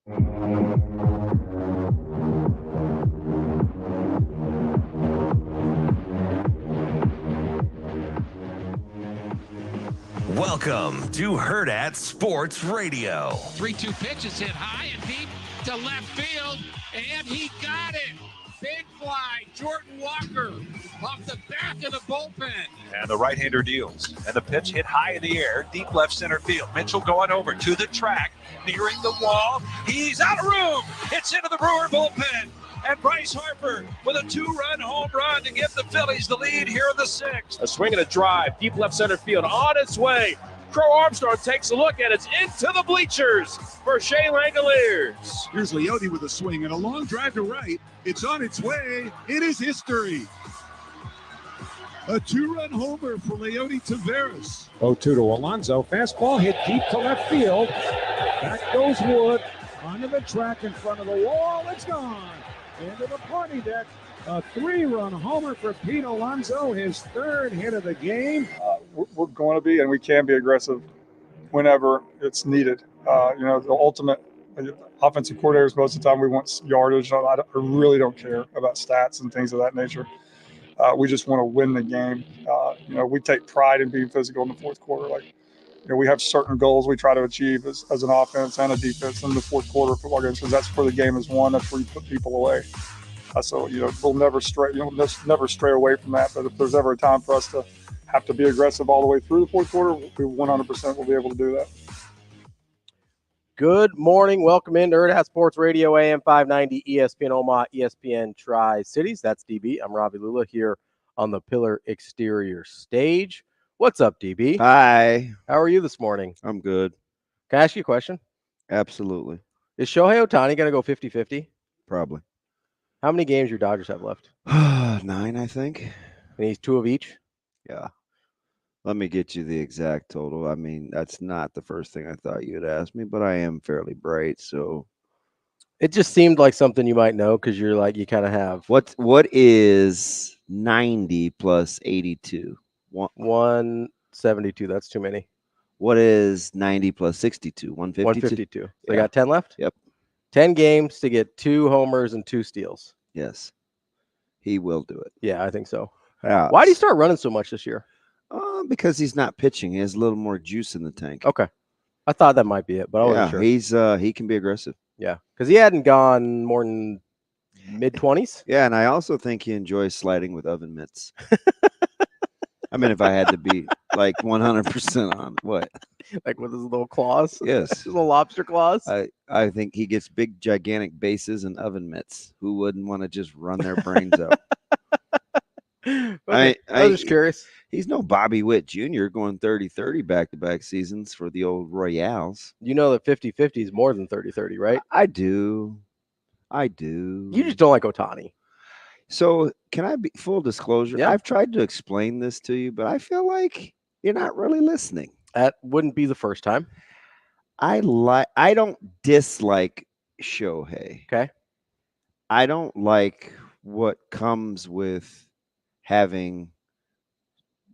Welcome to Hurrdat Sports Radio. 3-2 pitch is hit high and deep to left field, and he got it. Big fly, Jordan Walker off the back of the bullpen. And the right-hander deals. And the pitch hit high in the air, deep left center field. Mitchell going over to the track, nearing the wall. He's out of room. It's into the Brewer bullpen. And Bryce Harper with a 2-run home run to give the Phillies the lead here in the sixth. A swing and a drive, deep left center field, on its way. Crow Armstrong takes a look, and it's into the bleachers for Shea Langoliers. Here's Leote with a swing and a long drive to right. It's on its way. It is history. A 2-run homer for Leote Taveras. 0-2 to Alonso. Fastball hit deep to left field. Back goes Wood. Onto the track in front of the wall. It's gone. Into the party deck. A 3-run homer for Pete Alonso, his third hit of the game. We're going to be, and we can be aggressive whenever it's needed. The ultimate offensive coordinators, most of the time we want yardage. I really don't care about stats and things of that nature. We just want to win the game. We take pride in being physical in the fourth quarter. We have certain goals we try to achieve as an offense and a defense in the fourth quarter of football games, because that's where the game is won. That's where you put people away. So we'll never stray. Never stray away from that. But if there's ever a time for us to have to be aggressive all the way through the fourth quarter, we 100% will be able to do that. Good morning. Welcome into Hurrdat Sports Radio, AM 590, ESPN Omaha, ESPN Tri-Cities. That's DB. I'm Ravi Lulla here on the Pillar Exterior stage. What's up, DB? Hi. How are you this morning? I'm good. Can I ask you a question? Absolutely. Is Shohei Ohtani going to go 50-50? Probably. How many games your Dodgers have left? 9, I think. And he's 2 of each? Yeah. Let me get you the exact total. I mean, that's not the first thing I thought you'd ask me, but I am fairly bright, so. It just seemed like something you might know because you're like, you kind of have. What is 90 plus 82? 172. That's too many. What is 90 plus 62? 152? 152. So yeah. They got 10 left? Yep. 10 games to get 2 homers and 2 steals. Yes. He will do it. Yeah, I think so. Yeah. Why did he start running so much this year? Because he's not pitching. He has a little more juice in the tank. Okay. I thought that might be it, but I wasn't sure. He can be aggressive. Yeah, because he hadn't gone more than mid-20s. Yeah, and I also think he enjoys sliding with oven mitts. I mean, if I had to be like 100% on what? Like with his little claws? Yes. His little lobster claws? I think he gets big, gigantic bases and oven mitts. Who wouldn't want to just run their brains out? I was just curious. He's no Bobby Witt Jr. going 30-30 back-to-back seasons for the old Royales. You know that 50-50 is more than 30-30, right? I do. You just don't like Ohtani. So can I be full disclosure? Yeah. I've tried to explain this to you, but I feel like you're not really listening. That wouldn't be the first time. I don't dislike Shohei. Okay. I don't like what comes with having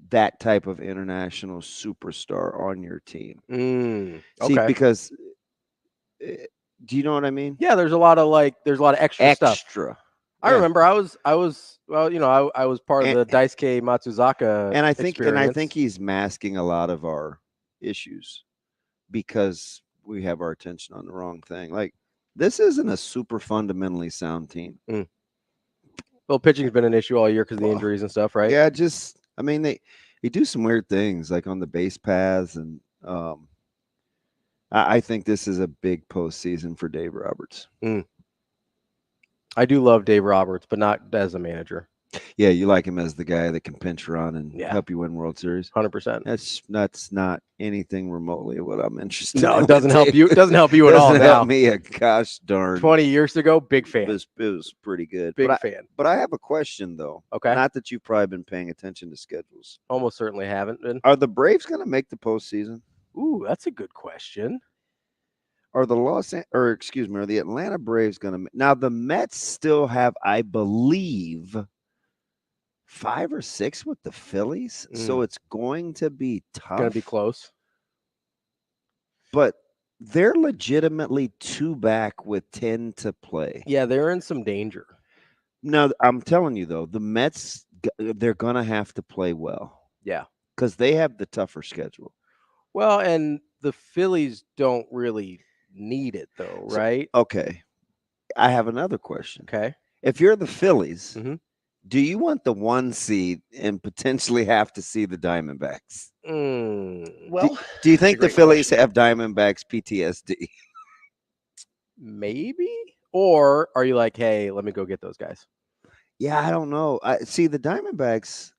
that type of international superstar on your team. Okay. See, because do you know what I mean? Yeah, there's a lot of extra stuff. I remember I was part of the Daisuke Matsuzaka and I experience. think he's masking a lot of our issues because we have our attention on the wrong thing. Like, this isn't a super fundamentally sound team. Well, pitching's been an issue all year because of the injuries and stuff, right? Yeah, they do some weird things like on the base paths, and I think this is a big postseason for Dave Roberts. I do love Dave Roberts, but not as a manager. Yeah, you like him as the guy that can pinch run and help you win World Series. 100%. That's not anything remotely what I'm interested in. No, it doesn't help you. It doesn't help you at all now. help me a gosh darn. 20 years ago, big fan. It was pretty good. Big fan. But I have a question, though. Okay. Not that you've probably been paying attention to schedules. Almost certainly haven't been. Are the Braves going to make the postseason? Ooh, that's a good question. Are the Atlanta Braves going to? Now the Mets still have, I believe, 5 or 6 with the Phillies, so it's going to be tough. Going to be close. But they're legitimately 2 back with 10 to play. Yeah, they're in some danger. No, I'm telling you though, the Mets, they're gonna have to play well. Yeah, because they have the tougher schedule. Well, and the Phillies don't really need it though, right? Okay, I have another question. Okay, if you're the Phillies, mm-hmm. do you want the 1 seed and potentially have to see the Diamondbacks? Well, do you think the Phillies have Diamondbacks PTSD? Maybe. Or are you like, hey, let me go get those guys? Yeah, I don't know. I see the Diamondbacks.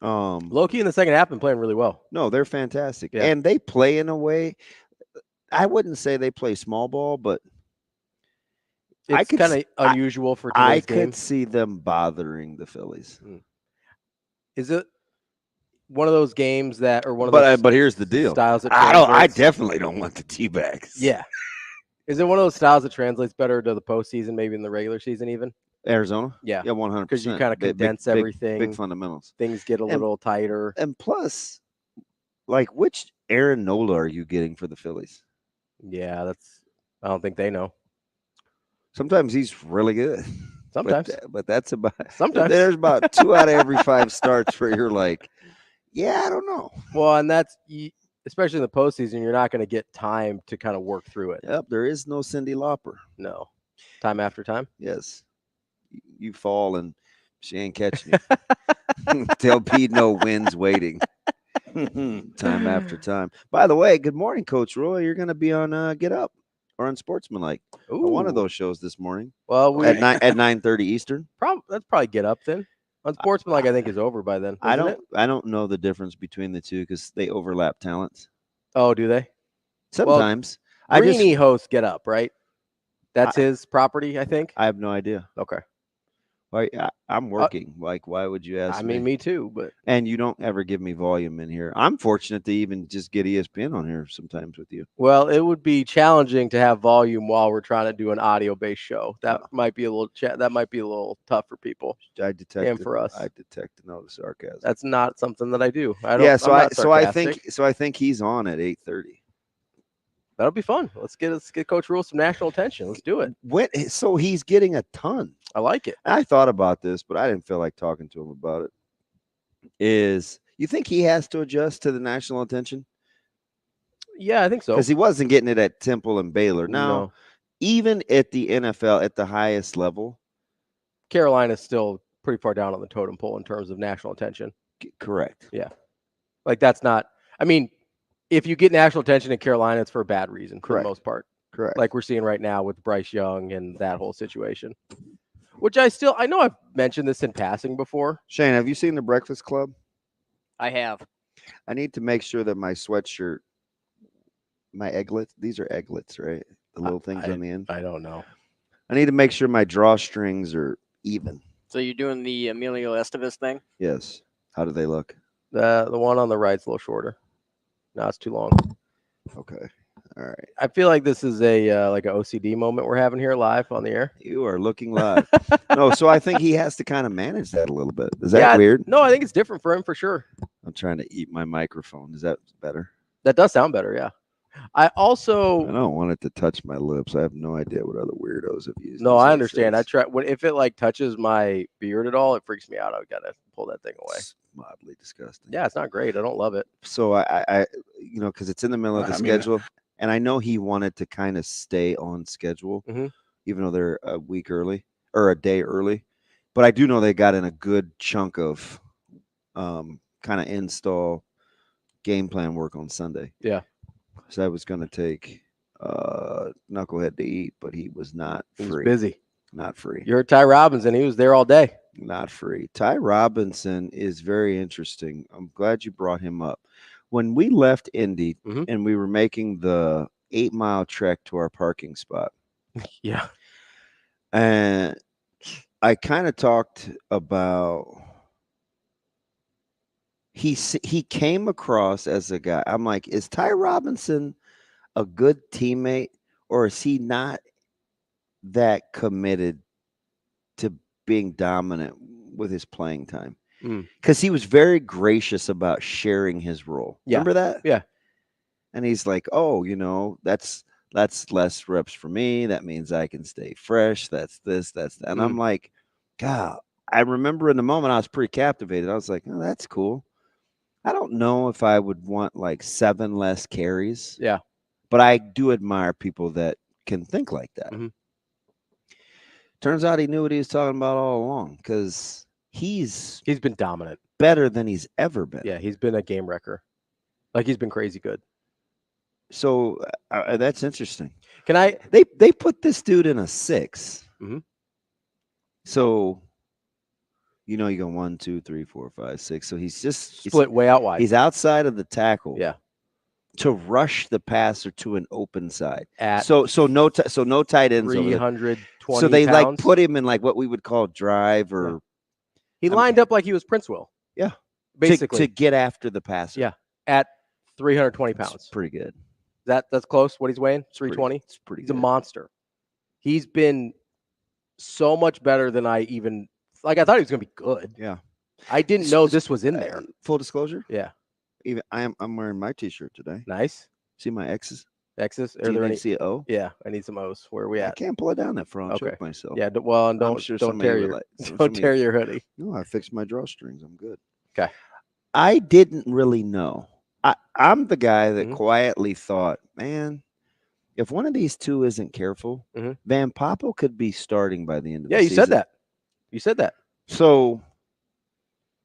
Low-key in the second half been playing really well. No, they're fantastic. Yeah. And they play in a way. I wouldn't say they play small ball, but it's kind of unusual for today's game. I could see them bothering the Phillies. Is it one of those games that, or one of those? But here's the deal. Styles that I definitely don't want the T-backs. Yeah. Is it one of those styles that translates better to the postseason, maybe in the regular season even? Arizona? Yeah. Yeah, 100%. Because you kind of condense everything. Big fundamentals. Things get a little tighter. And plus, like, which Aaron Nola are you getting for the Phillies? Yeah, I don't think they know. Sometimes he's really good. Sometimes. But that's about – sometimes. There's about 2 out of every 5 starts where you're like, yeah, I don't know. Well, and that's – especially in the postseason, you're not going to get time to kind of work through it. Yep, there is no Cyndi Lauper. No. Time after time? Yes. You fall and she ain't catching you. There'll be no wins waiting. Time after time. By the way, good morning, Coach Rhule. You're going to be on Get Up or on Sportsmanlike. One of those shows this morning. Well, at 9:30 Eastern. That's probably Get Up then. On Sportsmanlike, I think is over by then. I don't know the difference between the two because they overlap talents. Oh, do they? Sometimes. Well, Greeny hosts Get Up, right? That's his property, I think. I have no idea. Okay. I'm working. Why would you ask me? I mean, me too, but and you don't ever give me volume in here. I'm fortunate to even just get ESPN on here sometimes with you. Well, it would be challenging to have volume while we're trying to do an audio-based show. That might be a little tough for people. I detect and for us. I detect no sarcasm. That's not something that I do. So I think he's on at 8:30. That'll be fun. Let's get Coach Rhule some national attention. Let's do it. So he's getting a ton. I like it. I thought about this, but I didn't feel like talking to him about it. You think he has to adjust to the national attention? Yeah, I think so. Because he wasn't getting it at Temple and Baylor. Now, even at the NFL at the highest level, Carolina's still pretty far down on the totem pole in terms of national attention. Correct. Yeah. Like that's not – I mean – if you get national attention in Carolina, it's for a bad reason for the most part. Correct. Like we're seeing right now with Bryce Young and that whole situation. Which I know I've mentioned this in passing before. Shane, have you seen The Breakfast Club? I have. I need to make sure that my sweatshirt, my egglets, these are egglets, right? The little things on the end. I don't know. I need to make sure my drawstrings are even. So you're doing the Emilio Estevez thing? Yes. How do they look? The one on the right's a little shorter. No, it's too long. Okay. All right. I feel like this is a like an OCD moment we're having here live on the air. You are looking live. No, so I think he has to kind of manage that a little bit. Is that weird? No, I think it's different for him for sure. I'm trying to eat my microphone. Is that better? That does sound better, yeah. I don't want it to touch my lips. I have no idea what other weirdos have used. No, I understand. I try if it like touches my beard at all, it freaks me out. I gotta pull that thing away. It's mildly disgusting. Yeah, it's not great. I don't love it. So I because it's in the middle of the schedule, and I know he wanted to kind of stay on schedule, even though they're a week early or a day early. But I do know they got in a good chunk of kind of install game plan work on Sunday. Yeah. So I was going to take Knucklehead to eat, but he was not free. He was busy. Not free. You're Ty Robinson. He was there all day. Not free. Ty Robinson is very interesting. I'm glad you brought him up. When we left Indy and we were making the 8-mile trek to our parking spot. Yeah. And I kind of talked about he came across as a guy. I'm like, is Ty Robinson a good teammate, or is he not that committed to being dominant with his playing time? Because he was very gracious about sharing his role. Yeah. Remember that? Yeah. And he's like, oh, that's less reps for me. That means I can stay fresh. That's this, that's that. And I'm like, God, I remember in the moment I was pretty captivated. I was like, oh, that's cool. I don't know if I would want like 7 less carries. Yeah. But I do admire people that can think like that. Turns out he knew what he was talking about all along, because he's been dominant, better than he's ever been. Yeah, he's been a game wrecker. Like, he's been crazy good. So that's interesting. They put this dude in a 6. So you go 1, 2, 3, 4, 5, 6. So he's just split way out wide. He's outside of the tackle. Yeah. To rush the passer to an open side. At so no tight ends. 320 So they pounds. like put him in like what we would call drive or. Yeah. He lined up like he was Prince Will. Yeah. Basically to get after the passer. Yeah. At 320 pounds. That's pretty good. That's close. What he's weighing? 320. It's pretty. He's a monster. He's been so much better than I even I thought he was going to be good. Yeah. I didn't know this was in there. Full disclosure. Yeah. Even I'm wearing my T-shirt today. Nice. See my X's? X's? Do you see an O? Yeah, I need some O's. Where are we at? I can't pull it down that far. I'll choke myself. Yeah, well, and don't tear your hoodie. No, I fixed my drawstrings. I'm good. Okay. I didn't really know. I'm the guy that quietly thought, man, if one of these two isn't careful, Van Poppel could be starting by the end of the season. Yeah, you said that. You said that. So.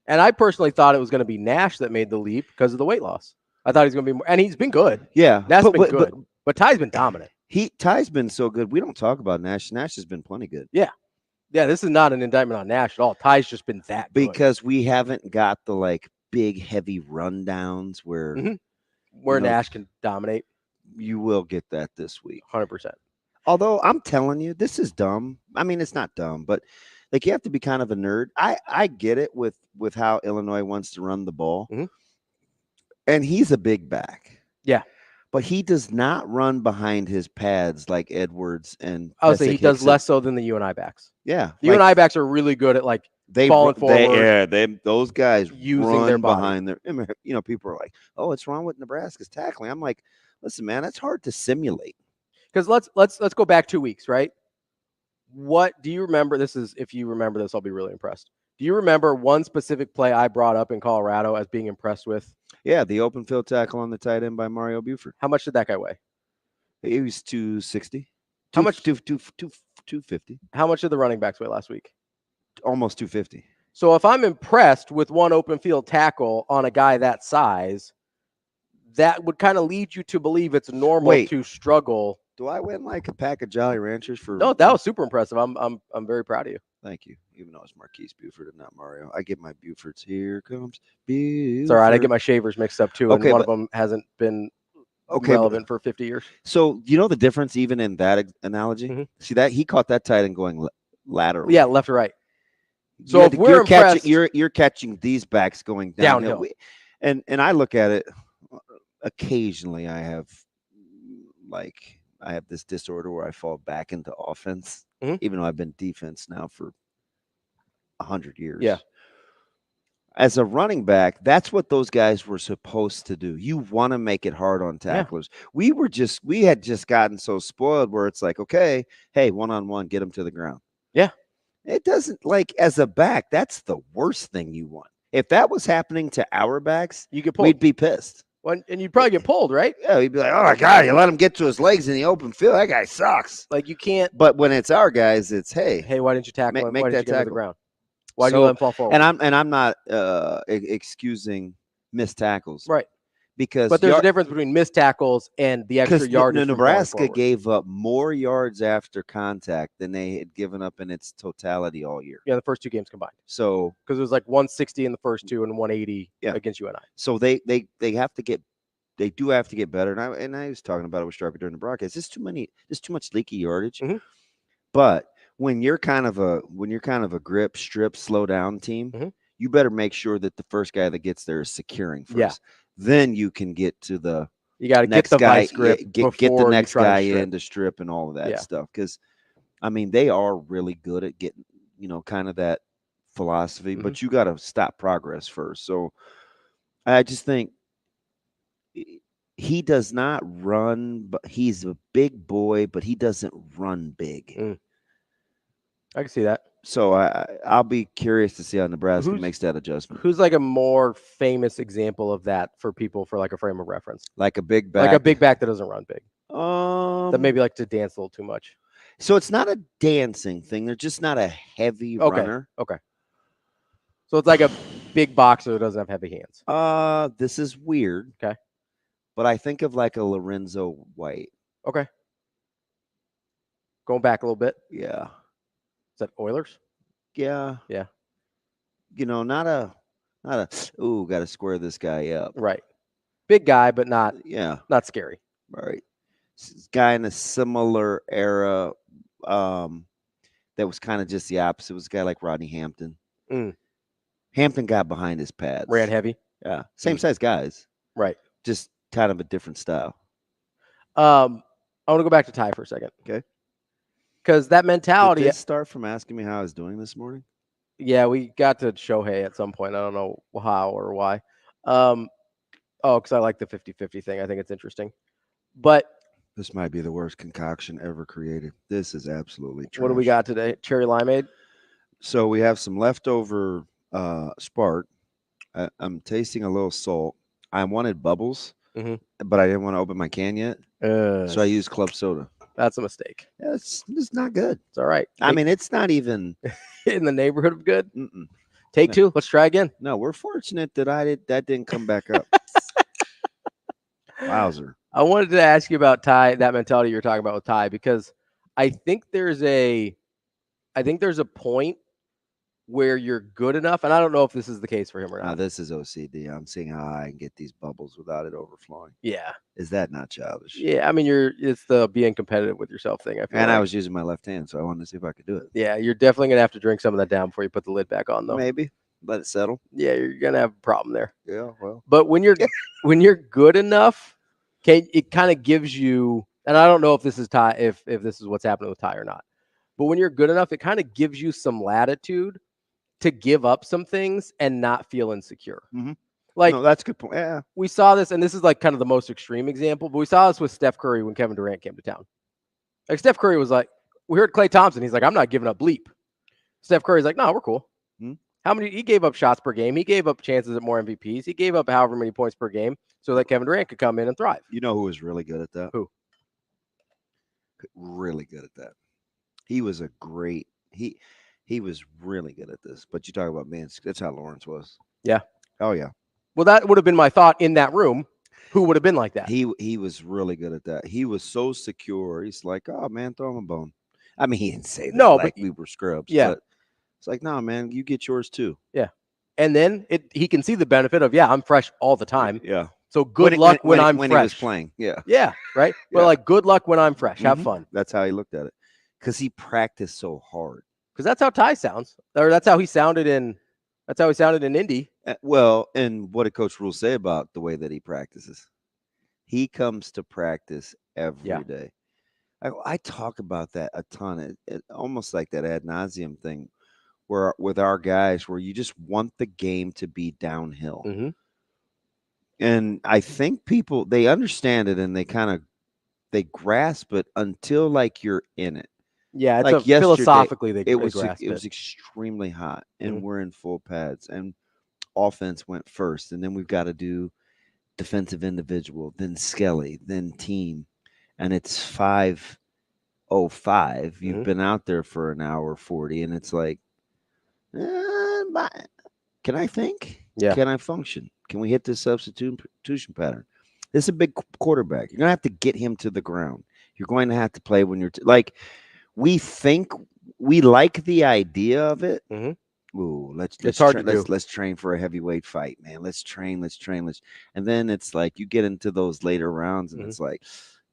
And I personally thought it was going to be Nash that made the leap because of the weight loss. I thought he's going to be more, and he's been good. Yeah. Nash has been good. But Ty's been dominant. Ty's been so good. We don't talk about Nash. Nash has been plenty good. Yeah. Yeah, this is not an indictment on Nash at all. Ty's just been that good. Because we haven't got the like big heavy rundowns where Nash can dominate. You will get that this week. 100%. Although I'm telling you, this is dumb. I mean, it's not dumb, but like you have to be kind of a nerd. I get it with how Illinois wants to run the ball. And he's a big back. Yeah. But he does not run behind his pads like Edwards and I would say he does less so than the UNI backs. Yeah. The UNI backs are really good at falling forward. Those guys using their body behind their, people are like, oh, what's wrong with Nebraska's tackling? I'm like, listen, man, that's hard to simulate. Because let's go back 2 weeks, right? What do you remember? If you remember this, I'll be really impressed. Do you remember one specific play I brought up in Colorado as being impressed with? Yeah, the open field tackle on the tight end by Mario Buford. How much did that guy weigh? He was 260. How much? 250. How much did the running backs weigh last week? Almost 250. So if I'm impressed with one open field tackle on a guy that size, that would kind of lead you to believe it's normal to struggle. Do I win like a pack of Jolly Ranchers for? No, that was super impressive. I'm very proud of you. Thank you. Even though it's Marquise Buford and not Mario, I get my Bufords. Here comes Buford. It's all right. I get my shavers mixed up too, and one of them hasn't been relevant for 50 years. So you know the difference even in that analogy. See that he caught that tight end going laterally. Yeah, left or right. So if we're impressed, you're catching these backs going downhill. And I look at it occasionally. I have this disorder where I fall back into offense, even though I've been defense now for 100 years. Yeah. As a running back, that's what those guys were supposed to do. You want to make it hard on tacklers. Yeah. We had just gotten so spoiled where it's like, okay, hey, 1-on-1, get them to the ground. Yeah. It doesn't as a back, that's the worst thing you want. If that was happening to our backs, we'd be pissed. Well, and you'd probably get pulled, right? Yeah, we'd be like, oh my God, you let him get to his legs in the open field. That guy sucks. Like you can't. But when it's our guys, it's hey, why didn't you tackle him? Make why that didn't you get him to the ground? Why do you let him fall forward? And I'm not excusing missed tackles, right? But there's a difference between missed tackles and the extra yardage. Nebraska gave up more yards after contact than they had given up in its totality all year. Yeah, the first 2 games combined. So because it was like 160 in the first 2 and 180 against UNI. So they have to get. They do have to get better, and I was talking about it with Striker during the broadcast. There's too much leaky yardage. But when you're kind of a grip, strip, slow down team, you better make sure that the first guy that gets there is securing first. Yeah. Then you can get to the you got to get the vice grip, get the next guy in to strip and all of that stuff. Because I mean, they are really good at getting kind of that philosophy, but you got to stop progress first. So I just think he does not run, but he's a big boy, but he doesn't run big. I can see that. So I'll be curious to see how Nebraska makes that adjustment. Who's like a more famous example of that for people for like a frame of reference? Like a big back. Like a big back that doesn't run big. That maybe like to dance a little too much. So it's not a dancing thing. They're just not a heavy runner. Okay. So it's like a big boxer that doesn't have heavy hands. This is weird. Okay. But I think of like a Lorenzo White. Okay. Going back a little bit. Yeah. Is that Oilers? Yeah. Yeah. You know, not a got to square this guy up. Right. Big guy, but not not scary. Right. This guy in a similar era that was kind of just the opposite. It was a guy like Rodney Hampton. Hampton got behind his pads. Ran heavy. Yeah. Same size guys. Right. Just kind of a different style. I want to go back to Ty for a second. Okay. Because that mentality. Did this start from asking me how I was doing this morning? Yeah, we got to Shohei at some point. I don't know how or why. Because I like the 50-50 thing. I think it's interesting. But this might be the worst concoction ever created. This is absolutely trash. What do we got today? Cherry limeade? So we have some leftover Spark. I'm tasting a little salt. I wanted bubbles, but I didn't want to open my can yet. So I used club soda. That's a mistake. Yeah, it's not good. It's all right. I mean, it's not even in the neighborhood of good. Take two. Let's try again. No, we're fortunate that that didn't come back up. Wowzer. I wanted to ask you about Ty, that mentality you're talking about with Ty, because I think there's a point where you're good enough, and I don't know if this is the case for him or not. This is OCD. I'm seeing how I can get these bubbles without it overflowing. Yeah. Is that not childish? Yeah, I mean, it's the being competitive with yourself thing. I was using my left hand, so I wanted to see if I could do it. Yeah, you're definitely going to have to drink some of that down before you put the lid back on, though. Maybe. Let it settle. Yeah, you're going to have a problem there. Yeah, well. But when you're good enough, it kind of gives you, and I don't know if this is Ty, if this is what's happening with Ty or not, but when you're good enough, it kind of gives you some latitude to give up some things and not feel insecure. Like, no, that's a good point. Yeah. We saw this, and this is like kind of the most extreme example, but we saw this with Steph Curry when Kevin Durant came to town. Like Steph Curry was like, we heard Klay Thompson. He's like, I'm not giving up bleep. Steph Curry's like, no, we're cool. He gave up shots per game. He gave up chances at more MVPs. He gave up however many points per game so that Kevin Durant could come in and thrive. You know who was really good at that? Who? Really good at that. He was a great, he was really good at this. But you talk about, man, that's how Lawrence was. Yeah. Oh, yeah. Well, that would have been my thought in that room. Who would have been like that? He was really good at that. He was so secure. He's like, oh, man, throw him a bone. I mean, he didn't say that like we were scrubs. Yeah. But it's like, no, man, you get yours too. Yeah. And then he can see the benefit of, I'm fresh all the time. Yeah. So good luck when I'm fresh. When he was playing. Yeah. Yeah. Right. Yeah. But like, good luck when I'm fresh. Have fun. That's how he looked at it. Because he practiced so hard. Because that's how Ty sounds. Or that's how he sounded in Indy. Well, and what did Coach Rhule say about the way that he practices? He comes to practice every day. I talk about that a ton. It almost like that ad nauseum thing where with our guys where you just want the game to be downhill. And I think people, they understand it and they grasp it until like you're in it. Yeah, it's like philosophically it was extremely hot and we're in full pads and offense went first and then we've got to do defensive individual, then Skelly, then team, and it's 5:05. You've been out there for an hour 40 and it's like, can I think? Yeah. Can I function? Can we hit this substitution pattern? This is a big quarterback. You're going to have to get him to the ground. You're going to have to play when you're like, we think we like the idea of it. Ooh, let's train for a heavyweight fight, man. Let's train. And then it's like you get into those later rounds and it's like,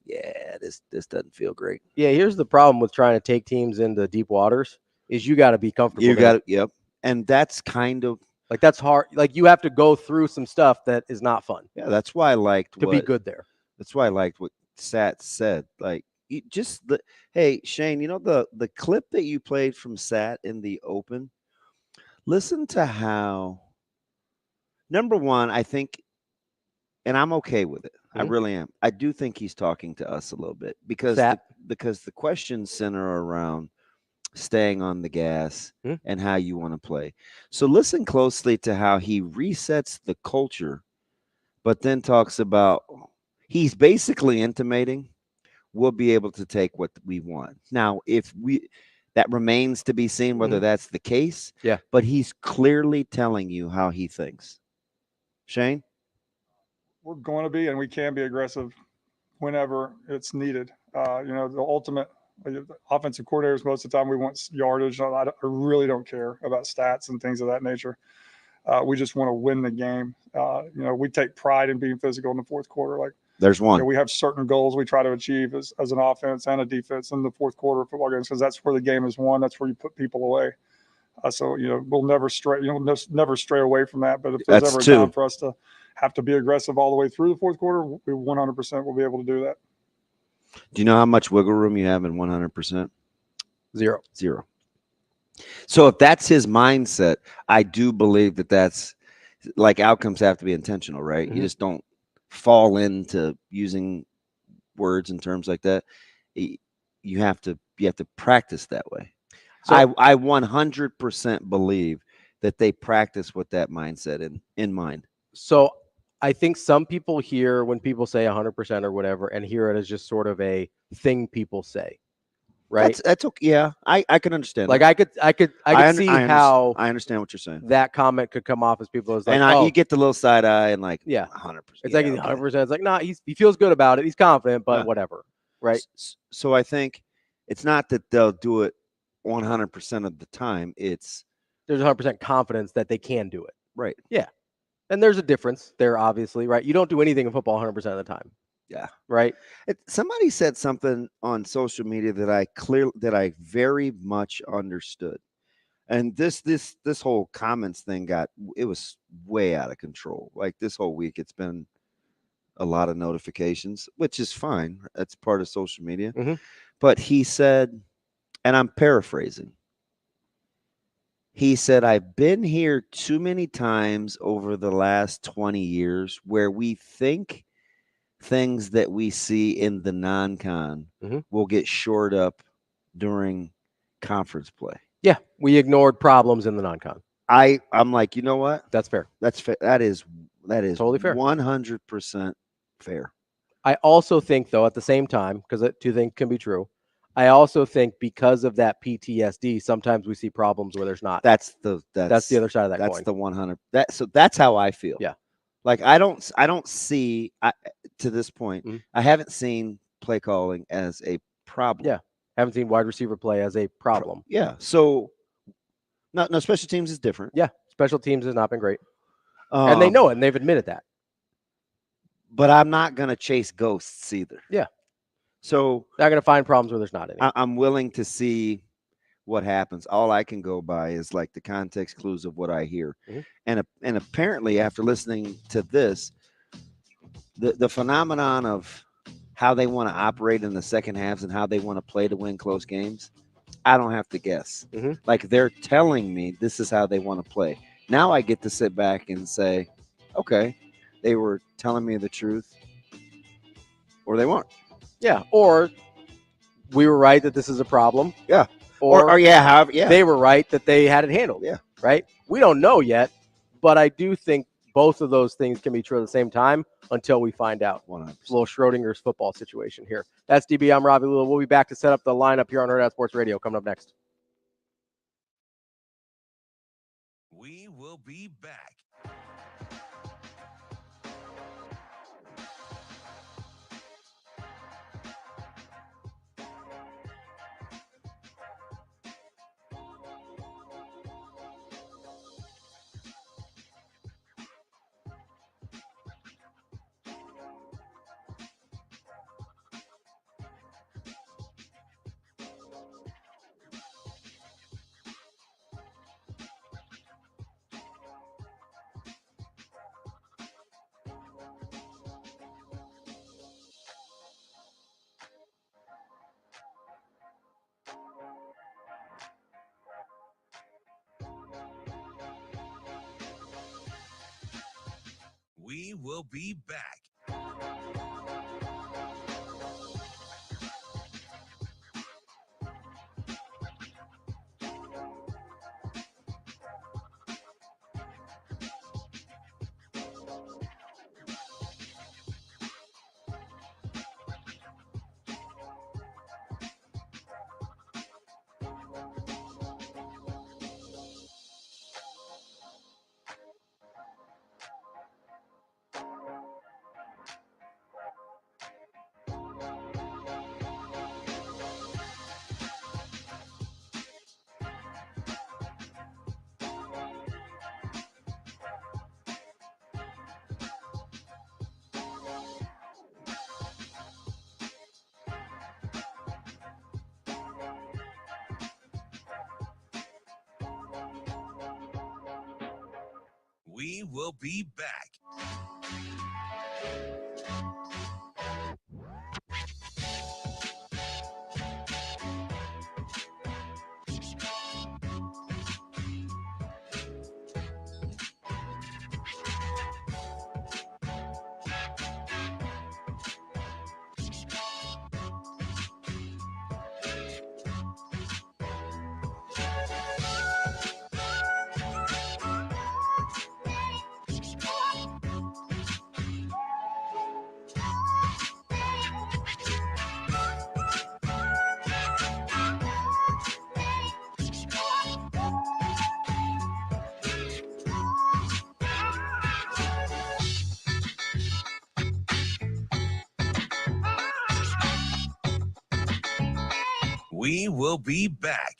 yeah, this doesn't feel great. Yeah, here's the problem with trying to take teams into deep waters is you got to be comfortable. You got to, yep. And that's kind of like that's hard. Like you have to go through some stuff that is not fun. Yeah, that's why I liked to be good there. That's why I liked what Sat said. Like hey, Shane, you know the clip that you played from Sat in the open? Listen to how, number one, I think, and I'm okay with it. I really am. I do think he's talking to us a little bit because the questions center around staying on the gas and how you want to play. So listen closely to how he resets the culture, but then talks about he's basically intimating we'll be able to take what we want. Now, that remains to be seen whether that's the case. Yeah. But he's clearly telling you how he thinks. Shane? We're going to be, and we can be aggressive whenever it's needed. The ultimate offensive coordinators, most of the time we want yardage. I really don't care about stats and things of that nature. We just want to win the game. We take pride in being physical in the fourth quarter. Like there's one. We have certain goals we try to achieve as an offense and a defense in the fourth quarter of football games because that's where the game is won. That's where you put people away. We'll never stray. Never stray away from that. But if there's ever a time for us to have to be aggressive all the way through the fourth quarter, we 100% will be able to do that. Do you know how much wiggle room you have in 100%? Zero. So if that's his mindset, I do believe that's like outcomes have to be intentional, right? You just don't fall into using words and terms like that. You have to practice that way. So I 100% believe that they practice with that mindset in mind. So I think some people hear when people say 100% or whatever and hear it as just sort of a thing people say. Right. That's okay. Yeah, I can understand. Like that. I could see how I understand what you're saying. That comment could come off as people as like, you get the little side eye and like, 100%. It's like 100%. It's like, nah, he feels good about it. He's confident, but whatever. Right. So I think it's not that they'll do it 100% of the time. There's 100% confidence that they can do it. Right. Yeah. And there's a difference there, obviously. Right. You don't do anything in football 100% of the time. Yeah. Right. Somebody said something on social media that I very much understood. And this whole comments thing it was way out of control. Like this whole week, it's been a lot of notifications, which is fine. That's part of social media. But he said, and I'm paraphrasing, he said, I've been here too many times over the last 20 years where we think things that we see in the non-con will get shored up during conference play. Yeah, we ignored problems in the non-con. I'm like, you know what? That's fair. That's fair. That is totally fair. 100% fair. I also think, though, at the same time, because two things can be true, I also think because of that PTSD, sometimes we see problems where there's not. That's the other side of that coin. That's the 100. So that's how I feel. Yeah. Like I don't see to this point. I haven't seen play calling as a problem. Yeah, haven't seen wide receiver play as a problem. Yeah, so no, special teams is different. Yeah, special teams has not been great, and they know it, and they've admitted that. But I'm not gonna chase ghosts either. Yeah, so not gonna find problems where there's not any. I'm willing to see what happens. All I can go by is like the context clues of what I hear. And apparently after listening to this, the phenomenon of how they want to operate in the second halves and how they want to play to win close games, I don't have to guess. Like they're telling me this is how they want to play. Now I get to sit back and say, okay, they were telling me the truth or they weren't. Yeah. Or we were right that this is a problem. Yeah. Or they were right that they had it handled. Yeah. Right. We don't know yet, but I do think both of those things can be true at the same time until we find out. 100%. Little Schrodinger's football situation here. That's DB. I'm Ravi. Lulla. We'll be back to set up the lineup here on Hurrdat Sports Radio coming up next. We will be back. We will be back. We will be back. We will be back.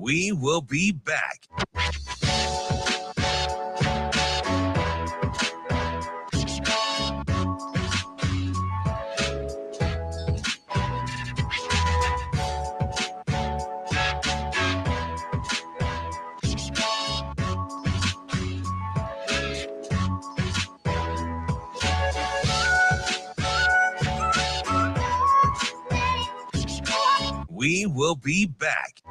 We will be back. We will be back.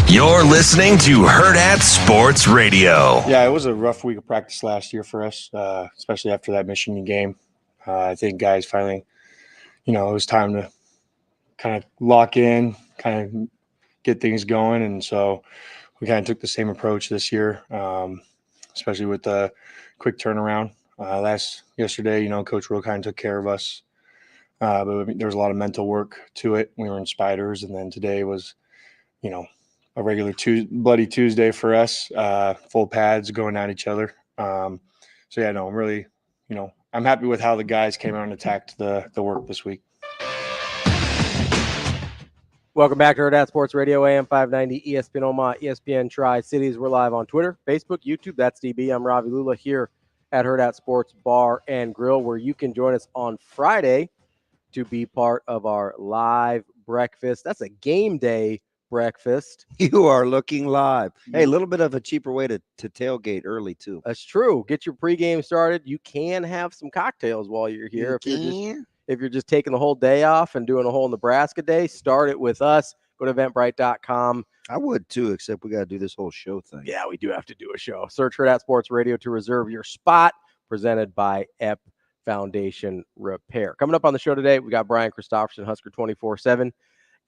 You're listening to Hurrdat Sports Radio. Yeah, it was a rough week of practice last year for us, especially after that Michigan game. I think guys finally, it was time to kind of lock in, kind of get things going. And so we kind of took the same approach this year, especially with the quick turnaround. Yesterday, Coach Rhule kind of took care of us. But there was a lot of mental work to it. We were in spiders. And then today was, a regular bloody Tuesday for us, full pads going at each other. I'm really, I'm happy with how the guys came out and attacked the work this week. Welcome back to Hurrdat Sports Radio, AM 590, ESPN Omaha, ESPN Tri-Cities. We're live on Twitter, Facebook, YouTube. That's DB. I'm Ravi Lulla here at Hurrdat Sports Bar and Grill, where you can join us on Friday to be part of our live breakfast. That's a game day breakfast. You are looking live. Hey, a little bit of a cheaper way to tailgate early, too. That's true. Get your pregame started. You can have some cocktails while you're here. If you're just taking the whole day off and doing a whole Nebraska day, start it with us. Go to eventbrite.com. I would, too, except we got to do this whole show thing. Yeah, we do have to do a show. Search Hurrdat Sports Radio to reserve your spot, presented by EP Foundation Repair. Coming up on the show today, we got Brian Christopherson, Husker 24/7.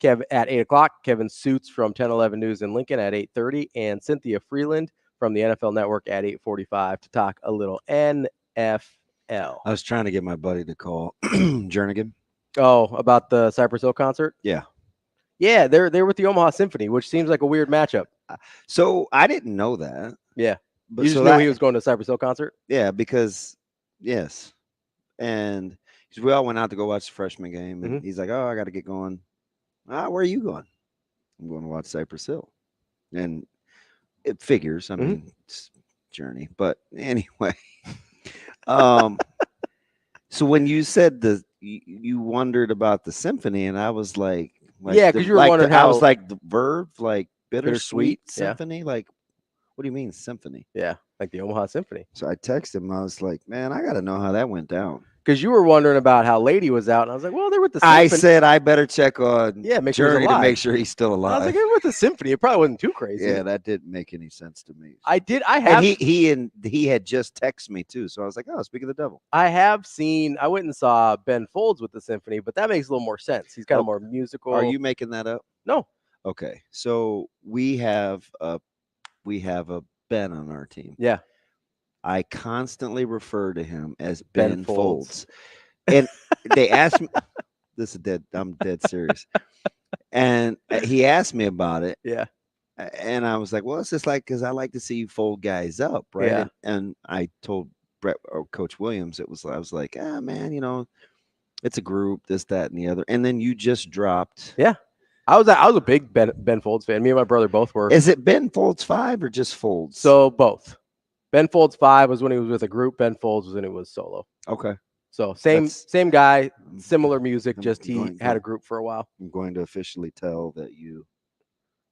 Kev at 8 o'clock. Kevin Sjuts from 1011 News in Lincoln at 8:30. And Cynthia Frelund from the NFL Network at 8:45 to talk a little NFL. I was trying to get my buddy to call Jernigan. Oh, about the Cypress Hill concert? Yeah. Yeah, they're with the Omaha Symphony, which seems like a weird matchup. So I didn't know that. Yeah, but you just so knew that, he was going to a Cypress Hill concert. Yeah, because yes, and we all went out to go watch the freshman game, and he's like, "Oh, I got to get going." Where are you going? I'm going to watch Cypress Hill, and it figures. I mean, it's journey, but anyway. So when you said you wondered about the symphony, and I was like yeah, because you were wondering how I was like the verb, like bittersweet yeah. symphony, like what do you mean symphony? Yeah, like the Omaha Symphony. So I texted him. I was like, man, I got to know how that went down. Because you were wondering about how Lady was out, and I was like, well, they're with the Symphony. I said I better check on make sure Journey to make sure he's still alive. I was like, they're with the Symphony. It probably wasn't too crazy. Yeah, that didn't make any sense to me. I have. And he had just texted me too, so I was like, oh, speak of the devil. I went and saw Ben Folds with the Symphony, but that makes a little more sense. He's got a more musical. Are you making that up? No. Okay, so we have a Ben on our team. Yeah. I constantly refer to him as Ben Folds. And they asked me, I'm dead serious. And he asked me about it. Yeah. And I was like, well, it's just like, because I like to see you fold guys up, right? Yeah. And I told Brett or Coach Williams, I was like, man, it's a group, this, that, and the other. And then you just dropped. Yeah. I was a big Ben Folds fan. Me and my brother both were. Is it Ben Folds 5 or just Folds? So both. Ben Folds 5 was when he was with a group. Ben Folds was when he was solo. Okay. So same guy, similar music, just he had a group for a while. I'm going to officially tell that you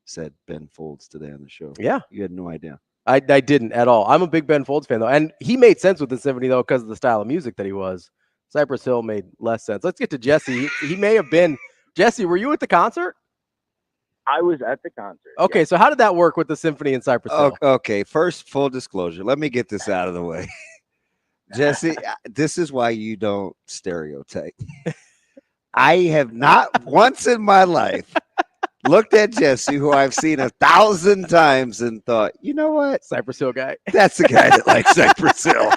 said Ben Folds today on the show. Yeah. You had no idea. I didn't at all. I'm a big Ben Folds fan, though. And he made sense with the Symphony, though, because of the style of music that he was. Cypress Hill made less sense. Let's get to Jesse. He may have been. Jesse, were you at the concert? I was at the concert. Okay, so how did that work with the Symphony in Cypress Hill? Okay, first, full disclosure. Let me get this out of the way. Jesse, this is why you don't stereotype. I have not once in my life looked at Jesse, who I've seen 1,000 times, and thought, you know what? Cypress Hill guy. That's the guy that likes Cypress Hill.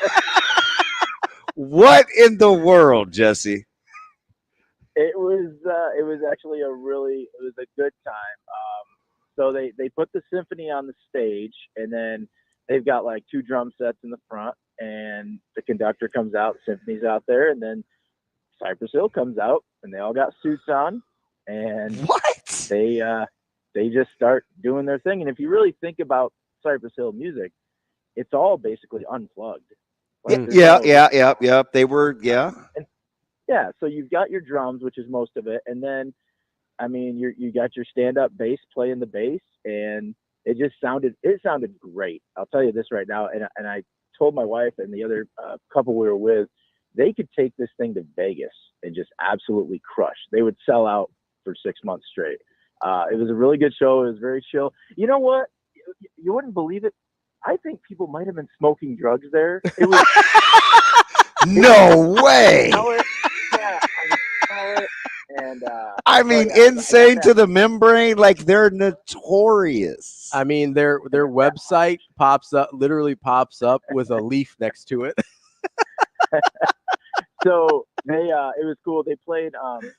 What in the world, Jesse? It was actually a good time. So they put the Symphony on the stage, and then they've got like 2 drum sets in the front, and the conductor comes out, Symphony's out there, and then Cypress Hill comes out, and they all got suits on, and what? They just start doing their thing. And if you really think about Cypress Hill music, it's all basically unplugged. Like, yeah. They were, yeah. And, yeah, so you've got your drums, which is most of it, and then, I mean, you got your stand-up bass playing the bass, and it sounded great. I'll tell you this right now, and I told my wife and the other couple we were with, they could take this thing to Vegas and just absolutely crush. They would sell out for 6 months straight. It was a really good show. It was very chill. You know what? You wouldn't believe it. I think people might have been smoking drugs there. It was no way. And I mean, insane to the membrane, like they're notorious. I mean, their website literally pops up with a leaf next to it. So it was cool. They played.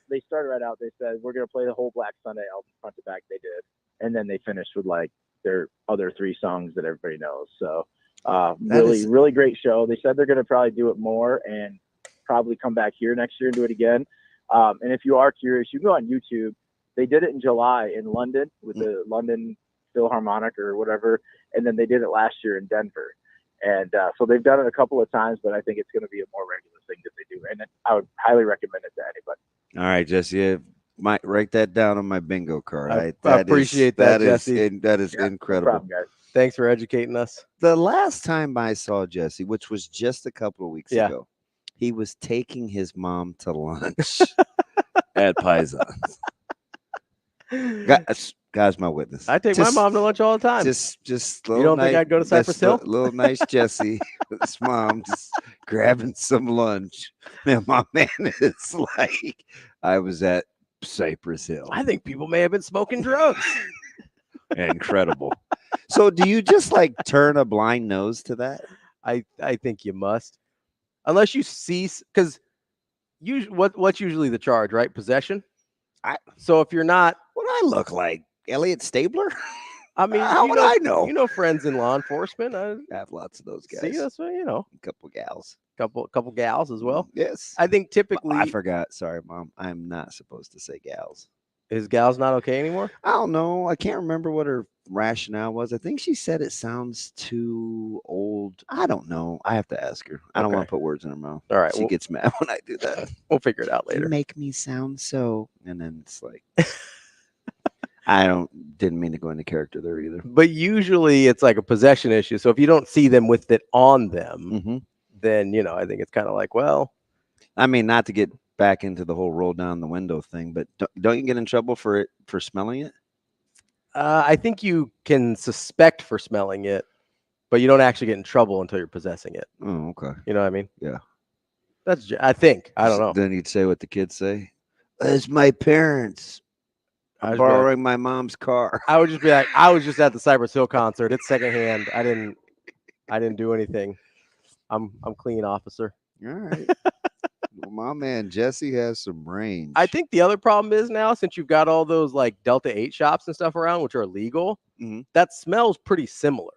They started right out. They said we're gonna play the whole Black Sunday album front to back. They did, and then they finished with like their other 3 songs that everybody knows. So really great show. They said they're gonna probably do it more and probably come back here next year and do it again. And if you are curious, you can go on YouTube. They did it in July in London with the London Philharmonic or whatever, and then they did it last year in Denver. And so they've done it a couple of times, but I think it's going to be a more regular thing that they do. And I would highly recommend it to anybody. All right, Jesse, might write that down on my bingo card. I appreciate that, Jesse. That is incredible. No problem, guys. Thanks for educating us. The last time I saw Jesse, which was just a couple of weeks ago, he was taking his mom to lunch at Paisans. Guy's my witness. I take my mom to lunch all the time. Just you don't think I'd go to Cypress Hill? Little nice Jesse with his mom just grabbing some lunch. Man, my man is like, I was at Cypress Hill. I think people may have been smoking drugs. Incredible. So do you just like turn a blind nose to that? I think you must. Unless you cease, because what's usually the charge, right? Possession. So if you're not, well, I look like? Elliot Stabler? I mean, how would I know? You know, friends in law enforcement. I have lots of those guys. See, that's what you know. A couple gals. Couple gals as well. Yes. I think typically. I forgot. Sorry, Mom. I'm not supposed to say gals. Is gals not okay anymore? I don't know. I can't remember what her rationale was. I think she said it sounds too old. I don't know. I have to ask her. I don't want to put words in her mouth. All right. She gets mad when I do that. We'll figure it out later. You make me sound so. And then it's like. Didn't mean to go into character there either. But usually it's like a possession issue. So if you don't see them with it on them, then, you know, I think it's kind of like, well. I mean, not to get back into the whole roll down the window thing, but don't you get in trouble for smelling it? I think you can suspect for smelling it, but you don't actually get in trouble until you're possessing it. Oh, okay. You know what I mean? Yeah. I think. I don't know. Then you'd say what the kids say. It's my parents. I'm borrowing my mom's car. I would just be like, I was just at the Cypress Hill concert. It's secondhand. I didn't do anything. I'm clean, officer. All right. Well, my man Jesse has some range. I think the other problem is now, since you've got all those like Delta 8 shops and stuff around, which are legal, that smells pretty similar.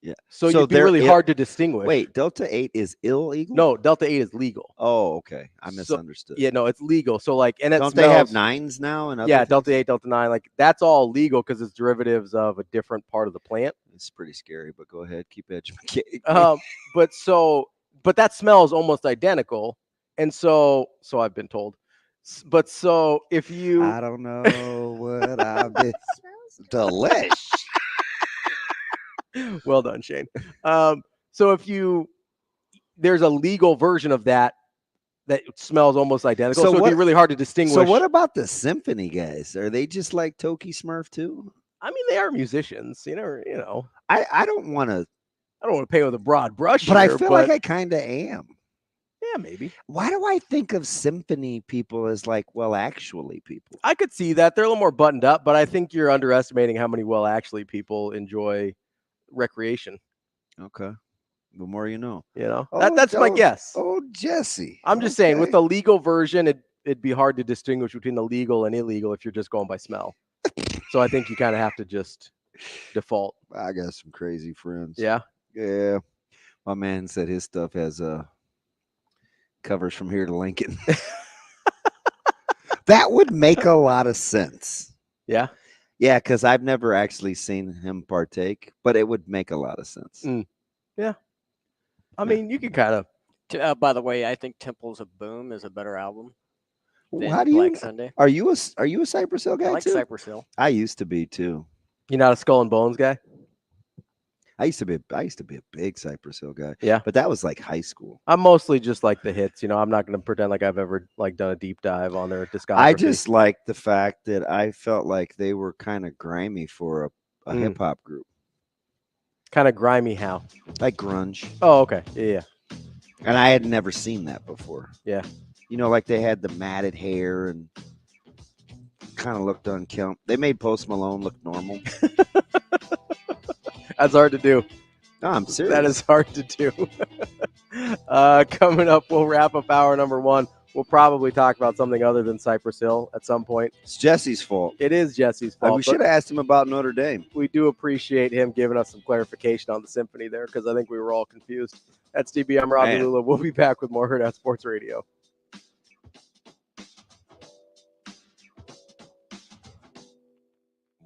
Yeah. So you'd be really hard to distinguish. Wait, Delta 8 is illegal? No, Delta 8 is legal. Oh, okay. I misunderstood. Yeah, no, it's legal. So like, and don't they have 9s now? And yeah, Delta 8, Delta 9, like that's all legal because it's derivatives of a different part of the plant. It's pretty scary, but go ahead, keep educating. But that smells almost identical. And so I've been told. But so if you, I don't know what I've been. Delish. Well done, Shane. So if there's a legal version of that smells almost identical. So it'd be really hard to distinguish. So what about the Symphony guys? Are they just like Toki Smurf too? I mean, they are musicians. You know. I don't want to paint with a broad brush, but I feel like I kind of am. Yeah, maybe. Why do I think of Symphony people as like actually people? I could see that. They're a little more buttoned up, but I think you're underestimating how many actually people enjoy recreation. Okay. The more you know. You know, that's my guess. Oh, Jesse. I'm just saying, with the legal version, it'd be hard to distinguish between the legal and illegal if you're just going by smell. So I think you kind of have to just default. I got some crazy friends. Yeah. Yeah. My man said his stuff has covers from here to Lincoln. That would make a lot of sense. Yeah. Yeah, because I've never actually seen him partake, but it would make a lot of sense. Yeah. I mean, you can kind of. By the way, I think Temples of Boom is a better album. How do you? Black Sunday. Are you a Cypress Hill guy I like too? Cypress Hill. I used to be too. You're not a Skull and Bones guy? I used to be a big Cypress Hill guy. Yeah. But that was like high school. I'm mostly just like the hits. You know, I'm not going to pretend like I've ever like done a deep dive on their discography. I just like the fact that I felt like they were kind of grimy for a hip hop group. Kind of grimy how? Like grunge. Oh, okay. Yeah. And I had never seen that before. Yeah. You know, like they had the matted hair and kind of looked unkempt. They made Post Malone look normal. That's hard to do. No, I'm serious. That is hard to do. Coming up, we'll wrap up hour number 1. We'll probably talk about something other than Cypress Hill at some point. It's Jesse's fault. It is Jesse's fault. We should have asked him about Notre Dame. We do appreciate him giving us some clarification on the Symphony there because I think we were all confused. That's DB. I'm Ravi Lulla. We'll be back with more Hurrdat Sports Radio.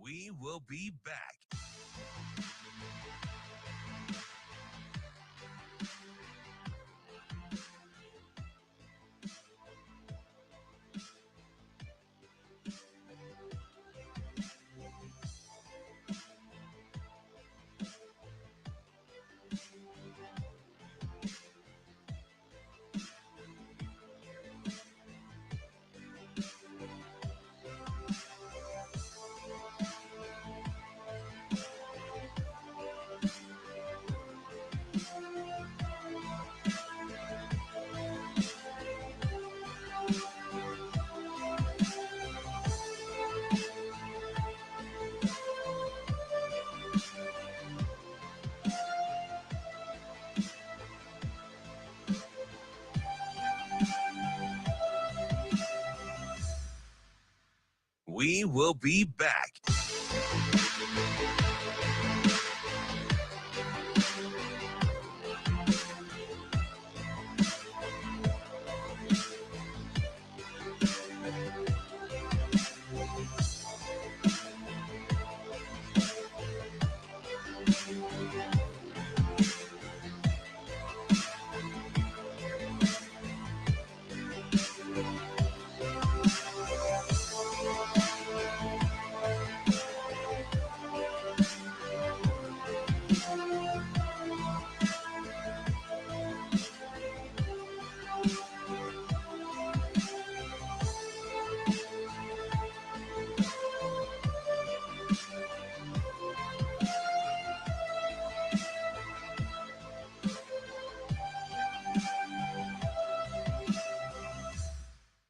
We will be back. We will be back.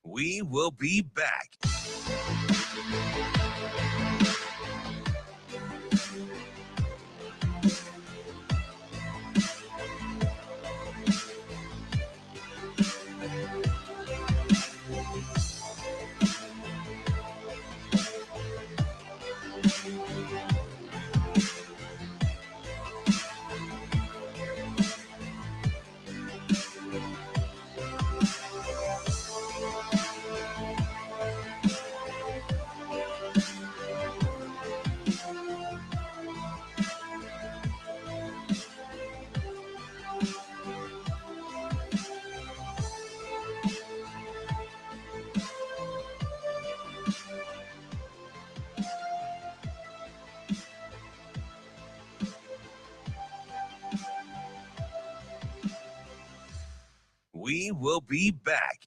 We will be back. We will be back.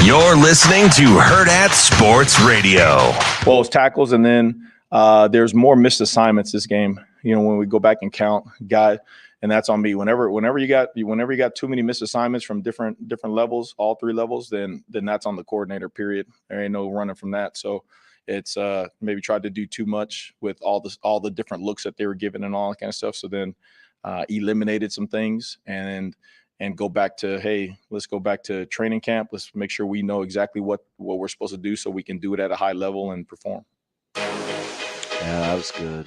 You're listening to Hurrdat Sports Radio. Well, it's tackles, and then there's more missed assignments this game. You know, when we go back and count, and that's on me. Whenever you got too many missed assignments from different levels, all three levels, then that's on the coordinator. Period. There ain't no running from that. So it's maybe tried to do too much with all the different looks that they were given and all that kind of stuff. So then eliminated some things and go back to, hey, let's go back to training camp. Let's make sure we know exactly what we're supposed to do so we can do it at a high level and perform. Yeah, that was good.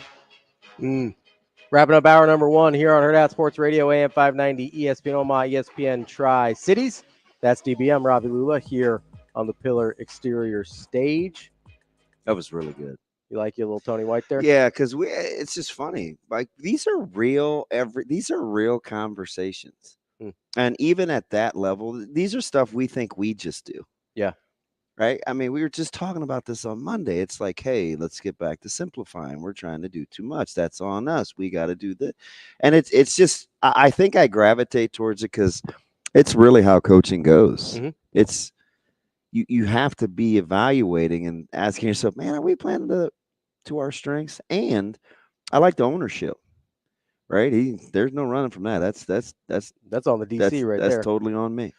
Wrapping up hour number one here on Hurrdat Sports Radio, AM 590, ESPN Omaha, ESPN Tri-Cities. That's DBM, Ravi Lulla here on the Pillar Exterior stage. That was really good. You like your little Tony White there? Yeah, because it's just funny. Like these are real conversations. And even at that level, these are stuff we think we just do. Yeah. Right? I mean, we were just talking about this on Monday. It's like, hey, let's get back to simplifying. We're trying to do too much. That's on us. We got to do this. And it's just, I think I gravitate towards it because it's really how coaching goes. Mm-hmm. It's, you have to be evaluating and asking yourself, man, are we playing to our strengths? And I like the ownership. Right, there's no running from that. That's on the DC right there. That's totally on me.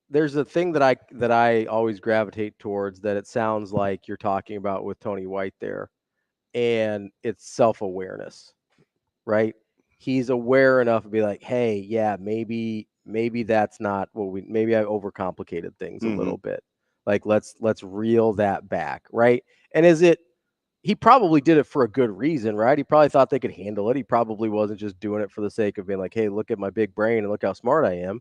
There's a thing that I always gravitate towards that it sounds like you're talking about with Tony White there, and it's self-awareness, right? He's aware enough to be like, hey, yeah, maybe that's not what maybe I overcomplicated things a little bit. Like, let's reel that back, right? And he probably did it for a good reason, right? He probably thought they could handle it. He probably wasn't just doing it for the sake of being like, hey, look at my big brain and look how smart I am.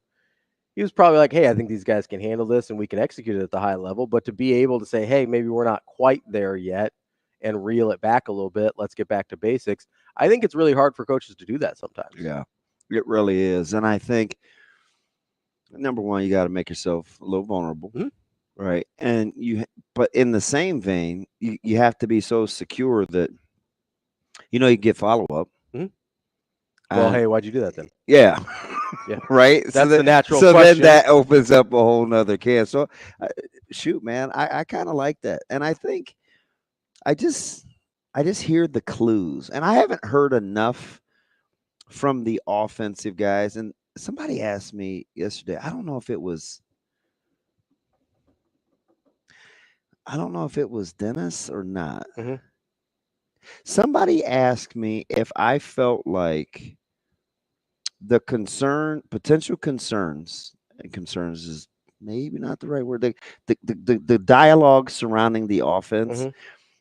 He was probably like, hey, I think these guys can handle this and we can execute it at the high level. But to be able to say, hey, maybe we're not quite there yet and reel it back a little bit, let's get back to basics. I think it's really hard for coaches to do that sometimes. Yeah, it really is. And I think, number one, you got to make yourself a little vulnerable, right? And but in the same vein, you have to be so secure that, you get follow-up. Well, hey, why'd you do that then? Yeah. Yeah. Right. That's the natural question. question. Then that opens up a whole nother can. So shoot, man, I kind of like that. And I think I just hear the clues, and I haven't heard enough from the offensive guys. And somebody asked me yesterday, I don't know if it was Dennis or not. Somebody asked me if I felt like the potential concerns, and concerns is maybe not the right word. The dialogue surrounding the offense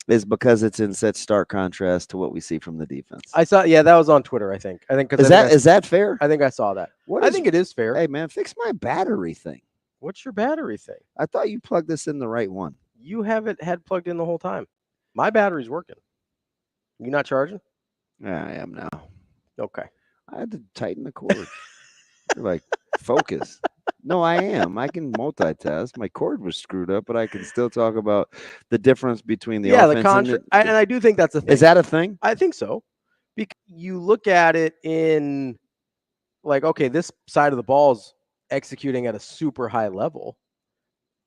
is because it's in such stark contrast to what we see from the defense. I saw, that was on Twitter, I think. Is that fair? I think I saw that. I think it is fair. Hey, man, fix my battery thing. What's your battery thing? I thought you plugged this in the right one. You haven't had plugged in the whole time. My battery's working. You not charging? Yeah, I am now. Okay. I had to tighten the cord. Like, focus. No, I am. I can multitask. My cord was screwed up, but I can still talk about the difference between the offense the contract. And I do think that's a thing. Is that a thing? I think so. Because you look at it in like, okay, this side of the ball is executing at a super high level.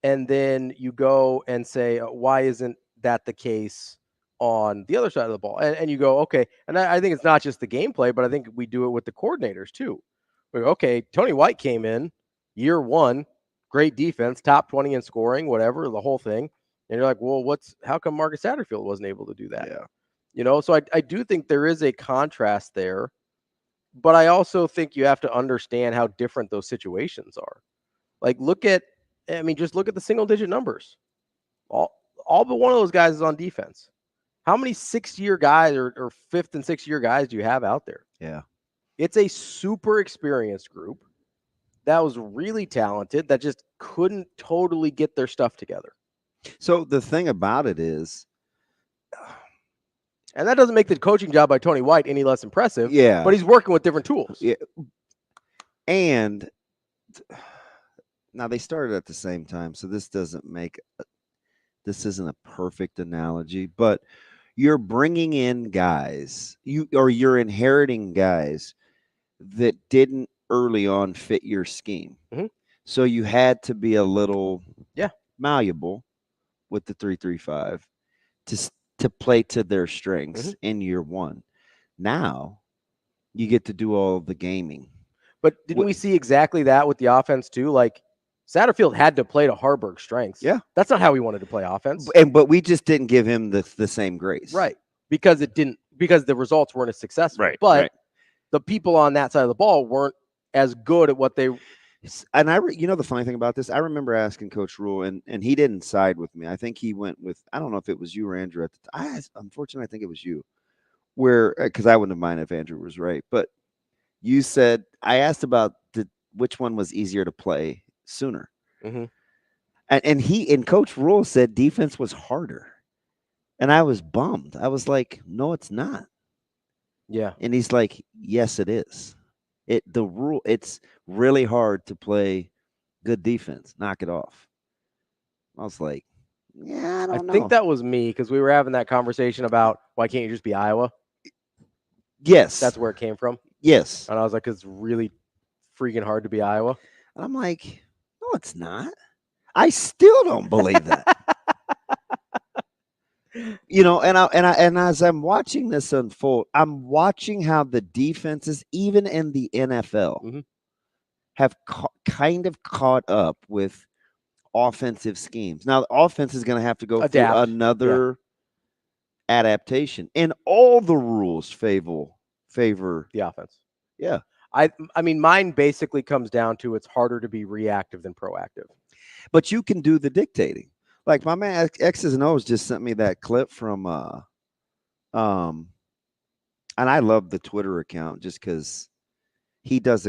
And then you go and say, why isn't that the case on the other side of the ball? And you go, okay. And I think it's not just the gameplay, but I think we do it with the coordinators too. We go, okay, Tony White came in year one, great defense, top 20 in scoring, whatever, the whole thing. And you're like, well, how come Marcus Satterfield wasn't able to do that? Yeah. So I do think there is a contrast there, but I also think you have to understand how different those situations are. Like, just look at the single digit numbers. All but one of those guys is on defense. How many 6-year guys or 5th and 6th year guys do you have out there? Yeah. It's a super experienced group that was really talented that just couldn't totally get their stuff together. So the thing about it is, and that doesn't make the coaching job by Tony White any less impressive. Yeah. But he's working with different tools. Yeah. And now they started at the same time, so this isn't a perfect analogy, but you're bringing in guys, you're inheriting guys that didn't early on fit your scheme. So you had to be a little malleable with the 3-3-5 to play to their strengths in year one. Now you get to do all the gaming. But didn't we see exactly that with the offense too? Like, Satterfield had to play to Harburg's strengths. Yeah. That's not how he wanted to play offense. But we just didn't give him the same grace. Right. Because the results weren't as successful. Right. But the people on that side of the ball weren't as good at what they. And the funny thing about this, I remember asking Coach Rhule, and he didn't side with me. I think he went with, I don't know if it was you or Andrew at the time. Unfortunately, I think it was you, because I wouldn't have minded if Andrew was right. But you said, I asked about which one was easier to play sooner. And Coach Rhule said defense was harder. And I was bummed. I was like, no, it's not. Yeah. And he's like, yes, it is. It's really hard to play good defense. Knock it off. I was like, yeah, I don't know. I think that was me, because we were having that conversation about why can't you just be Iowa? Yes. That's where it came from. Yes. And I was like, it's really freaking hard to be Iowa. And I'm like, no, it's not. I still don't believe that. And as I'm watching this unfold, I'm watching how the defenses, even in the NFL, have kind of caught up with offensive schemes. Now, the offense is going to have to go through another adaptation, and all the rules favor the offense. Yeah. I mean, mine basically comes down to it's harder to be reactive than proactive. But you can do the dictating. Like my man X's and O's just sent me that clip from and I love the Twitter account just because he does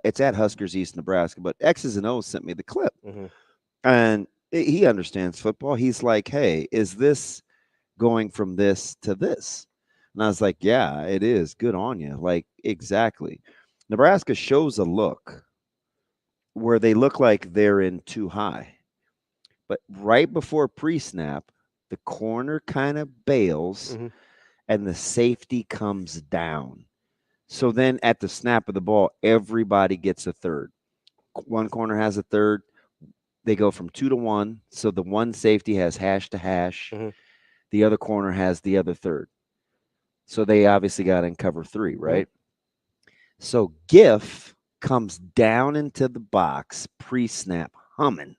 it's at Huskers East Nebraska, but X's and O's sent me the clip. And he understands football. He's like, hey, is this going from this to this? And I was like, yeah, it is. Good on you. Like, exactly. Nebraska shows a look where they look like they're in too high. But right before pre-snap, the corner kind of bails and the safety comes down. So then at the snap of the ball, everybody gets a third. One corner has a third. They go from 2 to 1. So the one safety has hash to hash. The other corner has the other third. So they obviously got in cover 3, right? So Giff comes down into the box pre-snap humming.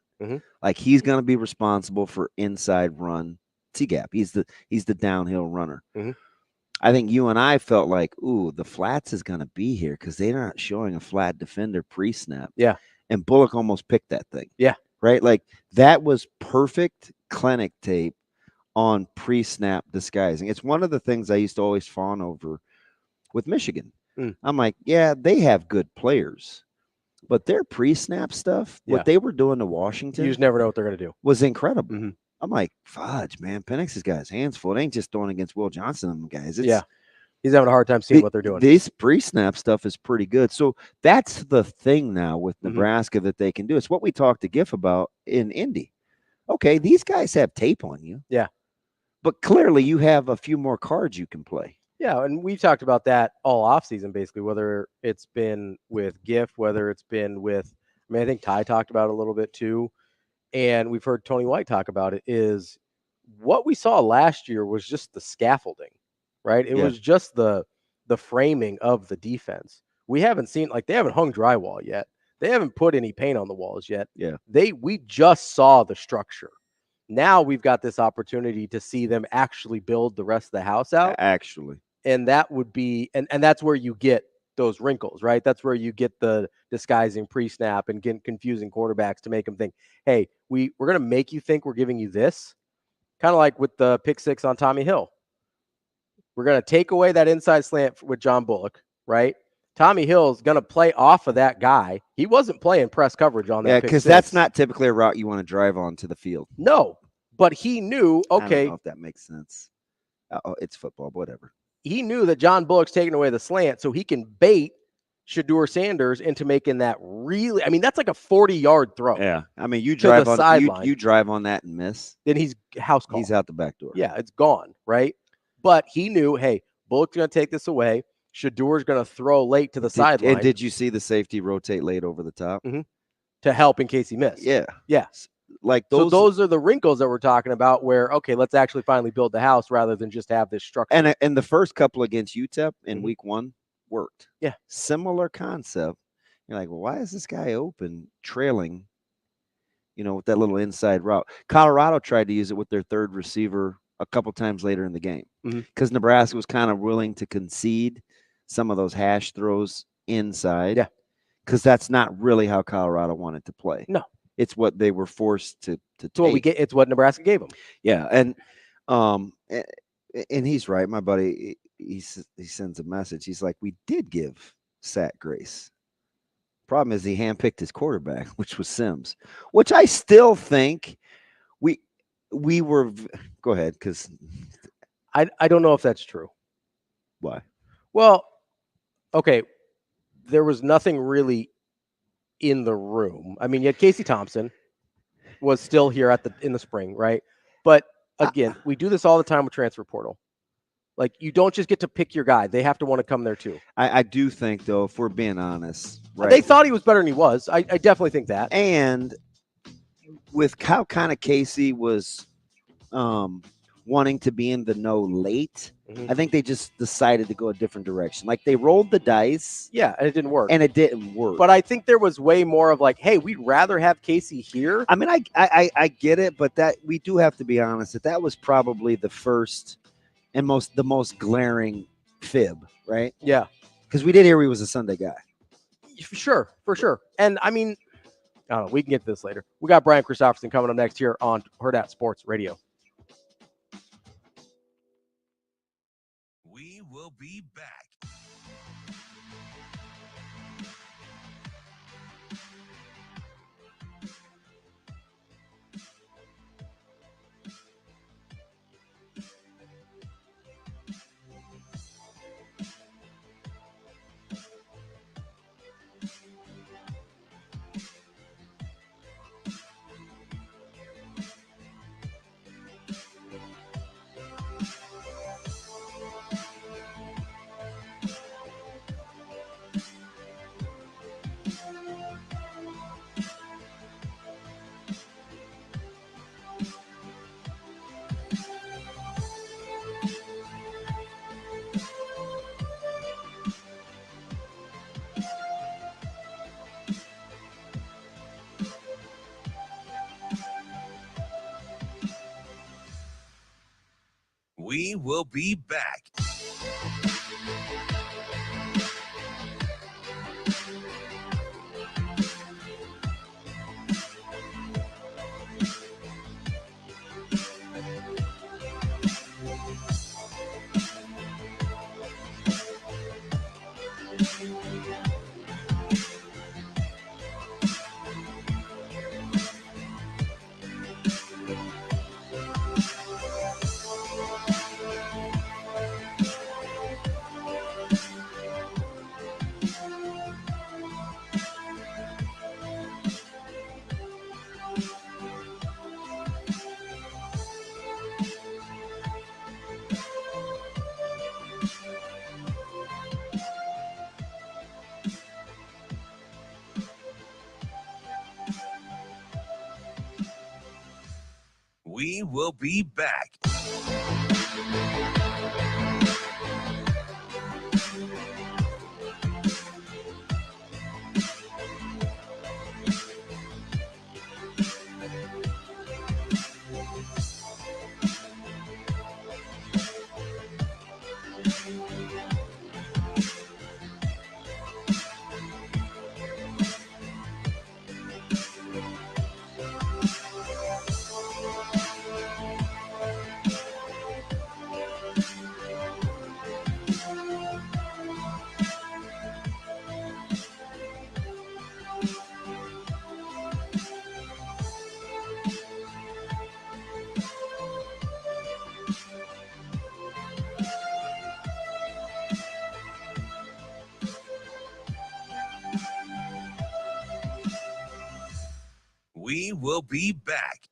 Like he's going to be responsible for inside run T-gap. He's the downhill runner. I think you and I felt like, ooh, the flats is going to be here because they're not showing a flat defender pre-snap. Yeah. And Bullock almost picked that thing. Yeah. Right? Like that was perfect clinic tape on pre-snap disguising. It's one of the things I used to always fawn over with Michigan. I'm like, yeah, they have good players, but their pre-snap stuff, what they were doing to Washington, you just never know what they're going to do, was incredible. I'm like, fudge, man, Penix has got his hands full. It ain't just throwing against Will Johnson and them guys. It's, he's having a hard time seeing what they're doing. This pre-snap stuff is pretty good. So that's the thing now with Nebraska that they can do. It's what we talked to Giff about in Indy. Okay, these guys have tape on you. Yeah. But clearly you have a few more cards you can play. Yeah, and we've talked about that all offseason, basically, whether it's been with Giff, whether it's been with, I mean, I think Ty talked about it a little bit too, and we've heard Tony White talk about it, is what we saw last year was just the scaffolding, right? It was just the framing of the defense. We haven't seen, like, they haven't hung drywall yet. They haven't put any paint on the walls yet. Yeah. We just saw the structure. Now we've got this opportunity to see them actually build the rest of the house out. Actually. And that would be, and that's where you get those wrinkles, right? That's where you get the disguising pre-snap and getting confusing quarterbacks to make them think, hey, we're going to make you think we're giving you this. Kind of like with the pick 6 on Tommy Hill. We're going to take away that inside slant with John Bullock, right? Tommy Hill's going to play off of that guy. He wasn't playing press coverage on that. Yeah, because that's not typically a route you want to drive on to the field. No, but he knew, okay. I don't know if that makes sense. Oh, it's football, whatever. He knew that John Bullock's taking away the slant, so he can bait Shedeur Sanders into making that really. I mean, that's like a 40-yard throw. Yeah, I mean, you drive on you drive on that and miss, then he's house call. He's out the back door. Yeah, it's gone, right? But he knew, hey, Bullock's going to take this away. Shedeur's going to throw late to the sideline. And did you see the safety rotate late over the top to help in case he missed? Yeah, yes. Like those are the wrinkles that we're talking about where, okay, let's actually finally build the house rather than just have this structure. And the first couple against UTEP in week 1 worked. Yeah. Similar concept. You're like, well, why is this guy open trailing, with that little inside route? Colorado tried to use it with their third receiver a couple times later in the game because Nebraska was kind of willing to concede some of those hash throws inside. Yeah. Because that's not really how Colorado wanted to play. No. It's what they were forced to take. What we get. It's what Nebraska gave them. Yeah, and he's right. My buddy, he sends a message. He's like, we did give Sat grace. Problem is he handpicked his quarterback, which was Sims, which I still think we were. Go ahead, because I don't know if that's true. Why? Well, okay, there was nothing really in the room. I mean, yet Casey Thompson was still here in the spring, right? But again, we do this all the time with transfer portal. Like, you don't just get to pick your guy; they have to want to come there too. I do think, though, if we're being honest, right? They thought he was better than he was. I definitely think that. And with how kind of Casey was wanting to be in the know late, I think they just decided to go a different direction. Like, they rolled the dice. Yeah, and it didn't work. And it didn't work. But I think there was way more of like, hey, we'd rather have Casey here. I mean, I get it, but that we do have to be honest that was probably the first and the most glaring fib, right? Yeah. Because we did hear he was a Sunday guy. For sure. And I mean, I don't know. We can get to this later. We got Brian Christopherson coming up next here on Hurrdat Sports Radio. We will be back. We will be back. We will be back. We will be back.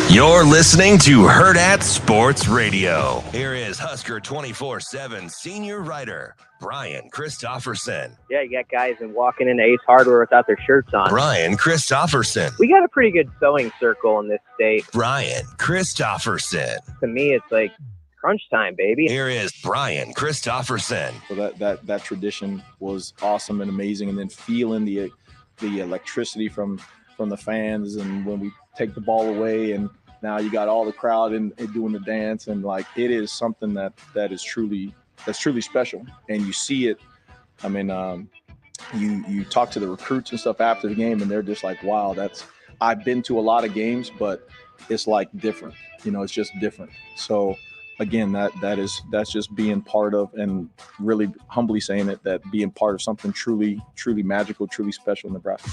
You're listening to Hurrdat Sports Radio. Here is Husker 24/7 senior writer, Brian Christopherson. Yeah, you got guys and walking into Ace Hardware without their shirts on. Brian Christopherson. We got a pretty good sewing circle in this state. Brian Christopherson. To me, it's like crunch time, baby. Here is Brian Christopherson. So that tradition was awesome and amazing, and then feeling the electricity from the fans, and when we take the ball away, and now you got all the crowd and doing the dance, and like it is something that is truly truly special, and you see it. I mean, you talk to the recruits and stuff after the game, and they're just like, wow, I've been to a lot of games, but it's like different. It's just different. So again, that's just being part of, and really humbly saying it, that being part of something truly, truly magical, truly special in Nebraska.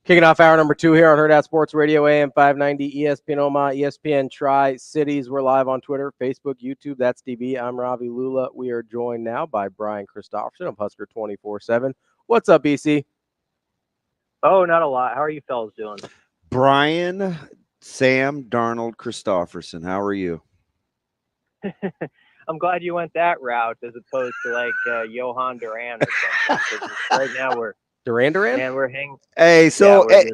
Kicking off hour number 2 here on Hurrdat Sports Radio, AM 590, ESPN Omaha, ESPN Tri-Cities. We're live on Twitter, Facebook, YouTube. That's DB. I'm Ravi Lulla. We are joined now by Brian Christopherson of Husker 24/7. What's up, BC? Oh, not a lot. How are you fellas doing? Brian, Sam Darnold Christopherson. How are you? I'm glad you went that route as opposed to like Johan Duran or something. Right now we're Duran? And we're hanging. Hey, so just...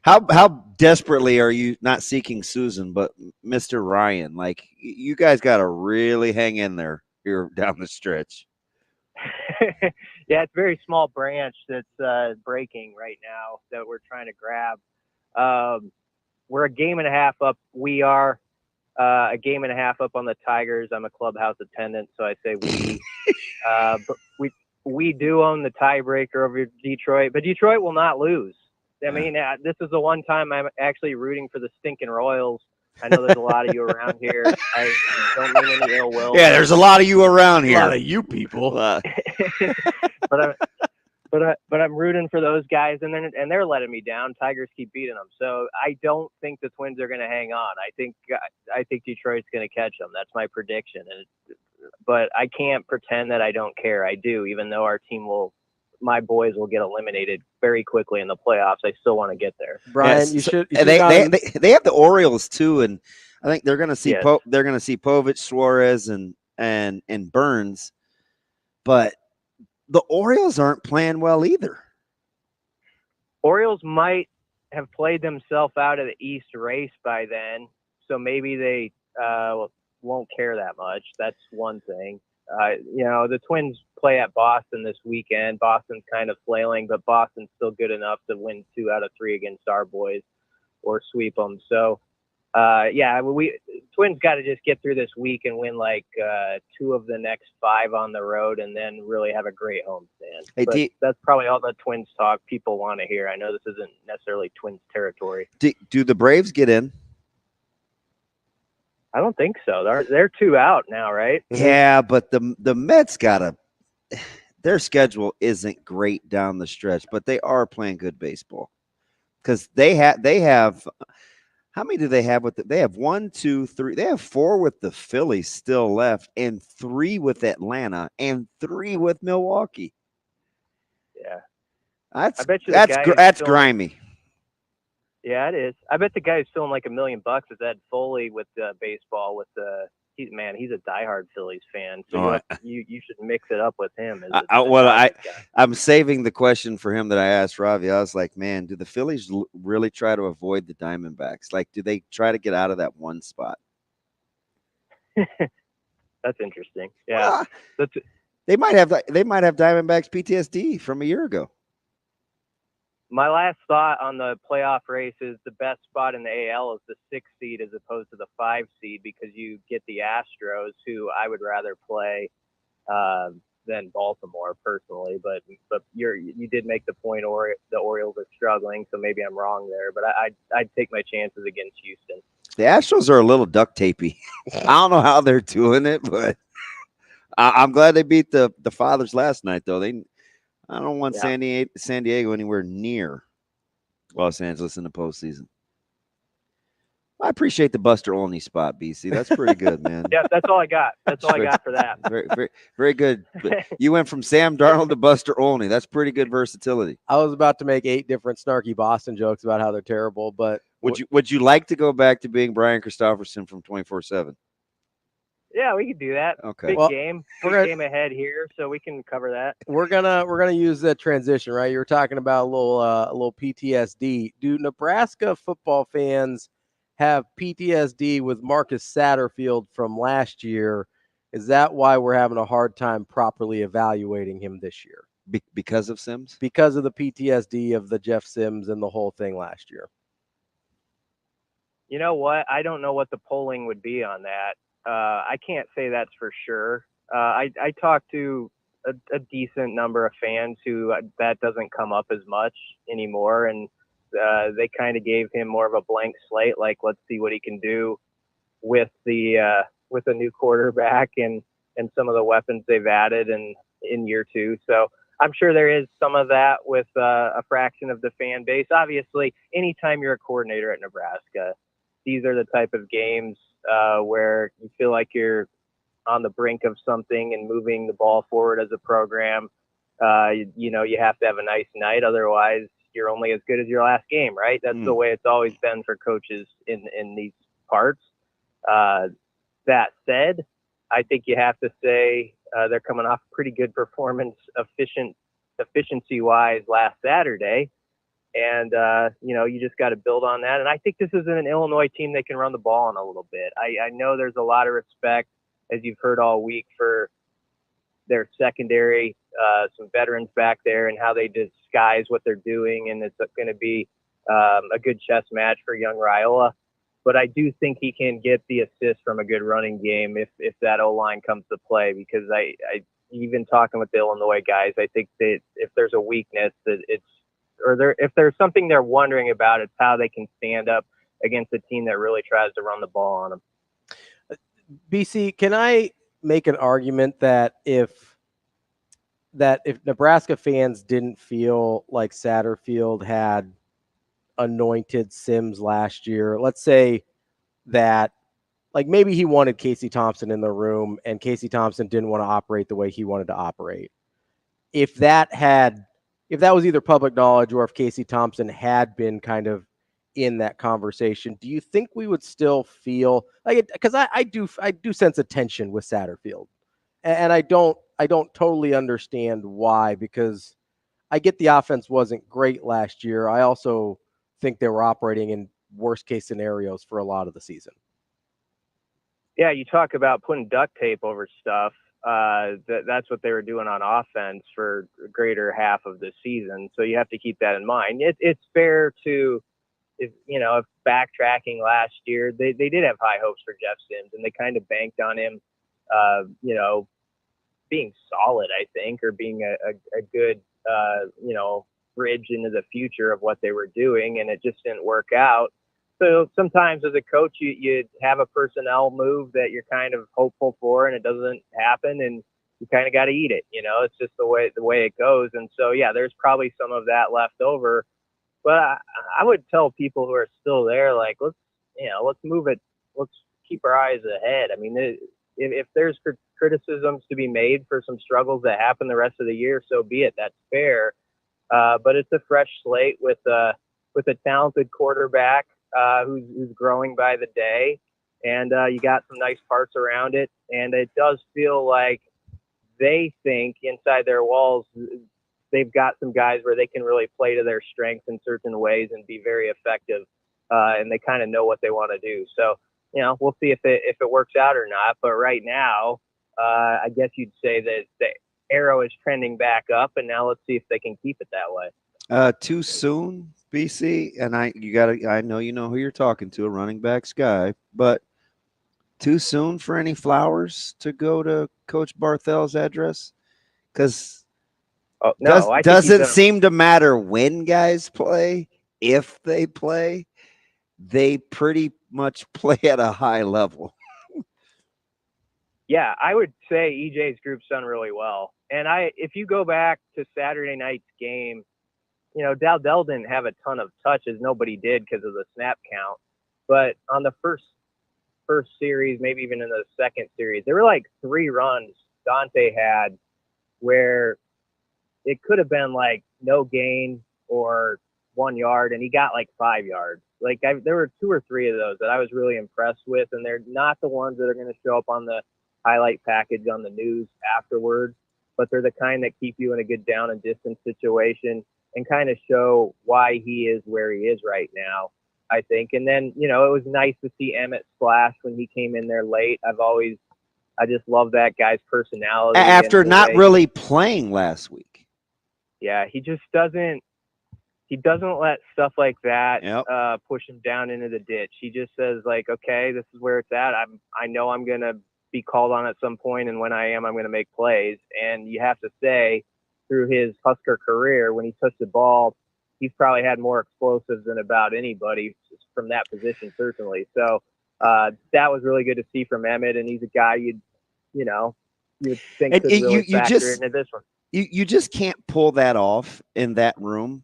how desperately are you not seeking Susan, but Mr. Ryan? Like, you guys got to really hang in there here down the stretch. Yeah, it's a very small branch that's breaking right now that we're trying to grab. We're a game and a half up. We are a game and a half up on the Tigers. I'm a clubhouse attendant, so I say we. But we do own the tiebreaker over Detroit, but Detroit will not lose. I mean, this is the one time I'm actually rooting for the stinking Royals. I know there's a lot of you around here. I don't mean any ill will. Yeah, there's a lot of you around here. A lot of you people. But I'm rooting for those guys, and they're letting me down. Tigers keep beating them, so I don't think the Twins are going to hang on. I think Detroit's going to catch them. That's my prediction. But I can't pretend that I don't care. I do, even though my boys will get eliminated very quickly in the playoffs. I still want to get there. Brian, yes. you should they have the Orioles too, and I think they're going to see they're going to see Povich, Suarez, and Burns, but the Orioles aren't playing well either. Orioles might have played themselves out of the East race by then, so maybe they won't care that much. That's one thing. The Twins play at Boston this weekend. Boston's kind of flailing, but Boston's still good enough to win 2 out of 3 against our boys or sweep them. So, Twins got to just get through this week and win like 2 of the next 5 on the road, and then really have a great homestand. Hey, that's probably all the Twins talk people want to hear. I know this isn't necessarily Twins territory. Do the Braves get in? I don't think so. They're 2 out now, right? Yeah, but the Mets their schedule isn't great down the stretch, but they are playing good baseball because they have. How many do they have with they have 1, 2, 3. They have 4 with the Phillies still left, and 3 with Atlanta, and 3 with Milwaukee. Yeah, that's grimy. Yeah, it is. I bet the guy who's feeling like $1 million is Ed Foley with baseball. He's a diehard Phillies fan, so you should mix it up with him. I'm saving the question for him that I asked Ravi. I was like, man, do the Phillies really try to avoid the Diamondbacks? Like, do they try to get out of that one spot? That's interesting. Yeah, they might have Diamondbacks PTSD from a year ago. My last thought on the playoff race is the best spot in the AL is the 6th seed as opposed to the 5 seed, because you get the Astros, who I would rather play than Baltimore personally. But you did make the point, or the Orioles are struggling, so maybe I'm wrong there. But I'd take my chances against Houston. The Astros are a little duct tapey. I don't know how they're doing it, but I'm glad they beat the Fathers last night, though. I don't want San Diego anywhere near Los Angeles in the postseason. I appreciate the Buster Olney spot, BC. That's pretty good, man. Yeah, that's all I got. That's all I got for that. Very, very, very good. You went from Sam Darnold to Buster Olney. That's pretty good versatility. I was about to make 8 different snarky Boston jokes about how they're terrible, but would you like to go back to being Brian Christopherson from 24/7? Yeah, we could do that. Okay. Big game ahead here, so we can cover that. We're gonna use that transition, right? You were talking about a little PTSD. Do Nebraska football fans have PTSD with Marcus Satterfield from last year? Is that why we're having a hard time properly evaluating him this year? Because of Sims? Because of the PTSD of the Jeff Sims and the whole thing last year. You know what? I don't know what the polling would be on that. I can't say that's for sure. I talked to a decent number of fans who that doesn't come up as much anymore, and they kind of gave him more of a blank slate, like let's see what he can do with a new quarterback and some of the weapons they've added in year 2. So I'm sure there is some of that with a fraction of the fan base. Obviously, anytime you're a coordinator at Nebraska, these are the type of games where you feel like you're on the brink of something and moving the ball forward as a program. You have to have a nice night. Otherwise, you're only as good as your last game, right? That's the way it's always been for coaches in these parts. That said, I think you have to say they're coming off a pretty good performance efficiency-wise last Saturday. And, you just got to build on that. And I think this is an Illinois team that can run the ball on a little bit. I know there's a lot of respect, as you've heard all week, for their secondary, some veterans back there and how they disguise what they're doing. And it's going to be a good chess match for young Rhule. But I do think he can get the assist from a good running game if that O-line comes to play, because I even talking with the Illinois guys, I think that if there's a weakness that if there's something they're wondering about, it's how they can stand up against a team that really tries to run the ball on them. BC, can I make an argument that if Nebraska fans didn't feel like Satterfield had anointed Sims last year, let's say that like maybe he wanted Casey Thompson in the room and Casey Thompson didn't want to operate the way he wanted to operate. If that was either public knowledge or if Casey Thompson had been kind of in that conversation, do you think we would still feel like it? Because I do sense a tension with Satterfield, and I don't totally understand why, because I get the offense wasn't great last year. I also think they were operating in worst case scenarios for a lot of the season. Yeah, you talk about putting duct tape over stuff. That's what they were doing on offense for a greater half of the season. So you have to keep that in mind. It's fair to, if backtracking last year, they did have high hopes for Jeff Sims, and they kind of banked on him, being solid, I think, or being a good, bridge into the future of what they were doing, and it just didn't work out. So sometimes as a coach, you have a personnel move that you're kind of hopeful for, and it doesn't happen, and you kind of got to eat it. It's just the way it goes. And so, yeah, there's probably some of that left over. But I would tell people who are still there, like, let's move it. Let's keep our eyes ahead. I mean, if there's criticisms to be made for some struggles that happen the rest of the year, so be it. That's fair. But it's a fresh slate with a talented quarterback who's growing by the day, and you got some nice parts around it. And it does feel like they think inside their walls they've got some guys where they can really play to their strengths in certain ways and be very effective, and they kind of know what they want to do. So, we'll see if it works out or not. But right now, I guess you'd say that the arrow is trending back up, and now let's see if they can keep it that way. Too soon, BC, and I know you know who you're talking to, a running backs guy, but too soon for any flowers to go to Coach Barthel's address? Because doesn't seem to matter when guys play. If they play, they pretty much play at a high level. Yeah, I would say EJ's group's done really well. And if you go back to Saturday night's game, Dowdell didn't have a ton of touches. Nobody did because of the snap count. But on the first series, maybe even in the second series, there were like 3 runs Dante had where it could have been like no gain or 1 yard, and he got like 5 yards. Like there were 2 or 3 of those that I was really impressed with, and they're not the ones that are going to show up on the highlight package on the news afterwards, but they're the kind that keep you in a good down and distance situation and kind of show why he is where he is right now, I think. And then, it was nice to see Emmett splash when he came in there late. I just love that guy's personality. After not really playing last week. Yeah, he just doesn't he doesn't let stuff like that Yep. push him down into the ditch. He just says like, okay, this is where it's at. I know I'm going to be called on at some point, and when I am, I'm going to make plays. And you have to say, through his Husker career, when he touched the ball, he's probably had more explosives than about anybody from that position, certainly. So that was really good to see from Emmett, and he's a guy you would think And could really factor into this one. You just can't pull that off in that room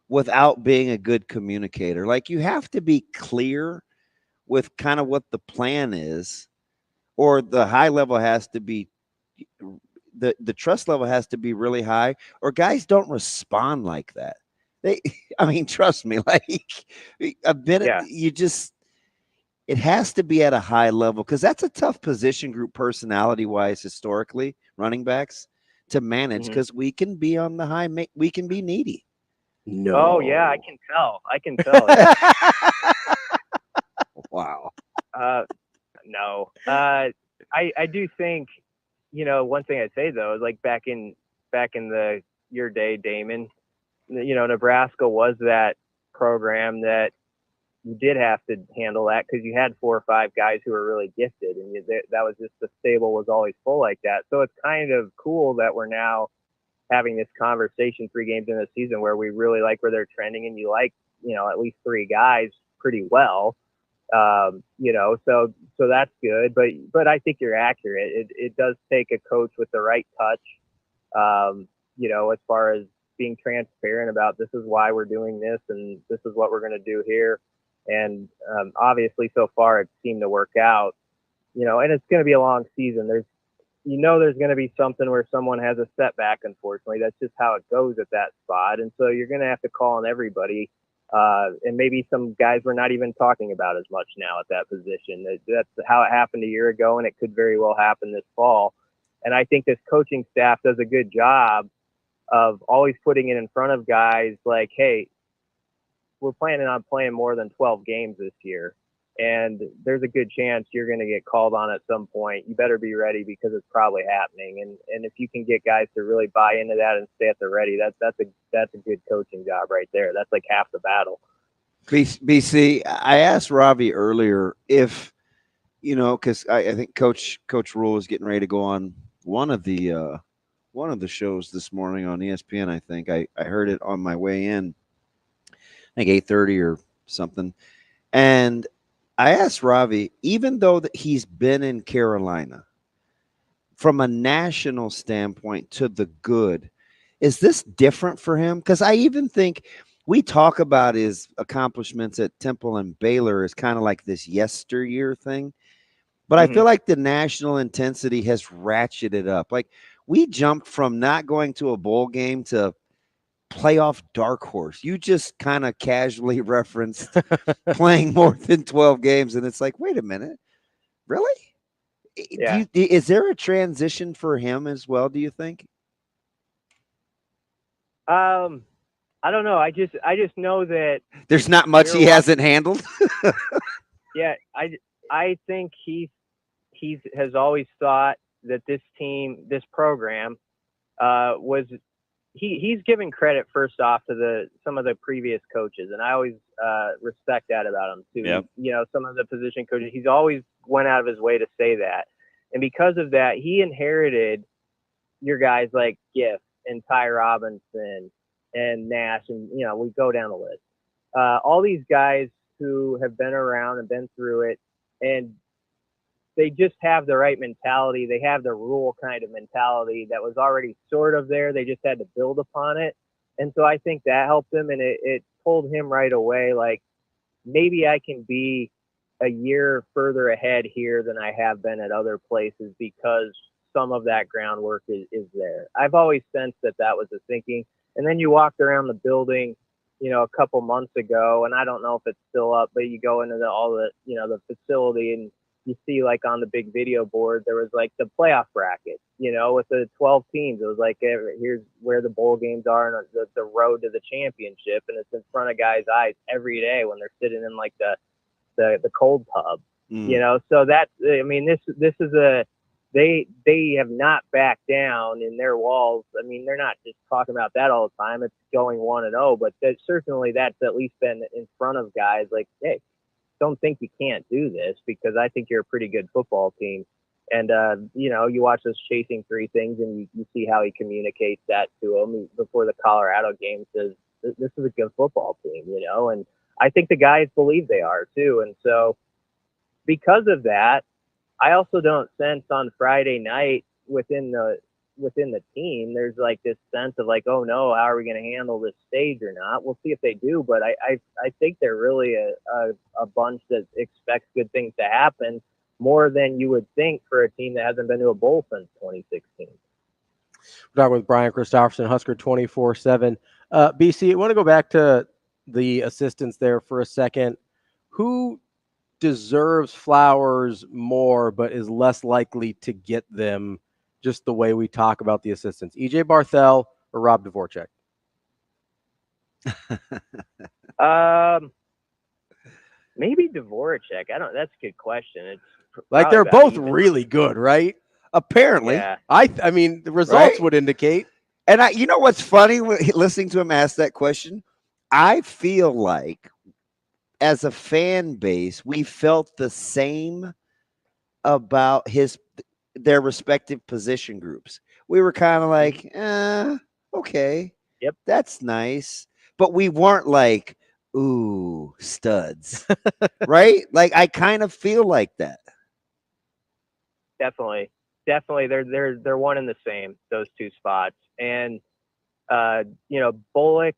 without being a good communicator. Like, you have to be clear with kind of what the plan is, or the high level has to be the trust level has to be really high, or guys don't respond like that. Trust me, like a bit, it has to be at a high level, because that's a tough position group personality wise, historically, running backs to manage, because we can be on the high, we can be needy. No. Oh yeah, I can tell. Yeah. Wow. No. I do think, one thing I'd say though is, like, back in your day, Damon, Nebraska was that program that you did have to handle that, because you had 4 or 5 guys who were really gifted, and that was just, the stable was always full like that. So it's kind of cool that we're now having this conversation 3 games in the season where we really like where they're trending, and you like, at least 3 guys pretty well. So that's good, but I think you're accurate. It does take a coach with the right touch, as far as being transparent about, this is why we're doing this, and this is what we're going to do here. And obviously so far it seemed to work out, and it's going to be a long season. There's going to be something where someone has a setback, unfortunately. That's just how it goes at that spot. And so you're going to have to call on everybody. And maybe some guys we're not even talking about as much now at that position. That's how it happened a year ago, and it could very well happen this fall. And I think this coaching staff does a good job of always putting it in front of guys like, hey, we're planning on playing more than 12 games this year, and there's a good chance you're going to get called on at some point. You better be ready, because it's probably happening. And if you can get guys to really buy into that and stay at the ready, that's a good coaching job right there. That's like half the battle. BC, I asked Ravi earlier if, because I think Coach Rhule is getting ready to go on one of the shows this morning on ESPN. I think I heard it on my way in, like 8:30 or something, and I asked Ravi, even though that he's been in Carolina, from a national standpoint to the good, is this different for him? Because I even think we talk about his accomplishments at Temple and Baylor as kind of like this yesteryear thing. But I feel like the national intensity has ratcheted up. Like, we jumped from not going to a bowl game to playoff dark horse. You just kind of casually referenced playing more than 12 games, and it's like, wait a minute, really? Yeah. Is there a transition for him as well, do you think? I don't know. I just know that there's not much he hasn't handled. Yeah, I think he has always thought that this team, this program, was. He's given credit first off to some of the previous coaches, and I always respect that about him too. Yep. Some of the position coaches, he's always went out of his way to say that, and because of that, he inherited your guys like Giff and Ty Robinson and Nash, and we go down the list. All these guys who have been around and been through it, and they just have the right mentality. They have the Rhule kind of mentality that was already sort of there. They just had to build upon it. And so I think that helped him, and it told him right away, like, maybe I can be a year further ahead here than I have been at other places, because some of that groundwork is there. I've always sensed that was the thinking. And then you walked around the building, a couple months ago, and I don't know if it's still up, but you go into the facility, and you see, like, on the big video board, there was like the playoff bracket, with the 12 teams. It was like, here's where the bowl games are, and the road to the championship. And it's in front of guys' eyes every day when they're sitting in like the cold tub, So that, this they have not backed down in their walls. I mean, they're not just talking about that all the time. It's going 1-0, but certainly that's at least been in front of guys like, hey, don't think you can't do this because I think you're a pretty good football team. And, you watch us chasing three things and you see how he communicates that to them before the Colorado game. Says, this is a good football team, and I think the guys believe they are too. And so because of that, I also don't sense on Friday night within the team, there's like this sense of like, oh no, how are we going to handle this stage or not? We'll see if they do. But I think they're really a bunch that expects good things to happen more than you would think for a team that hasn't been to a bowl since 2016. We're talking with Brian Christopherson, Husker 24/7. BC, I want to go back to the assistants there for a second. Who deserves flowers more but is less likely to get them, just the way we talk about the assistants? EJ Barthel or Rob Dvorak? Maybe Dvorak. That's a good question. It's like they're both really good, right? Apparently. Yeah. I mean, the results would indicate. And you know what's funny listening to him ask that question? I feel like as a fan base, we felt the same about their respective position groups. We were kind of like, okay, yep, that's nice. But we weren't like, ooh, studs, right? Like, I kind of feel like that. Definitely. They're one and the same, those two spots. And, Bullock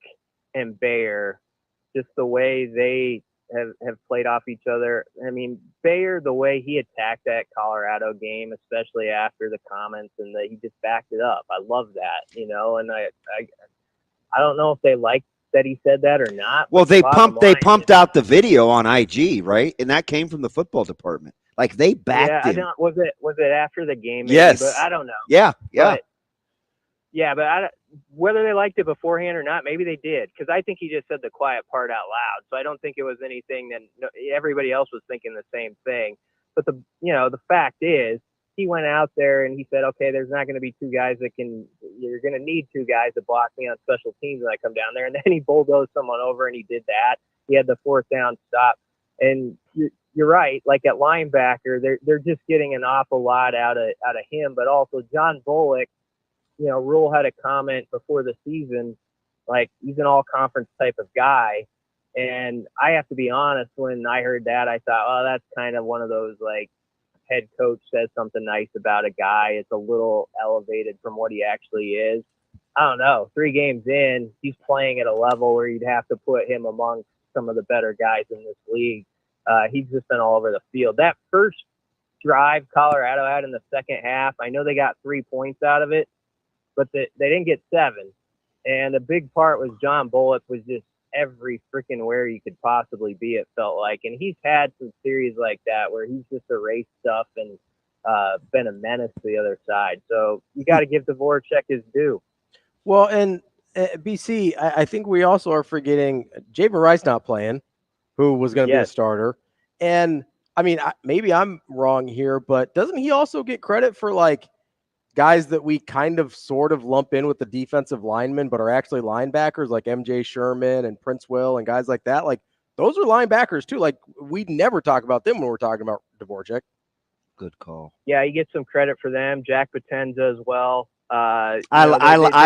and Bayer, just the way they have played off each other. I mean, Bayer, the way he attacked that Colorado game, especially after the comments, and that he just backed it up. I love that, and I don't know if they like that he said that or not. Well, they pumped out the video on IG, right? And that came from the football department. Like, they backed him. Was it after the game? Maybe, yes, but I don't know. Yeah. But whether they liked it beforehand or not, maybe they did, because I think he just said the quiet part out loud. So I don't think it was anything that everybody else was thinking the same thing. But the fact is, he went out there and he said, okay, there's not going to be two guys you're going to need two guys to block me on special teams when I come down there. And then he bulldozed someone over and he did that. He had the fourth down stop. And you're right. Like at linebacker, they're just getting an awful lot out of him, but also John Bullock. Rhule had a comment before the season, like he's an all-conference type of guy. And I have to be honest, when I heard that, I thought, oh, that's kind of one of those, like, head coach says something nice about a guy. It's a little elevated from what he actually is. I don't know. 3 games in, he's playing at a level where you'd have to put him amongst some of the better guys in this league. He's just been all over the field. That first drive Colorado had in the second half, I know they got 3 points out of it, but they didn't get 7. And the big part was John Bullock was just every freaking where you could possibly be, it felt like. And he's had some series like that where he's just erased stuff and been a menace to the other side. So you got to give Dvorak his due. Well, and BC, I think we also are forgetting Javen Rice not playing, who was going to be a starter. And, I mean, maybe I'm wrong here, but doesn't he also get credit for, like, guys that we kind of sort of lump in with the defensive linemen, but are actually linebackers, like MJ Sherman and Prince Will and guys like that? Like, those are linebackers too. Like, we never talk about them when we're talking about Dvorak. Good call. Yeah, you get some credit for them. Jack Potenza as well. I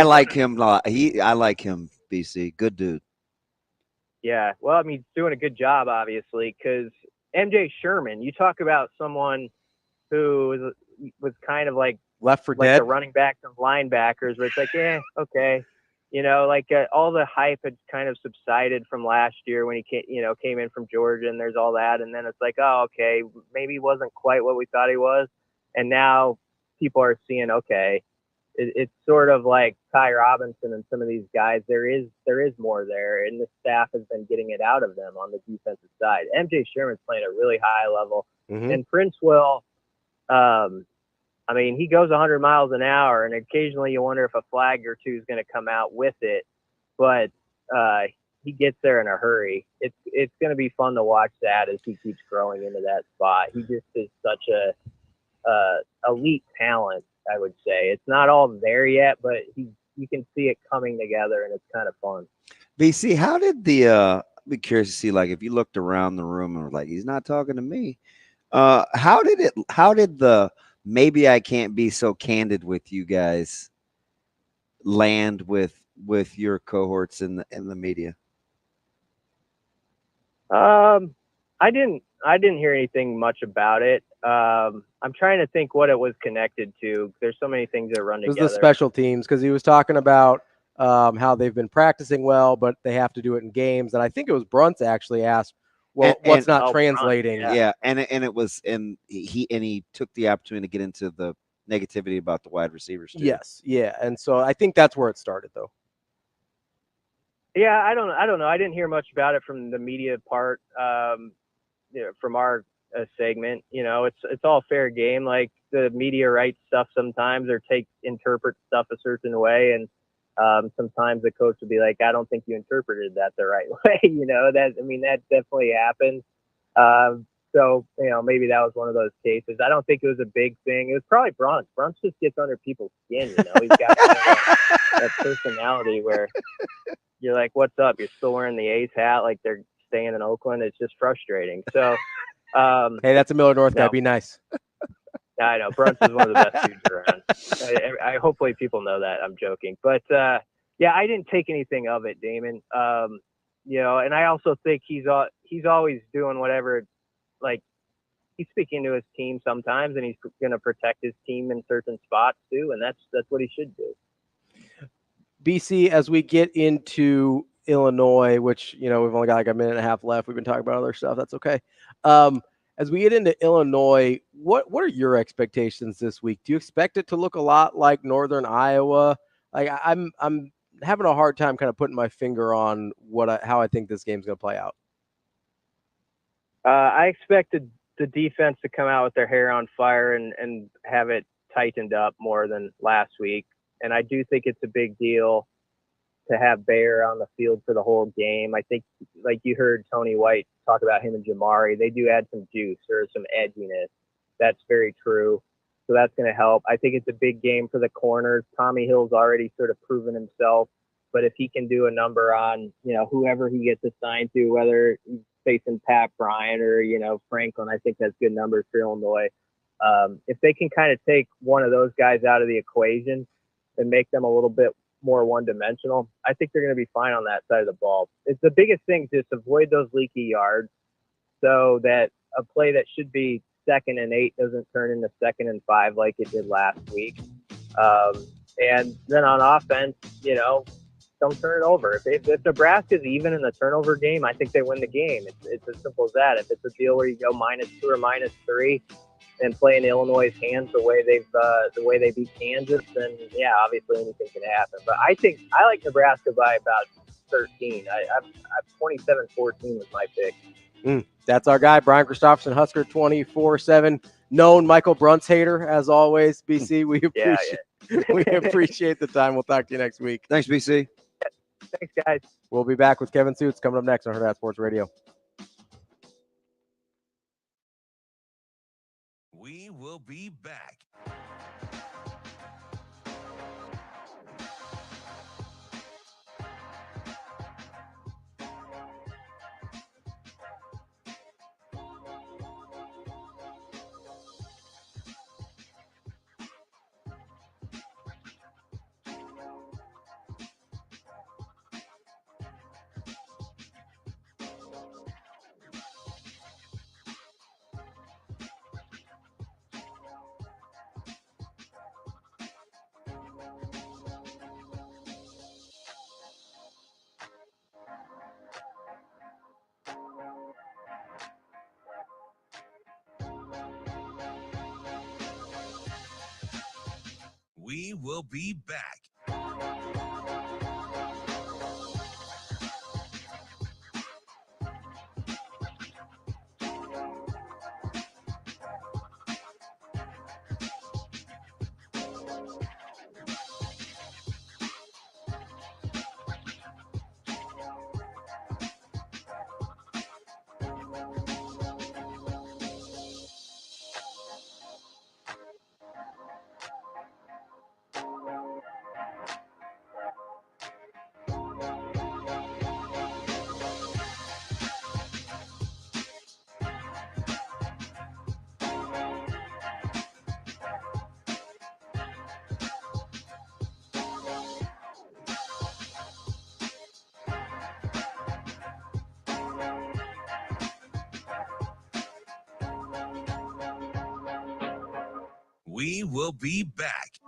like him. I like him, BC. Good dude. Yeah, well, I mean, he's doing a good job, obviously, because MJ Sherman, you talk about someone who was kind of like left for like dead, the running backs and linebackers, where it's like, okay. All the hype had kind of subsided from last year when he came in from Georgia, and there's all that. And then it's like, oh, okay, maybe he wasn't quite what we thought he was. And now people are seeing, okay, it's sort of like Ty Robinson and some of these guys. There is more there, and the staff has been getting it out of them on the defensive side. MJ Sherman's playing at a really high level, and Prince Will, I mean, he goes 100 miles an hour, and occasionally you wonder if a flag or two is going to come out with it, but he gets there in a hurry. It's going to be fun to watch that as he keeps growing into that spot. He just is such elite talent, I would say. It's not all there yet, but you can see it coming together, and it's kind of fun. BC, how did the I'd be curious to see, like, if you looked around the room and were like, he's not talking to me. How did the maybe I can't be so candid with you guys land with your cohorts in the media? I didn't hear anything much about it. I'm trying to think what it was connected to. There's so many things that run together. It was the special teams, because he was talking about how they've been practicing well, but they have to do it in games. And I think it was Bruntz actually asked, well, what's not translating? Yeah. And he took the opportunity to get into the negativity about the wide receivers too. Yes. Yeah. And so I think that's where it started, though. Yeah, I don't know. I didn't hear much about it from the media part, from our segment. It's all fair game. Like, the media writes stuff sometimes or interpret stuff a certain way, and sometimes the coach will be like, I don't think you interpreted that the right way. That definitely happens. So, maybe that was one of those cases. I don't think it was a big thing. It was probably Bruntz. Bruntz just gets under people's skin. He's got that personality where you're like, what's up? You're still wearing the A's hat like they're staying in Oakland. It's just frustrating. So, hey, that's a Miller North guy. Be nice. I know. Bruntz is one of the best dudes around. I hopefully people know that. I'm joking. But, yeah, I didn't take anything of it, Damon. And I also think he's always doing whatever, like, he's speaking to his team sometimes, and he's going to protect his team in certain spots too. And that's what he should do. BC, as we get into Illinois, which, we've only got like a minute and a half left. We've been talking about other stuff. That's okay. As we get into Illinois, what are your expectations this week? Do you expect it to look a lot like Northern Iowa? Like, I'm having a hard time kind of putting my finger on how I think this game's going to play out. I expected the defense to come out with their hair on fire and have it tightened up more than last week. And I do think it's a big deal to have Bayer on the field for the whole game. I think, like you heard Tony White talk about him and Jamari, they do add some juice or some edginess. That's very true. So that's going to help. I think it's a big game for the corners. Tommy Hill's already sort of proven himself, but if he can do a number on, whoever he gets assigned to, whether he's facing Pat Bryant or, Franklin, I think that's good numbers for Illinois. If they can kind of take one of those guys out of the equation and make them a little bit more one-dimensional, I think they're going to be fine on that side of the ball. It's the biggest thing, just avoid those leaky yards so that a play that should be 2nd and 8 doesn't turn into 2nd and 5 like it did last week. And then on offense, don't turn it over. If Nebraska's even in the turnover game, I think they win the game. It's as simple as that. If it's a deal where you go -2 or -3 and play in Illinois' hands the way they beat Kansas, then yeah, obviously anything can happen. But I think I like Nebraska by about 13. I'm 27-14 with my pick. That's our guy, Brian Christopherson, Husker 24/7, known Michael Bruntz hater as always. BC, we appreciate the time. We'll talk to you next week. Thanks, BC. Thanks, guys. We'll be back with Kevin Sjuts coming up next on Hurrdat Sports Radio. We will be back. We will be back. We will be back.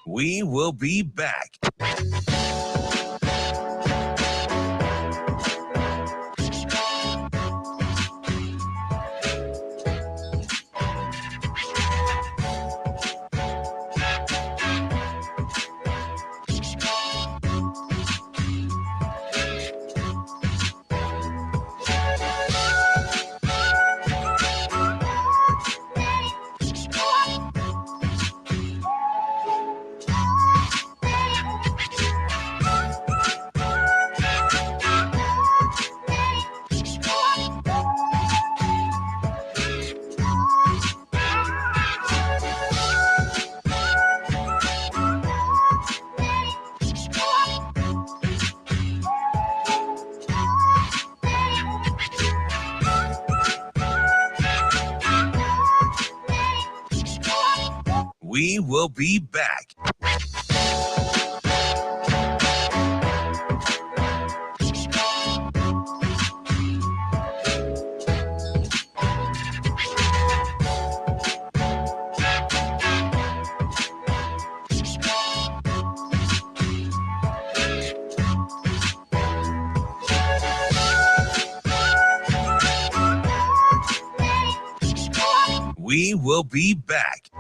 We will be back. We will be back. We will be back.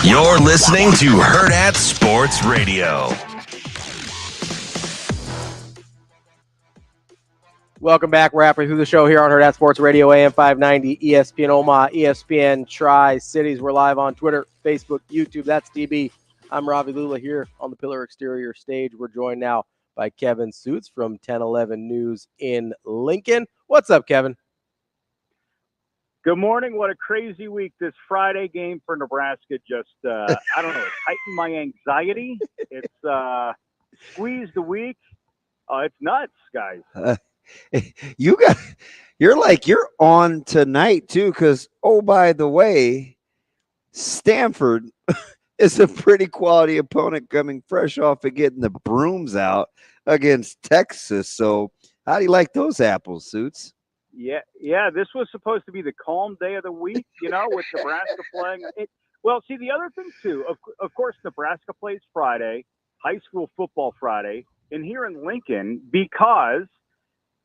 You're listening to Hurrdat Sports Radio. Welcome back. We're halfway through the show here on Hurrdat Sports Radio, AM 590, ESPN Omaha, ESPN Tri-Cities. We're live on Twitter, Facebook, YouTube. That's DB. I'm Ravi Lulla here on the Pillar Exterior stage. We're joined now by Kevin Sjuts from 1011 News in Lincoln. What's up, Kevin? Good morning. What a crazy week. This Friday game for Nebraska just, I don't know, it heightened my anxiety. It's squeezed the week. It's nuts, guys. You're on tonight too, because by the way, Stanford is a pretty quality opponent coming fresh off of getting the brooms out against Texas. So how do you like those apples, Sjuts? Yeah. This was supposed to be the calm day of the week, with Nebraska playing. Well, see, the other thing too, of course, Nebraska plays Friday, high school football Friday, and here in Lincoln, because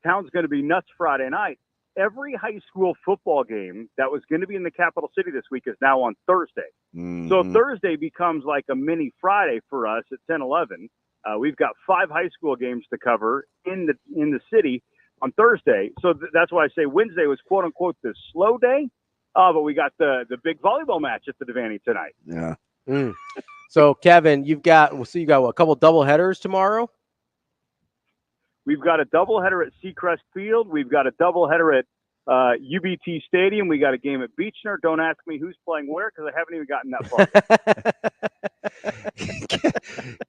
town's going to be nuts Friday night, every high school football game that was going to be in the capital city this week is now on Thursday. Mm-hmm. So Thursday becomes like a mini Friday for us at 10-11. We've got 5 high school games to cover in the city on Thursday. So that's why I say Wednesday was quote unquote the slow day. But we got the big volleyball match at the Devaney tonight. Yeah. So Kevin, you got a couple double headers tomorrow. We've got a doubleheader at Seacrest Field. We've got a doubleheader at UBT Stadium. We got a game at Beechner. Don't ask me who's playing where because I haven't even gotten that far.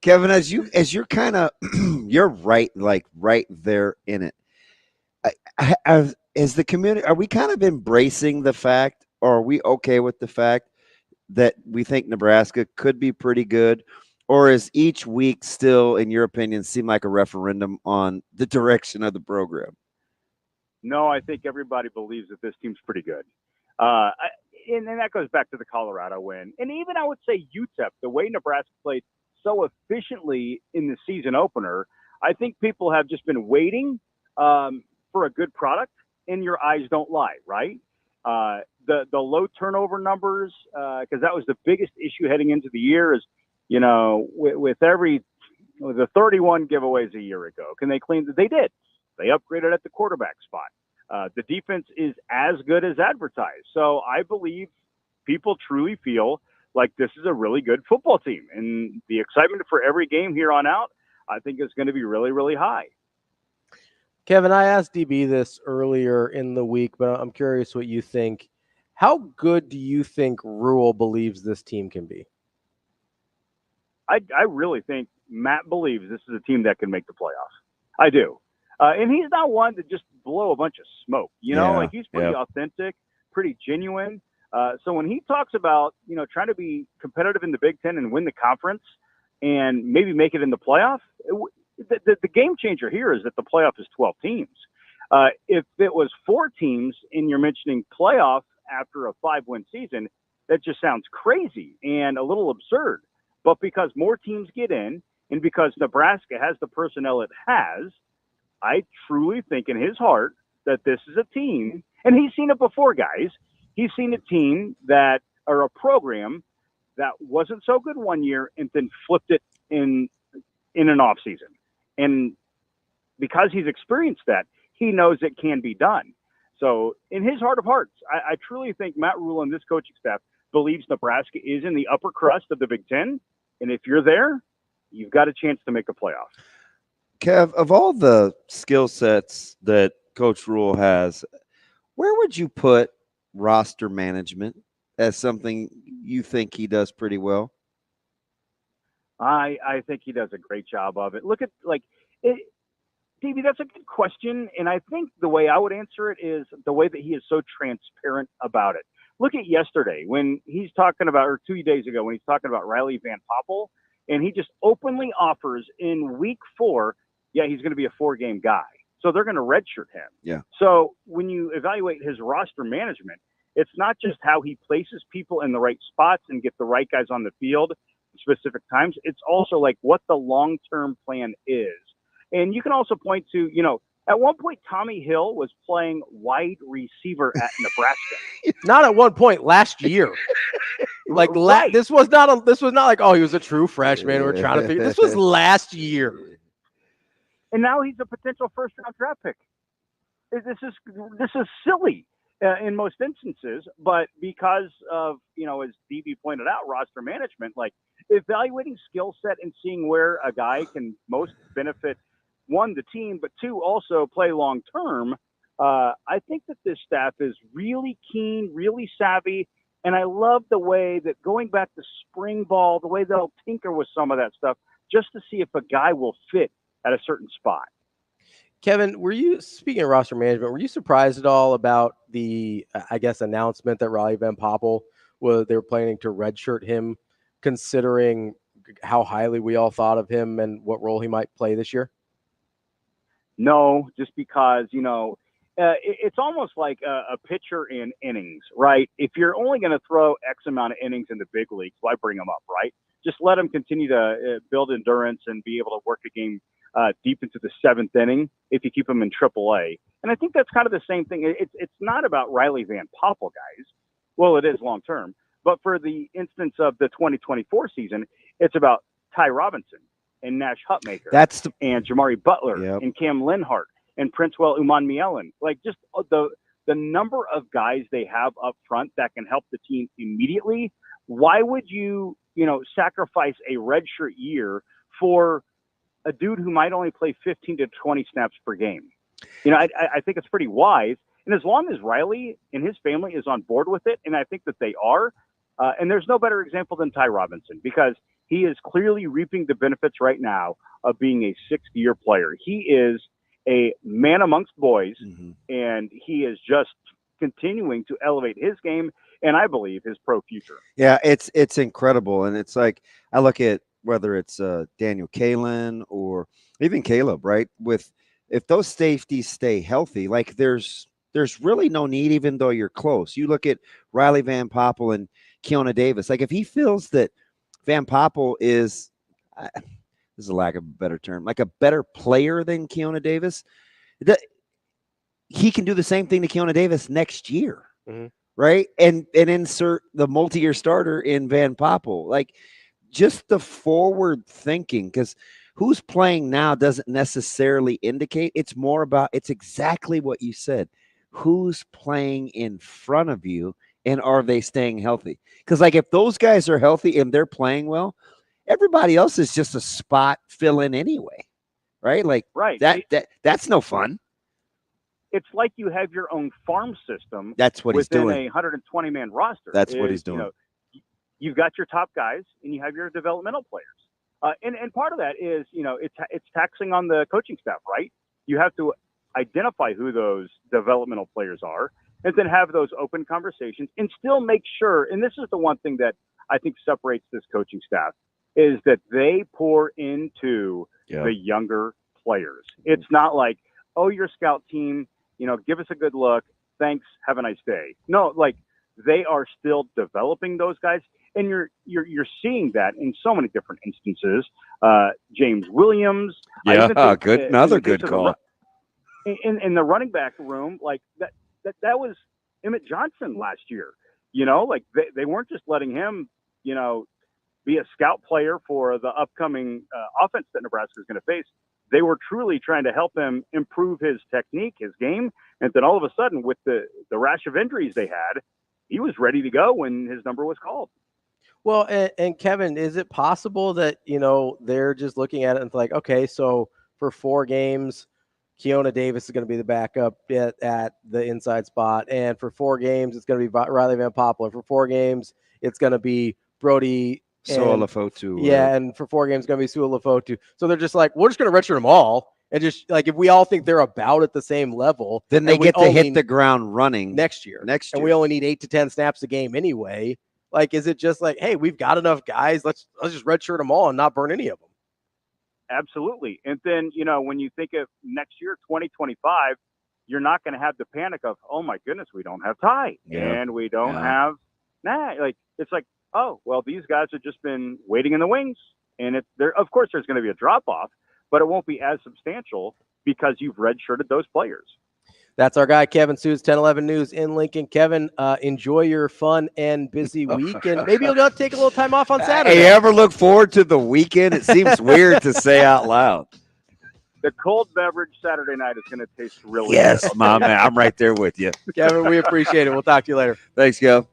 Kevin, as you're kind of you're right there in it. As the community, are we kind of embracing the fact, or are we okay with the fact that we think Nebraska could be pretty good? Or is each week still, in your opinion, seem like a referendum on the direction of the program? No, I think everybody believes that this team's pretty good. And that goes back to the Colorado win. And even I would say UTEP, the way Nebraska played so efficiently in the season opener, I think people have just been waiting for a good product, and your eyes don't lie, right? The low turnover numbers, because that was the biggest issue heading into the year is, with the 31 giveaways a year ago, can they clean? They did. They upgraded at the quarterback spot. The defense is as good as advertised. So I believe people truly feel like this is a really good football team. And the excitement for every game here on out, I think is going to be really, really high. Kevin, I asked DB this earlier in the week, but I'm curious what you think. How good do you think Rhule believes this team can be? I really think Matt believes this is a team that can make the playoffs. I do. And he's not one to just blow a bunch of smoke, he's pretty authentic, pretty genuine. So when he talks about, trying to be competitive in the Big Ten and win the conference and maybe make it in the playoff, the game changer here is that the playoff is 12 teams. If it was 4 teams and you're mentioning playoff after a 5-win season, that just sounds crazy and a little absurd. But because more teams get in and because Nebraska has the personnel it has, I truly think in his heart that this is a team, and he's seen it before, guys. He's seen a team or a program that wasn't so good one year and then flipped it in an off season. And because he's experienced that, he knows it can be done. So in his heart of hearts, I truly think Matt Rhule and this coaching staff believes Nebraska is in the upper crust of the Big Ten. And if you're there, you've got a chance to make a playoff. Kev, of all the skill sets that Coach Rhule has, where would you put roster management as something you think he does pretty well? I think he does a great job of it. Look at Davey, that's a good question. And I think the way I would answer it is the way that he is so transparent about it. Look at yesterday when he's talking about, or 2 days ago when he's talking about Riley Van Poppel, and he just openly offers in week 4, he's going to be a 4-game guy. So they're going to redshirt him. Yeah. So when you evaluate his roster management, it's not just how he places people in the right spots and get the right guys on the field at specific times. It's also like what the long-term plan is. And you can also point to, at one point, Tommy Hill was playing wide receiver at Nebraska. Not at one point last year. This was not like, oh, he was a true freshman. We're trying to figure. This was last year. And now he's a potential first-round draft pick. This is silly in most instances, but because of, as DB pointed out, roster management, like evaluating skill set and seeing where a guy can most benefit, 1, the team, but 2, also play long-term, I think that this staff is really keen, really savvy, and I love the way that going back to spring ball, the way they'll tinker with some of that stuff just to see if a guy will fit at a certain spot. Kevin, speaking of roster management, were you surprised at all about the, announcement that Riley Van Poppel they were planning to redshirt him, considering how highly we all thought of him and what role he might play this year? No, just because, it's almost like a pitcher in innings, right? If you're only going to throw X amount of innings in the big leagues, why bring them up, right? Just let them continue to build endurance and be able to work a game deep into the 7th inning if you keep them in AAA. And I think that's kind of the same thing. It's not about Riley Van Poppel, guys. Well, it is long term. But for the instance of the 2024 season, it's about Ty Robinson and Nash Hutmaker and Jamari Butler and Cam Linhart and Princewell Umanmielen. Like just the number of guys they have up front that can help the team immediately. Why would you, sacrifice a redshirt year for a dude who might only play 15 to 20 snaps per game? I think it's pretty wise. And as long as Riley and his family is on board with it, and I think that they are, and there's no better example than Ty Robinson, because he is clearly reaping the benefits right now of being a sixth-year player. He is a man amongst boys, and he is just continuing to elevate his game and I believe his pro future. Yeah, it's incredible. And it's like, I look at whether it's Daniel Kalen or even Caleb, right? If those safeties stay healthy, like there's really no need, even though you're close. You look at Riley Van Poppel and Keona Davis. Like if he feels that Van Poppel is, this is a lack of a better term, like a better player than Keona Davis, he can do the same thing to Keona Davis next year, right? And insert the multi-year starter in Van Poppel. Like just the forward thinking, because who's playing now doesn't necessarily indicate. It's more about, it's exactly what you said. Who's playing in front of you, and are they staying healthy? Because like if those guys are healthy and they're playing well, everybody else is just a spot fill in anyway, right? Like that's no fun. It's like you have your own farm system. That's what he's doing. Within a 120-man roster. That's what he's doing. You've got your top guys, and you have your developmental players. And part of that is, it's taxing on the coaching staff, right? You have to identify who those developmental players are, and then have those open conversations, and still make sure. And this is the one thing that I think separates this coaching staff, is that they pour into the younger players. It's not like, oh, your scout team, give us a good look. Thanks. Have a nice day. No, like they are still developing those guys. And you're seeing that in so many different instances. James Williams. Yeah, good. Another good call. In the running back room, like that was Emmett Johnson last year. Like they weren't just letting him, be a scout player for the upcoming offense that Nebraska is going to face. They were truly trying to help him improve his technique, his game. And then all of a sudden, with the rash of injuries they had, he was ready to go when his number was called. Well, and Kevin, is it possible that, they're just looking at it and it's like, okay, so for 4 games, Keona Davis is going to be the backup at the inside spot. And for 4 games, it's going to be Riley Van Poppel. For 4 games, it's going to be Brody Su'a-Lefotu. Yeah, and for 4 games, it's going to be Su'a-Lefotu. So they're just like, we're just going to redshirt them all. And just like, if we all think they're about at the same level, then they get to hit the ground running next year. And we only need 8 to 10 snaps a game anyway. Like, is it just like, hey, we've got enough guys. Let's just redshirt them all and not burn any of them. Absolutely. And then, when you think of next year, 2025, you're not going to have the panic of, oh my goodness, we don't have Ty and we don't have it's like, oh, well, these guys have just been waiting in the wings. And of course, there's going to be a drop off, but it won't be as substantial because you've redshirted those players. That's our guy, Kevin Sjuts, 1011 News in Lincoln. Kevin, enjoy your fun and busy week, and maybe you'll take a little time off on Saturday. Hey, you ever look forward to the weekend? It seems weird to say out loud. The cold beverage Saturday night is going to taste really good. Yes, my man. I'm right there with you. Kevin, we appreciate it. We'll talk to you later. Thanks, Kev.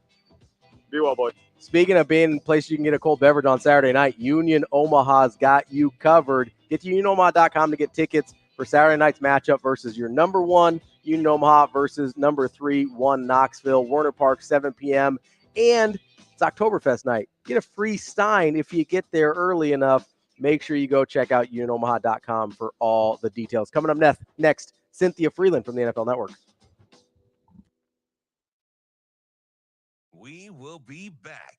Be well, boys. Speaking of being a place you can get a cold beverage on Saturday night, Union Omaha's got you covered. Get to unionomaha.com to get tickets for Saturday night's matchup versus your number 1 Union Omaha versus number 3 Knoxville, Werner Park, 7 p.m. And it's Oktoberfest night. Get a free Stein if you get there early enough. Make sure you go check out unionomaha.com for all the details. Coming up next, Cynthia Frelund from the NFL Network. We will be back.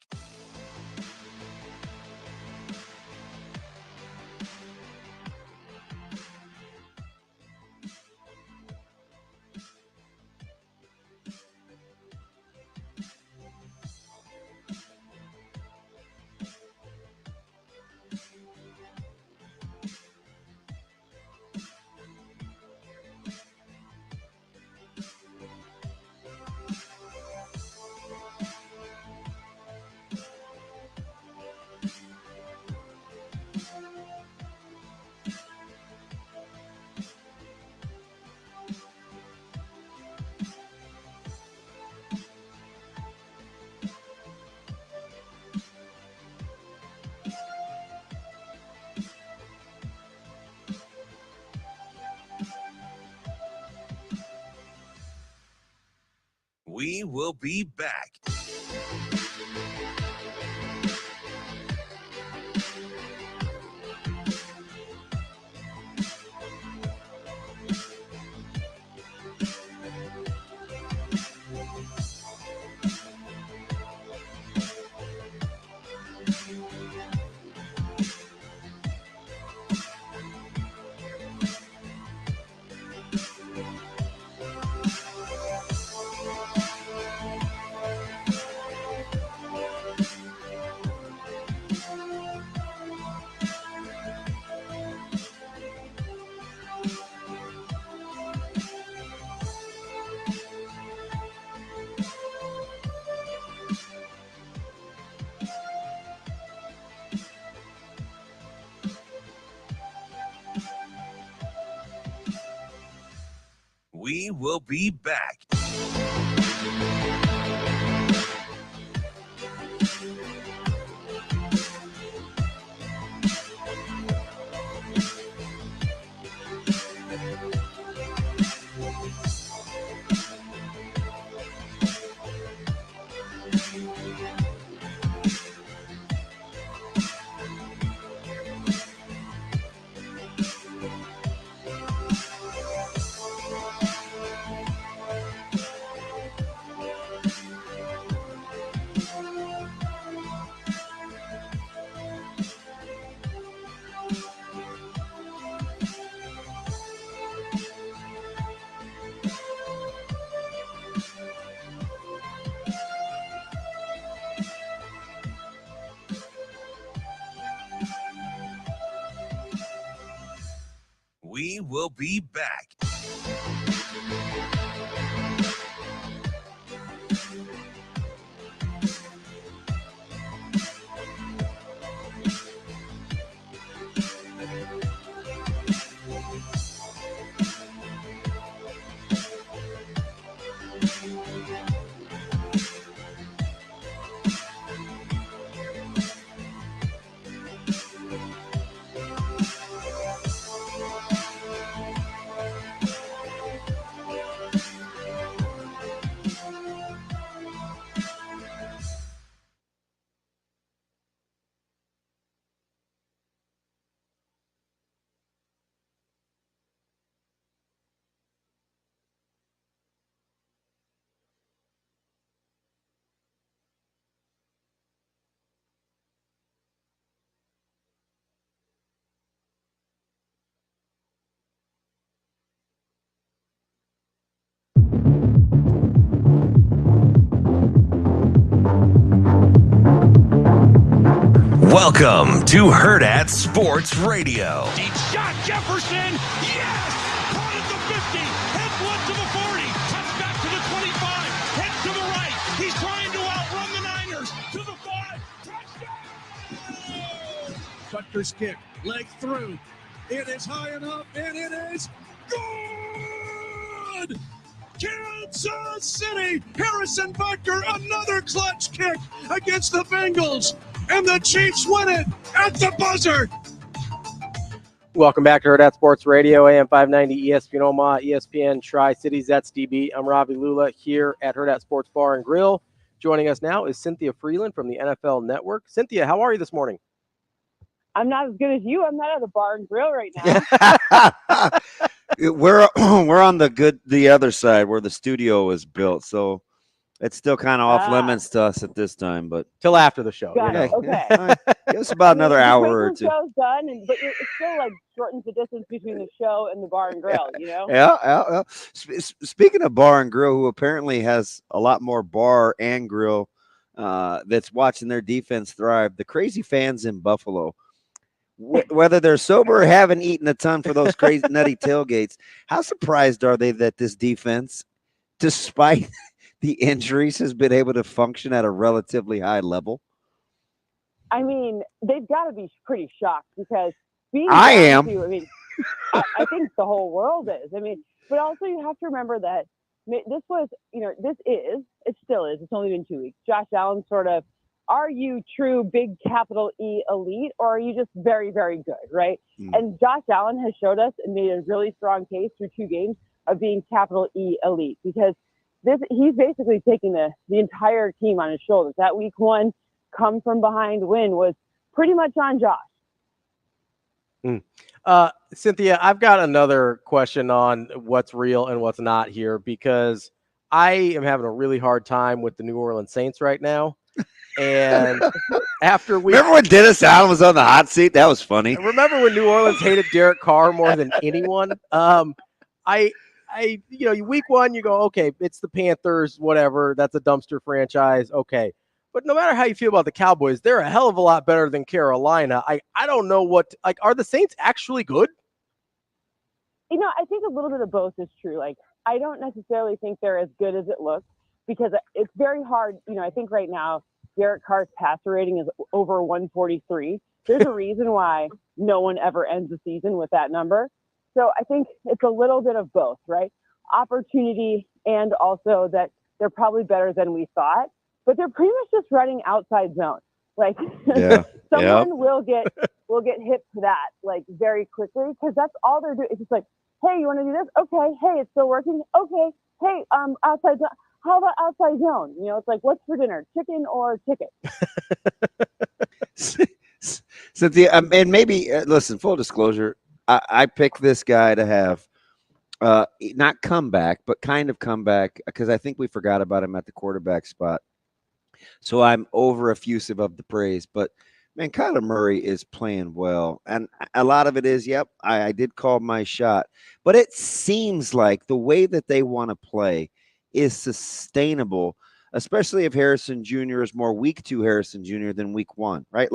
We will be back. We will be back. We will be back. Welcome to Hurrdat Sports Radio. Deep shot, Jefferson. Yes! Caught at the 50. Head one to the 40. Cuts back to the 25. Head to the right. He's trying to outrun the Niners. To the 5. Touchdown! Butker's kick. Leg through. It is high enough, and it is good! Kansas City! Harrison Butker, another clutch kick against the Bengals. And the Chiefs win it at the buzzer. Welcome back to Hurrdat Sports Radio, AM 590, ESPN Omaha, ESPN Tri-Cities. That's DB. I'm Ravi Lulla here at Hurrdat Sports Bar and Grill. Joining us now is Cynthia Frelund from the NFL Network. Cynthia, how are you this morning? I'm not as good as you. I'm not at the bar and grill right now. We're on the other side where the studio is built, so it's still kind of off limits to us at this time, but till after the show. Got it. Okay. Give us about another hour or two. The show's done, but it still like shortens the distance between the show and the bar and grill. You know? Yeah. Speaking of bar and grill, who apparently has a lot more bar and grill that's watching their defense thrive, the crazy fans in Buffalo. Whether they're sober or haven't eaten a ton for those crazy nutty tailgates, how surprised are they that this defense, despite the injuries, has been able to function at a relatively high level? I mean, they've got to be pretty shocked because I am. I think the whole world is. I mean, but also you have to remember that this was, it still is. It's only been 2 weeks. Josh Allen sort of, are you true big capital E elite, or are you just very, very good, right? And Josh Allen has showed us and made a really strong case through 2 games of being capital E elite, because he's basically taking the entire team on his shoulders. That week 1 come from behind win was pretty much on Josh. Cynthia, I've got another question on what's real and what's not here, because I am having a really hard time with the New Orleans Saints right now. And after we remember when Dennis Allen was on the hot seat? That was funny. Remember when New Orleans hated Derek Carr more than anyone? Week 1, you go, okay, it's the Panthers, whatever. That's a dumpster franchise. Okay. But no matter how you feel about the Cowboys, they're a hell of a lot better than Carolina. I don't know are the Saints actually good? I think a little bit of both is true. I don't necessarily think they're as good as it looks, because it's very hard. I think right now, Derek Carr's passer rating is over 143. There's a reason why no one ever ends the season with that number. So I think it's a little bit of both, right? Opportunity, and also that they're probably better than we thought, but they're pretty much just running outside zone. Someone will get hit to that very quickly, because that's all they're doing. It's just hey, you want to do this? Okay. Hey, it's still working. Okay. Hey, outside zone. How about outside zone? It's what's for dinner? Chicken or ticket? Cynthia, and maybe listen. Full disclosure, I picked this guy to have not come back, but kind of come back, because I think we forgot about him at the quarterback spot. So I'm over effusive of the praise, but man, Kyler Murray is playing well. And a lot of it is, I did call my shot, but it seems like the way that they want to play is sustainable, especially if Harrison Jr. is more week 2 Harrison Jr. than week 1, right?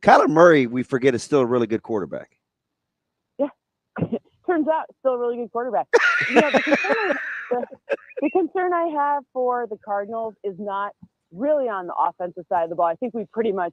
Kyler Murray, we forget, is still a really good quarterback. Yeah. Turns out still a really good quarterback. The concern I have for the Cardinals is not really on the offensive side of the ball. I think we pretty much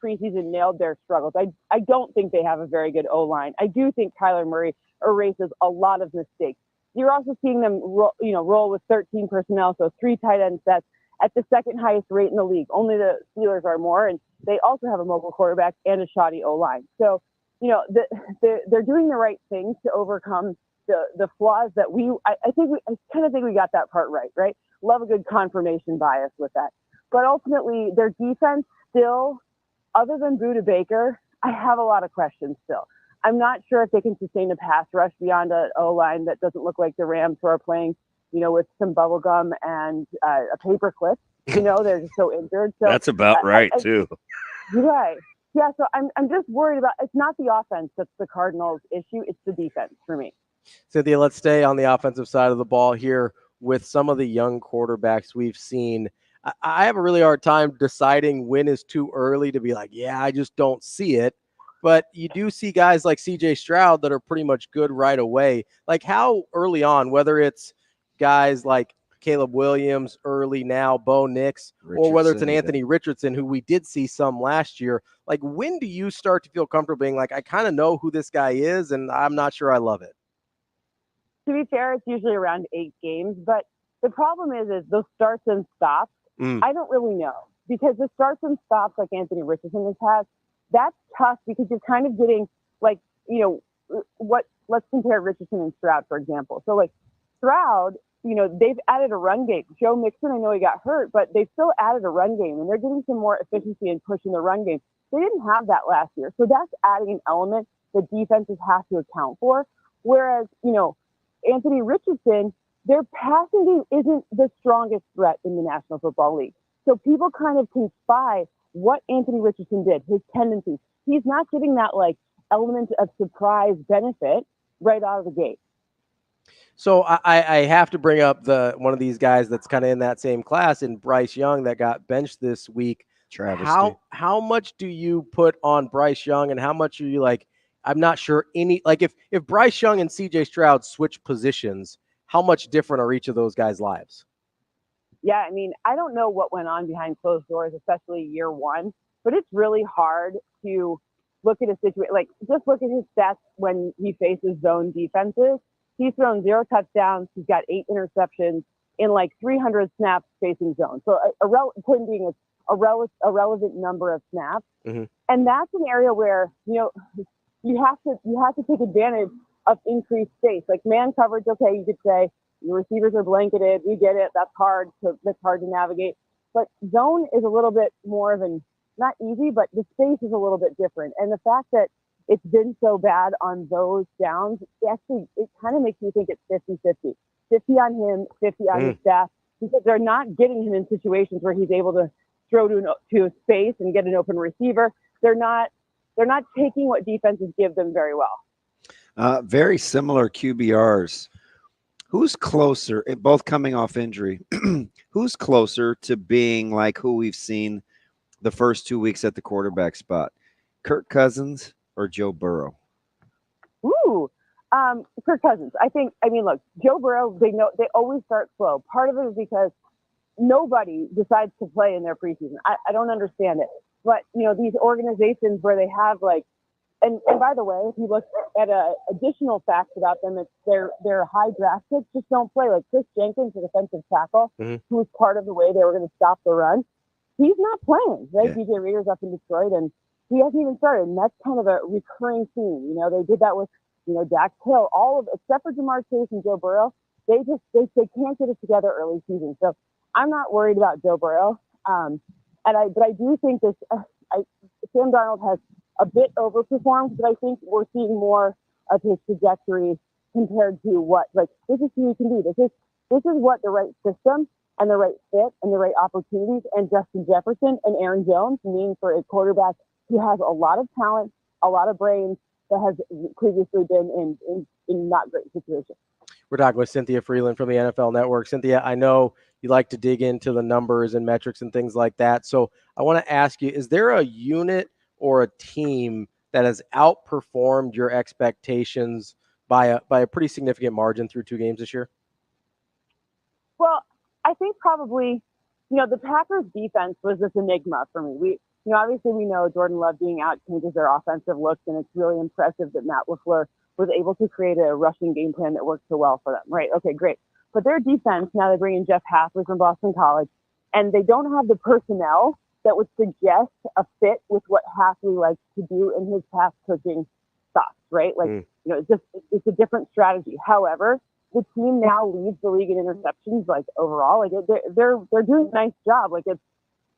preseason nailed their struggles. I don't think they have a very good O-line. I do think Kyler Murray erases a lot of mistakes. You're also seeing them roll with 13 personnel, so 3 tight end sets at the second highest rate in the league. Only the Steelers are more, and they also have a mobile quarterback and a shoddy O-line. So, they're doing the right things to overcome the flaws that I kind of think we got that part right? Love a good confirmation bias with that. But ultimately, their defense still, other than Budda Baker, I have a lot of questions still. I'm not sure if they can sustain a pass rush beyond an O-line that doesn't look like the Rams, who are playing, with some bubble gum and a paper clip. They're just so injured. So that's about right, too. Right. Yeah, so I'm just worried about, it's not the offense that's the Cardinals' issue, it's the defense for me. Cynthia, let's stay on the offensive side of the ball here with some of the young quarterbacks we've seen. I have a really hard time deciding when is too early to be I just don't see it. But you do see guys like C.J. Stroud that are pretty much good right away. How early on, whether it's guys like Caleb Williams early now, Bo Nix, or whether it's an Anthony Richardson, who we did see some last year, when do you start to feel comfortable being I kind of know who this guy is, and I'm not sure I love it? To be fair, it's usually around 8 games, but the problem is those starts and stops. I don't really know, because the starts and stops like Anthony Richardson has had, that's tough, because you're kind of getting let's compare Richardson and Stroud, for example. So Stroud, they've added a run game. Joe Mixon, I know he got hurt, but they've still added a run game, and they're getting some more efficiency in pushing the run game. They didn't have that last year. So that's adding an element that defenses have to account for. Whereas, Anthony Richardson, their passing game isn't the strongest threat in the National Football League. So people kind of can spy what Anthony Richardson did, his tendencies. He's not getting that element of surprise benefit right out of the gate. So I have to bring up one of these guys that's kind of in that same class, in Bryce Young, that got benched this week. Travesty. How much do you put on Bryce Young, and how much are you I'm not sure if Bryce Young and CJ Stroud switch positions, how much different are each of those guys' lives? Yeah, I mean, I don't know what went on behind closed doors, especially year 1, but it's really hard to look at a situation. Just look at his stats when he faces zone defenses. He's thrown 0 touchdowns. He's got 8 interceptions in 300 snaps facing zone. So point being, it's a relevant number of snaps. Mm-hmm. And that's an area where, you have to take advantage of increased space. Man coverage, okay, you could say, Your receivers are blanketed. We get it. That's hard to navigate. But zone is a little bit more of not easy, but the space is a little bit different. And the fact that it's been so bad on those downs, it kind of makes me think it's 50-50. 50 on him, 50 on his staff, because they're not getting him in situations where he's able to throw to a space and get an open receiver. They're not taking what defenses give them very well. Very similar QBRs. Who's closer, both coming off injury, who's closer to being like who we've seen the first 2 weeks at the quarterback spot? Kirk Cousins or Joe Burrow? Ooh, Kirk Cousins. Look, Joe Burrow, they always start slow. Part of it is because nobody decides to play in their preseason. I don't understand it. But, these organizations where they have and by the way, if you look at additional facts about them, it's their high draft picks just don't play. Like Chris Jenkins, the defensive tackle, who was part of the way they were going to stop the run. He's not playing, right? Yeah. DJ Reader's up in Detroit, and he hasn't even started. And that's kind of a recurring theme. They did that with, Dax Hill, except for Jamar Chase and Joe Burrow, they can't get it together early season. So I'm not worried about Joe Burrow. But I do think Sam Darnold has a bit overperformed, but I think we're seeing more of his trajectory compared to what, this is who he can be. This is what the right system and the right fit and the right opportunities and Justin Jefferson and Aaron Jones mean for a quarterback who has a lot of talent, a lot of brains, that has previously been in not great situations. We're talking with Cynthia Frelund from the NFL Network. Cynthia, I know you like to dig into the numbers and metrics and things like that. So I want to ask you, is there a unit or a team that has outperformed your expectations by a pretty significant margin through 2 games this year? Well, I think probably, the Packers defense was this enigma for me. Obviously we know Jordan Love being out changes their offensive looks, and it's really impressive that Matt LaFleur was able to create a rushing game plan that worked so well for them, right? Okay, great. But their defense, now they bring in Jeff Hafley from Boston College, and they don't have the personnel that would suggest a fit with what Hafley likes to do in his pass coaching thoughts, right? It's a different strategy. However, the team now leads the league in interceptions, overall. They're doing a nice job.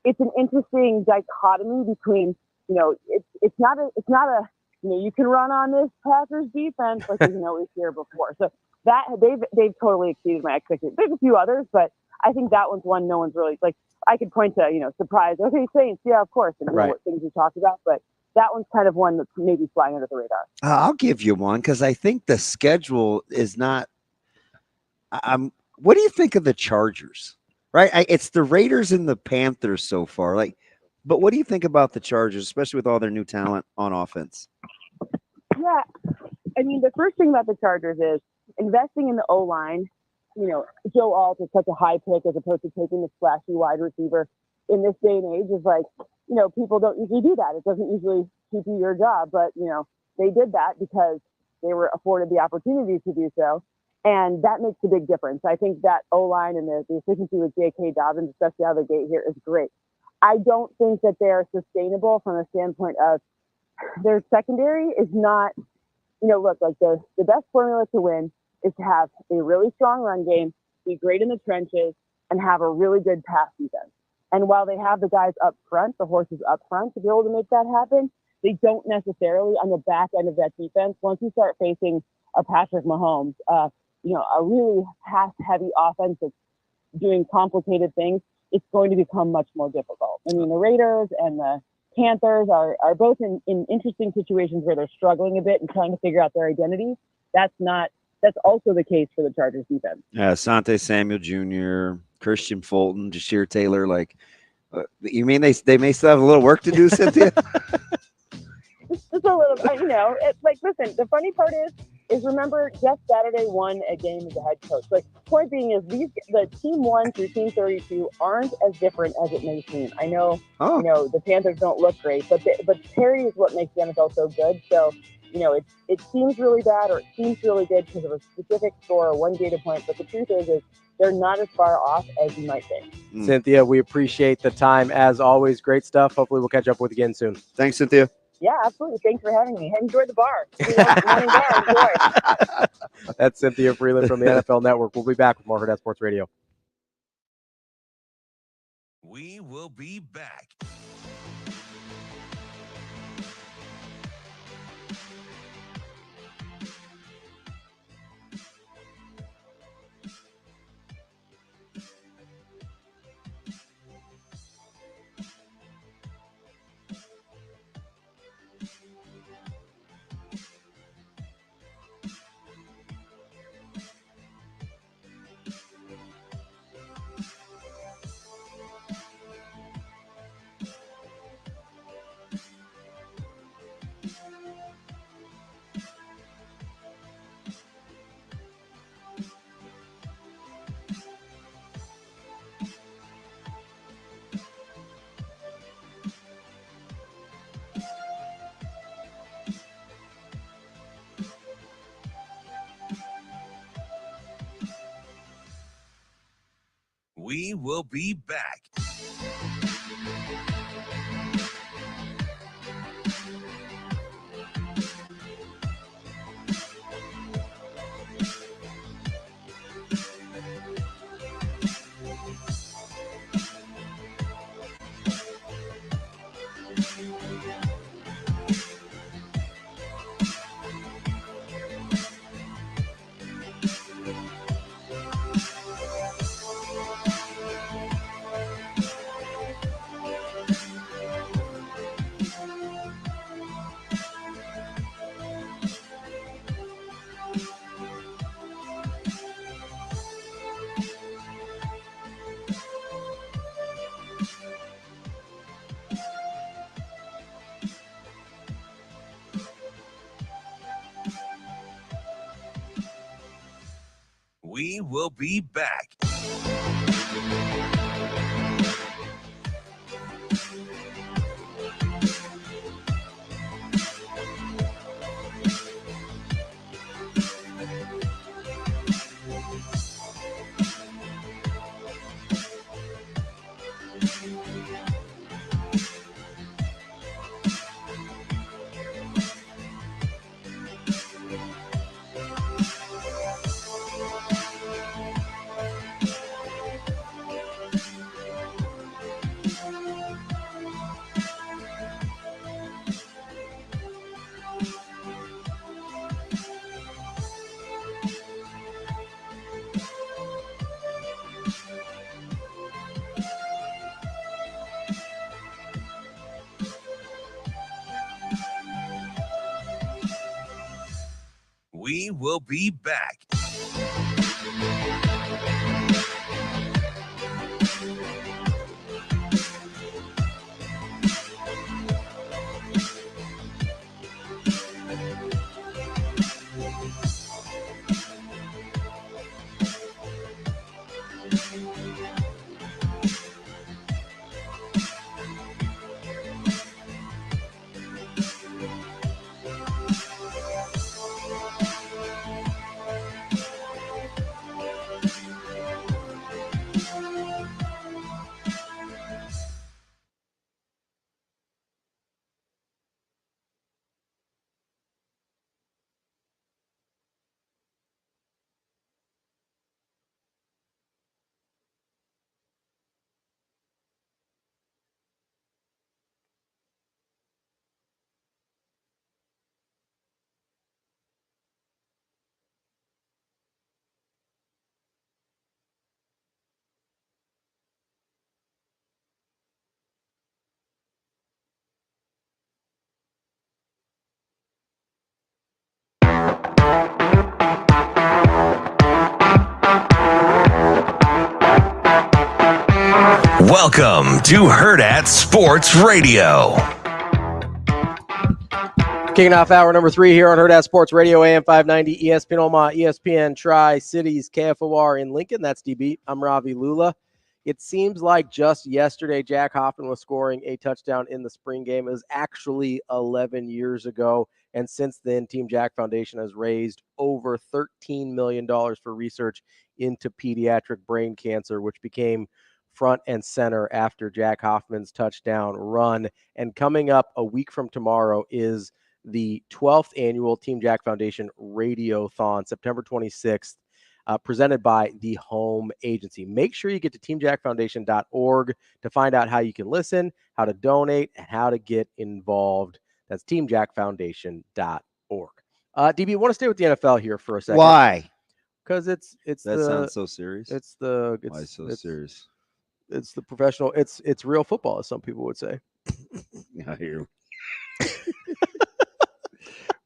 It's an interesting dichotomy between, it's not a you can run on this Packers defense like we always hear before. So that they've totally exceeded my expectations. There's a few others, but I think that one's one no one's really I could point to, surprise. Okay, Saints, yeah, of course, and what things we talked about, but that one's kind of one that's maybe flying under the radar. I'll give you one because I think the schedule is not. What do you think of the Chargers? Right, it's the Raiders and the Panthers so far. But what do you think about the Chargers, especially with all their new talent on offense? Yeah, the first thing about the Chargers is investing in the O-line. Joe Alt is such a high pick as opposed to taking the flashy wide receiver in this day and age is people don't usually do that. It doesn't usually keep you your job, but, they did that because they were afforded the opportunity to do so. And that makes a big difference. I think that O-line and the efficiency with J.K. Dobbins, especially out of the gate here, is great. I don't think that they're sustainable from a standpoint of their secondary is not, the best formula to win is to have a really strong run game, be great in the trenches, and have a really good pass defense. And while they have the guys up front, the horses up front, to be able to make that happen, they don't necessarily on the back end of that defense. Once you start facing a Patrick Mahomes, a really pass-heavy offense that's doing complicated things, it's going to become much more difficult. The Raiders and the Panthers are both in interesting situations where they're struggling a bit and trying to figure out their identity. That's also the case for the Chargers defense. Yeah, Asante Samuel Jr., Christian Fulton, Jashir Taylor. You mean they may still have a little work to do, Cynthia? Just a little, listen, the funny part is remember Jeff Saturday won a game as a head coach. Point being is the team 1 through team 32 aren't as different as it may seem. I know, the Panthers don't look great, but parity is what makes the NFL so good. So, it seems really bad or it seems really good because of a specific score or one data point. But the truth is they're not as far off as you might think. Cynthia, we appreciate the time as always. Great stuff. Hopefully we'll catch up with you again soon. Thanks, Cynthia. Yeah, absolutely. Thanks for having me. Enjoy the bar. Morning bar. Enjoy. That's Cynthia Frelund from the NFL Network. We'll be back with more Hurrdat Sports Radio. We will be back. We will be back. We will be back. We will be back. Welcome to Hurrdat Sports Radio. Kicking off hour number 3 here on Hurrdat Sports Radio, AM 590, ESPN Omaha, ESPN Tri-Cities, KFOR in Lincoln. That's DB. I'm Ravi Lulla. It seems like just yesterday, Jack Hoffman was scoring a touchdown in the spring game. It was actually 11 years ago. And since then, Team Jack Foundation has raised over $13 million for research into pediatric brain cancer, which became front and center after Jack Hoffman's touchdown run. And coming up a week from tomorrow is the 12th annual Team Jack Foundation Radiothon, September 26th, presented by the Home Agency. Make sure you get to teamjackfoundation.org to find out how you can listen, how to donate, and how to get involved. That's teamjackfoundation.org. DB, want to stay with the NFL here for a second? Why? Because it's that sounds so serious. Why so serious? It's the professional. It's real football, as some people would say. I hear.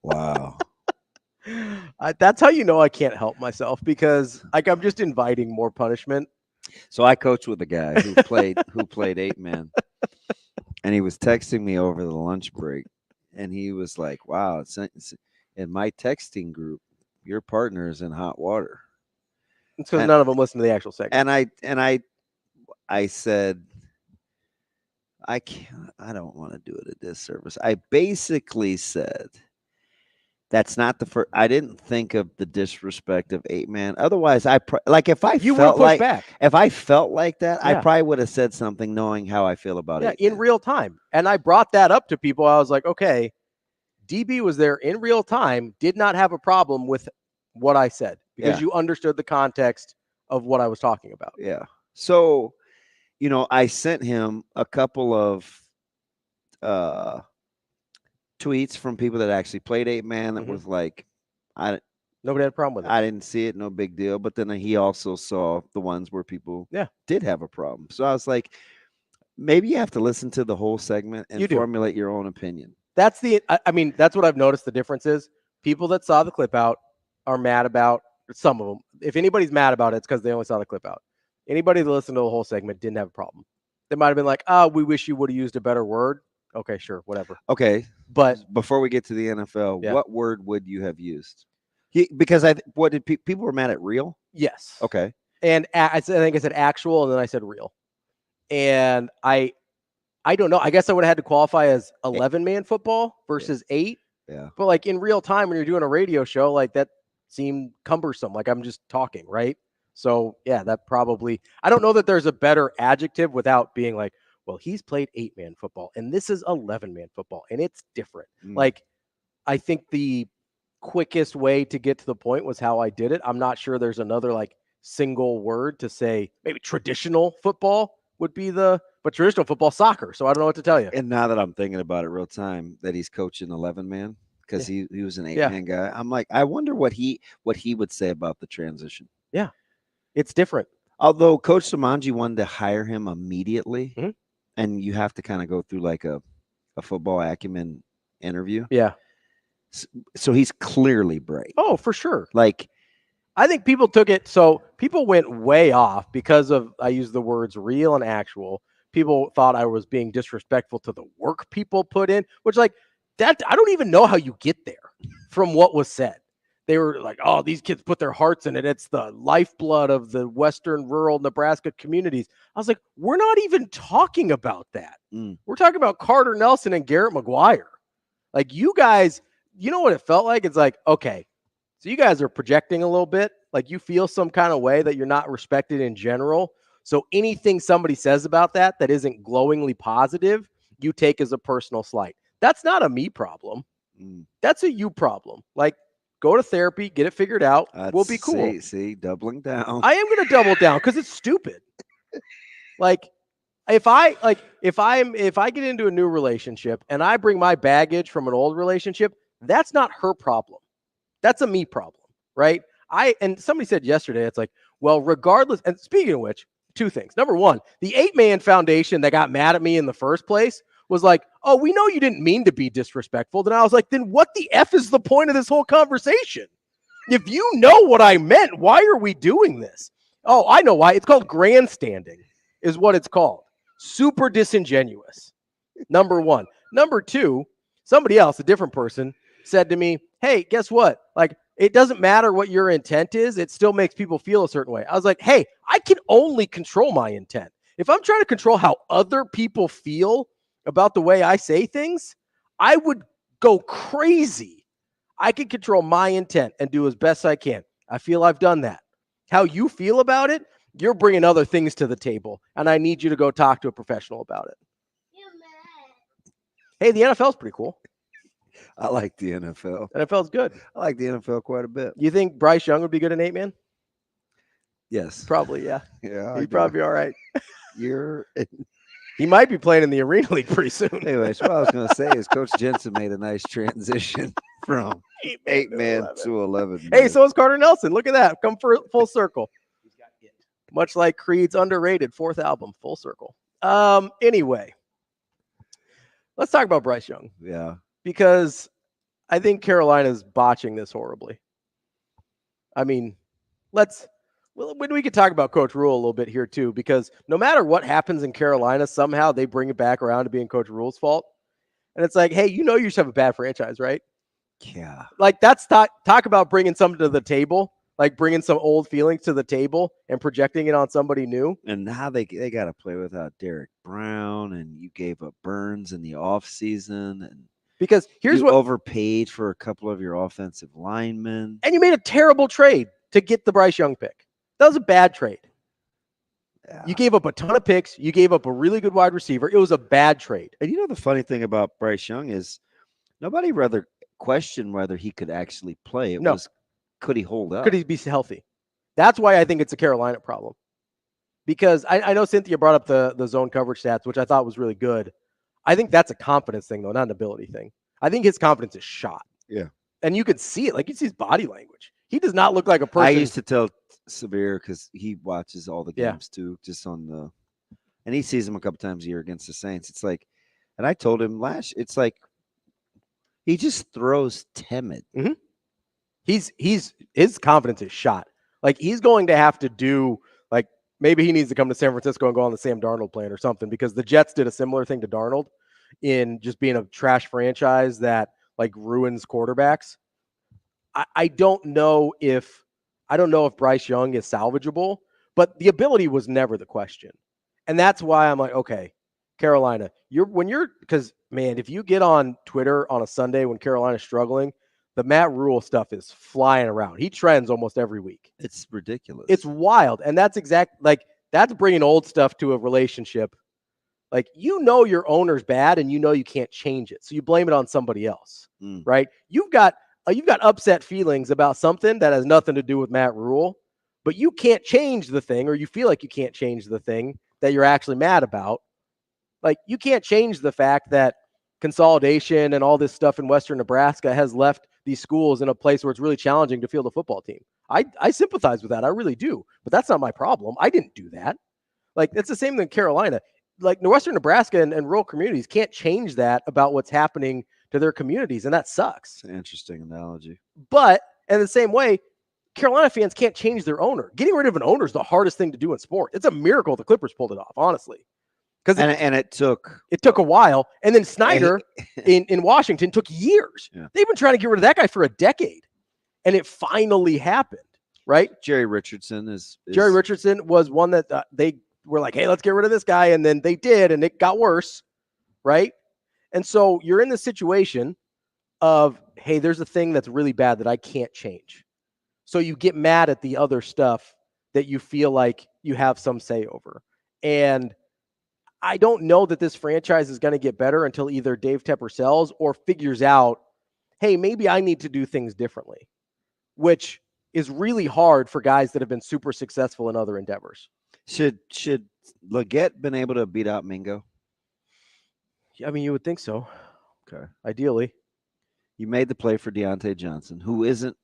Wow. That's how you know I can't help myself, because I'm just inviting more punishment. So I coached with a guy who played 8-man, and he was texting me over the lunch break, and he was like, "Wow, it's in my texting group, your partner is in hot water." It's because none of them listen to the actual segment. I said, I don't want to do it a disservice. I basically said, that's not the first. I didn't think of the disrespect of 8-man. Otherwise, if I felt like that, I probably would have said something knowing how I feel about it. In real time. And I brought that up to people. I was like, okay, DB was there in real time, did not have a problem with what I said, because you understood the context of what I was talking about. Yeah. So, I sent him a couple of tweets from people that actually played 8-man that was like, nobody had a problem with it. I didn't see it, no big deal. But then he also saw the ones where people did have a problem. So I was like, maybe you have to listen to the whole segment and formulate your own opinion. That's that's what I've noticed. The difference is people that saw the clip out are mad about some of them. If anybody's mad about it, it's because they only saw the clip out. Anybody that listened to the whole segment didn't have a problem. They might have been like, "Oh, we wish you would have used a better word." Okay, sure, whatever. Okay, but before we get to the NFL, what word would you have used? Because people were mad at real? Yes. Okay. And I think I said actual, and then I said real. And I don't know. I guess I would have had to qualify as 11-man football versus 8. Yeah. But in real time, when you're doing a radio show, that seemed cumbersome. I'm just talking, right? So that probably. I don't know that there's a better adjective without being like, well, he's played 8-man football, and this is 11-man football, and it's different. I think the quickest way to get to the point was how I did it. I'm not sure there's another single word to say. Maybe traditional football would be but traditional football, soccer. So I don't know what to tell you. And now that I'm thinking about it real time, that he's coaching 11-man because he was an 8-man guy. I'm like, I wonder what he would say about the transition. Yeah, it's different. Although Coach Samanji wanted to hire him immediately. Mm-hmm. And you have to kind of go through a football acumen interview. Yeah. So he's clearly bright. Oh, for sure. I think people took it. So people went way off because I used the words real and actual. People thought I was being disrespectful to the work people put in, which that I don't even know how you get there from what was said. They were like, oh, these kids put their hearts in it. It's the lifeblood of the Western rural Nebraska communities. I was like, we're not even talking about that. We're talking about Carter Nelson and Garrett McGuire. You guys, you know what it felt like? It's okay, so you guys are projecting a little bit. You feel some kind of way that you're not respected in general. So anything somebody says about that isn't glowingly positive, you take as a personal slight. That's not a me problem. That's a you problem. Go to therapy, get it figured out. We'll be cool. See, doubling down. I am going to double down because it's stupid. If I get into a new relationship and I bring my baggage from an old relationship, that's not her problem. That's a me problem, right? And somebody said yesterday, it's well, regardless. And speaking of which, two things. Number one, the 8-man foundation that got mad at me in the first place was oh, we know you didn't mean to be disrespectful. Then I was like, then what the F is the point of this whole conversation? If you know what I meant, why are we doing this? Oh, I know why. It's called grandstanding is what it's called. Super disingenuous. Number one. Number two, somebody else, a different person, said to me, hey, guess what? It doesn't matter what your intent is. It still makes people feel a certain way. I was like, hey, I can only control my intent. If I'm trying to control how other people feel about the way I say things, I would go crazy. I can control my intent and do as best I can. I feel I've done that. How you feel about it You're bringing other things to the table, and I need you to go talk to a professional about it. Hey, the NFL's pretty cool. I like the NFL. NFL's good. I like the NFL quite a bit. You think Bryce Young would be good in 8-man? Yes. Probably, yeah. Yeah. He'd probably be all right. He might be playing in the Arena League pretty soon. Anyways, what I was going to say is Coach Jensen made a nice transition from 8-man to 11. Hey, so is Carter Nelson. Look at that. Come for full circle. Much like Creed's underrated 4th album, full circle. Anyway, let's talk about Bryce Young. Yeah. Because I think Carolina's botching this horribly. I mean, we could talk about Coach Rhule a little bit here too, because no matter what happens in Carolina, somehow they bring it back around to being Coach Rhule's fault. And it's like, hey, you just have a bad franchise, right? Yeah. Like that's talk about bringing something to the table, like bringing some old feelings to the table and projecting it on somebody new. And now they got to play without Derek Brown, and you gave up Burns in the offseason, and because here's you what overpaid for a couple of your offensive linemen. And you made a terrible trade to get the Bryce Young pick. That was a bad trade. Yeah. You gave up a ton of picks. You gave up a really good wide receiver. It was a bad trade. And the funny thing about Bryce Young is nobody rather questioned whether he could actually play. It was, could he hold up? Could he be healthy? That's why I think it's a Carolina problem. Because I know Cynthia brought up the zone coverage stats, which I thought was really good. I think that's a confidence thing, though, not an ability thing. I think his confidence is shot. Yeah. And you can see it. Like, you see his body language. He does not look like a person. I used to tell Severe, because he watches all the games too, just on and he sees them a couple times a year against the Saints. It's like, and I told him it's like he just throws timid. Mm-hmm. His confidence is shot. Like, he's going to have to do, like, maybe he needs to come to San Francisco and go on the Sam Darnold plan or something, because the Jets did a similar thing to Darnold in just being a trash franchise that like ruins quarterbacks. I don't know if Bryce Young is salvageable, but the ability was never the question. And that's why I'm like, okay, Carolina, because man, if you get on Twitter on a Sunday when Carolina's struggling, the Matt Rhule stuff is flying around. He trends almost every week. It's ridiculous. It's wild. And that's that's bringing old stuff to a relationship. Like, your owner's bad and you can't change it. So you blame it on somebody else, right? You've got upset feelings about something that has nothing to do with Matt Rhule, but you can't change the thing, or you feel like you can't change the thing that you're actually mad about. Like, you can't change the fact that consolidation and all this stuff in Western Nebraska has left these schools in a place where it's really challenging to field a football team. I sympathize with that. I really do. But that's not my problem. I didn't do that. Like, it's the same thing in Carolina. Like, Western Nebraska and rural communities can't change that about what's happening to their communities, and that sucks. It's an interesting analogy. But in the same way, Carolina fans can't change their owner. Getting rid of an owner is the hardest thing to do in sport. It's a miracle the Clippers pulled it off, honestly. And it took a while. And then Snyder in Washington took years. Yeah. They've been trying to get rid of that guy for a decade, and it finally happened, right? Jerry Richardson was one that they were like, hey, let's get rid of this guy. And then they did, and it got worse, right? And so you're in the situation of, hey, there's a thing that's really bad that I can't change. So you get mad at the other stuff that you feel like you have some say over. And I don't know that this franchise is going to get better until either Dave Tepper sells or figures out, hey, maybe I need to do things differently, which is really hard for guys that have been super successful in other endeavors. Should Leggett been able to beat out Mingo? I mean, you would think so. Okay. Ideally. You made the play for Deontay Johnson, who isn't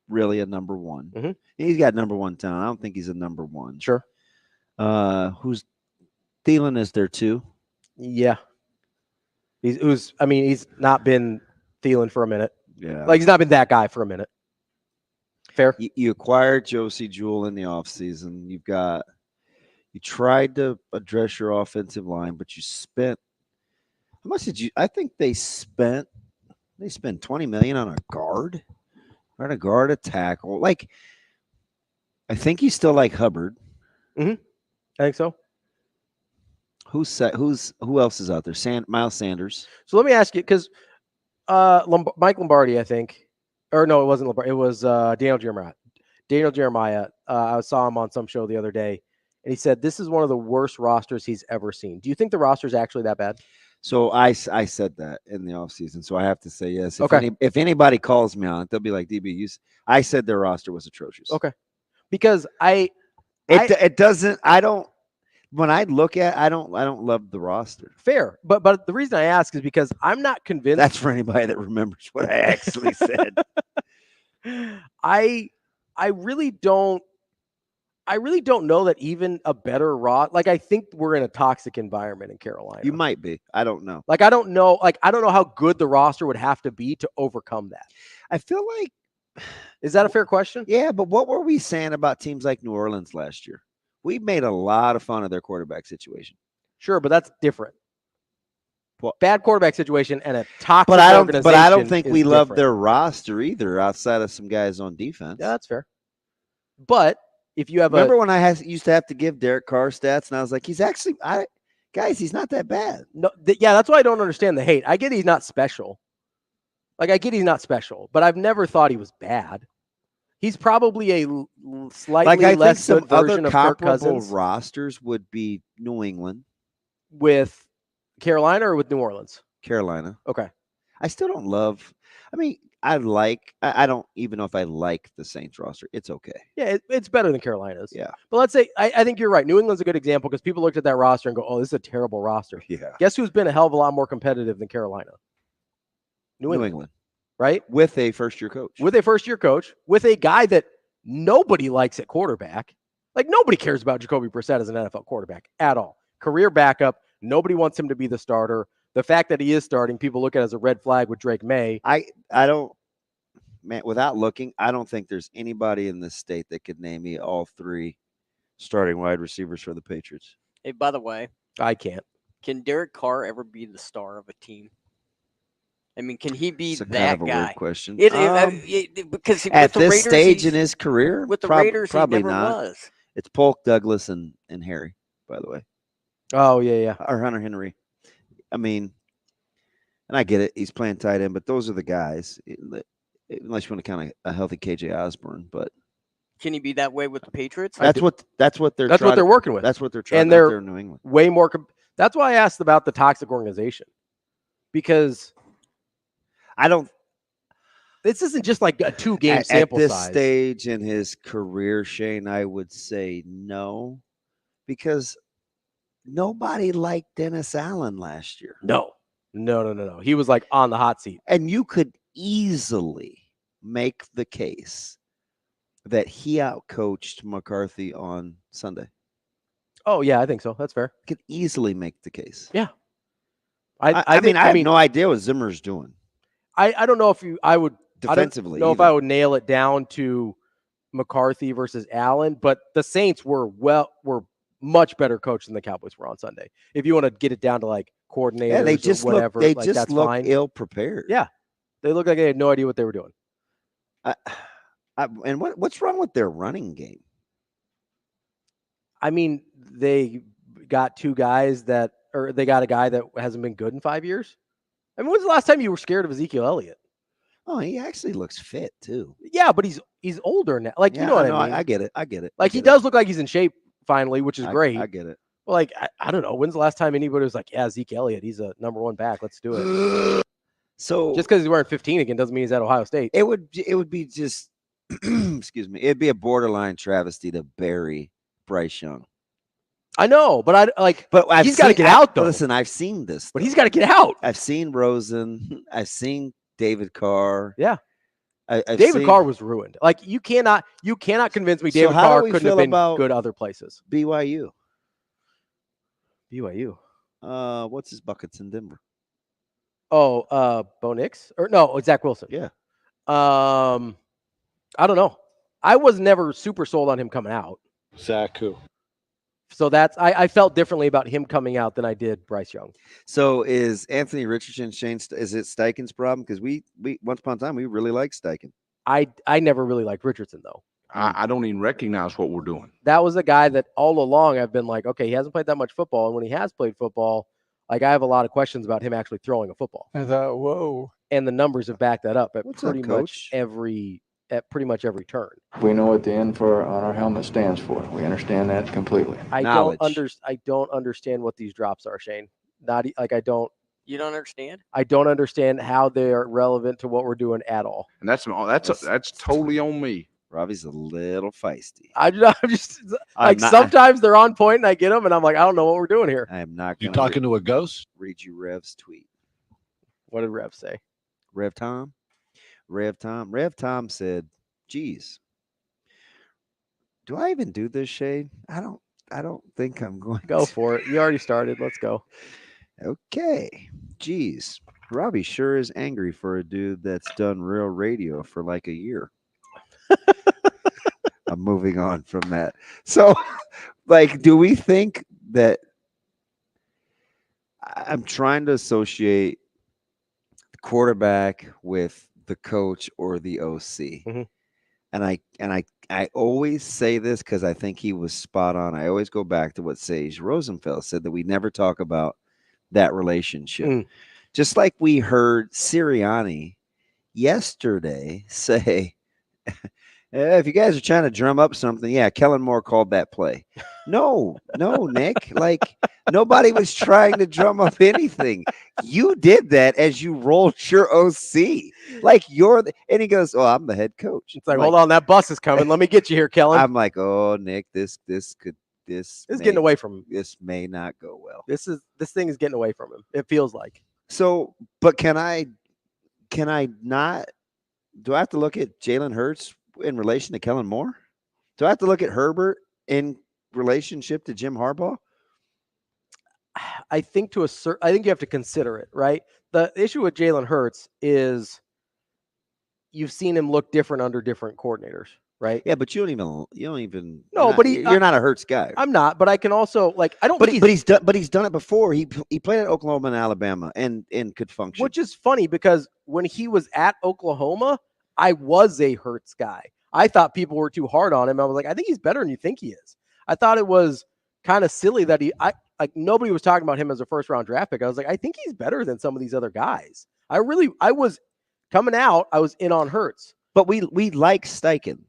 really a number one. Mm-hmm. He's got number one talent. I don't think he's a number one. Sure. Who's Thielen is there too? Yeah. He's not been Thielen for a minute. Yeah. Like, he's not been that guy for a minute. Fair. You acquired Josie Jewell in the offseason. You tried to address your offensive line, but you spent how much did you? I think they spent $20 million on a guard, a tackle. Like, I think you still like Hubbard. Mm-hmm. I think so. Who else is out there? Miles Sanders. So let me ask you, because Mike Lombardi, I think, or no, it wasn't Lombardi. It was Daniel Jeremiah. I saw him on some show the other day, and he said this is one of the worst rosters he's ever seen. Do you think the roster is actually that bad? So I said that in the offseason, so I have to say yes. If anybody calls me on it, they'll be like, DB, I said their roster was atrocious. Okay. Because it doesn't, I don't, when I look at, I don't love the roster. Fair. But the reason I ask is because I'm not convinced. That's for anybody that remembers what I actually said. I really don't know that even a better I think we're in a toxic environment in Carolina. You might be. I don't know. I don't know how good the roster would have to be to overcome that. I feel like, is that a fair question? Yeah, but what were we saying about teams like New Orleans last year? We made a lot of fun of their quarterback situation. Sure, but that's different. Well, bad quarterback situation and a toxic organization. But I don't think we love different. their roster either, outside of some guys on defense. Yeah, that's fair. But if you have remember when I used to have to give Derek Carr stats, and I was like, he's actually, he's not that bad. No, that's why I don't understand the hate. I get he's not special. I get he's not special, but I've never thought he was bad. He's probably a slightly less good version of Kirk Cousins. Rosters would be New England with Carolina or with New Orleans. Carolina. Okay. I still don't love. I mean, I don't even know if I like the Saints roster. It's okay. Yeah, it's better than Carolina's. Yeah. But let's say, I think you're right. New England's a good example because people looked at that roster and go, oh, this is a terrible roster. Yeah. Guess who's been a hell of a lot more competitive than Carolina? New England. Right? With a first-year coach. With a guy that nobody likes at quarterback. Nobody cares about Jacoby Brissett as an NFL quarterback at all. Career backup. Nobody wants him to be the starter. The fact that he is starting, people look at as a red flag with Drake May. I don't, man, without looking, I don't think there's anybody in this state that could name me all three starting wide receivers for the Patriots. Hey, by the way, I can't. Can Derek Carr ever be the star of a team? I mean, can he be It's that kind of a guy? weird question. Because at the this Raiders, stage in his career, with the Raiders, probably he never not. was. It's Polk, Douglas, and Harry, by the way. Oh, yeah. Or Hunter Henry. I mean, and I get it. He's playing tight end, but those are the guys. Unless you want to count a healthy KJ Osborne, but can he be that way with the Patriots? That's what they're working with. That's what they're trying. And they're in New England. Way more. That's why I asked about the toxic organization, because this isn't just like a 2-game sample size. At this size. stage in his career, Shane, I would say no, because nobody liked Dennis Allen last year. No. He was on the hot seat. And you could easily make the case that he outcoached McCarthy on Sunday. Oh, yeah, I think so. That's fair. Could easily make the case. Yeah. I mean, I have no idea what Zimmer's doing. I don't know if I would defensively. I don't know if I would nail it down to McCarthy versus Allen, but the Saints were much better coached than the Cowboys were on Sunday. If you want to get it down to coordinators, yeah, they just or whatever, they just that's look fine. ill prepared. Yeah, they look like they had no idea what they were doing. And what's wrong with their running game? I mean, they got two guys they got a guy that hasn't been good in 5 years. I mean, when's the last time you were scared of Ezekiel Elliott? Oh, he actually looks fit too. Yeah, but he's older now. You know what I mean? I get it. He does look like he's in shape finally, which is great. I get it. Well, I don't know. When's the last time anybody was like, yeah, Zeke Elliott, he's a number 1 back. Let's do it. So just because he's wearing 15 again doesn't mean he's at Ohio State. It would be just excuse me. It'd be a borderline travesty to bury Bryce Young. I know, but he's got to get out though. Listen, I've seen this, but he's got to get out. I've seen Rosen. I've seen David Carr. Yeah, David Carr was ruined. You cannot convince me David Carr couldn't have been good other places. BYU. What's his buckets in Denver? Oh, Bo Nix or no, Zach Wilson. Yeah. I don't know. I was never super sold on him coming out. Zach who? So I felt differently about him coming out than I did Bryce Young. So is Anthony Richardson, Shane, is it Steichen's problem? Because we once upon a time we really liked Steichen. I never really liked Richardson though. I don't even recognize what we're doing. That was a guy that all along I've been like, okay, he hasn't played that much football, and when he has played football, I have a lot of questions about him actually throwing a football. I thought, whoa. And the numbers have backed that up at What's pretty up, much Coach? every at pretty much every turn. We know what the N for on our helmet stands for. We understand that completely. I don't understand what these drops are, Shane. You don't understand? I don't understand how they are relevant to what we're doing at all. And that's totally on me. Robbie's a little feisty. I'm just sometimes they're on point and I get them and I'm like, I don't know what we're doing here. I am not. You talking to a ghost? Read you Rev's tweet. What did Rev say? Rev Tom said, "Geez, do I even do this, Shade? I don't think I'm going. Go for it. You already started. Let's go." Okay. Geez, Robbie sure is angry for a dude that's done real radio for like a year. I'm moving on from that. So, like, do we think that I'm trying to associate the quarterback with the coach or the OC? Mm-hmm. And I always say this because I think he was spot on. I always go back to what Sage Rosenfeld said, that we never talk about that relationship. Just like we heard Sirianni yesterday say, if you guys are trying to drum up something, yeah, Kellen Moore called that play. No, Nick. Like, nobody was trying to drum up anything. You did that as you rolled your OC. Like, and he goes, "Oh, I'm the head coach." It's like, hold on, that bus is coming. Let me get you here, Kellen. I'm like, "Oh, Nick, this is getting away from him. This may not go well. This thing is getting away from him. It feels like." So, but can I not? Do I have to look at Jalen Hurts in relation to Kellen Moore? Do I have to look at Herbert in relationship to Jim Harbaugh? I think you have to consider it, right? The issue with Jalen Hurts is you've seen him look different under different coordinators, right? Yeah, but you don't even. No, you're not a Hurts guy. I'm not, but I can also I don't. But he's done it before. He played at Oklahoma and Alabama and could function. Which is funny because when he was at Oklahoma, I was a Hurts guy. I thought people were too hard on him. I was like, I think he's better than you think he is. I thought it was kind of silly that nobody was talking about him as a first round draft pick. I was like, I think he's better than some of these other guys. I was coming out. I was in on Hurts, but we like Steichen.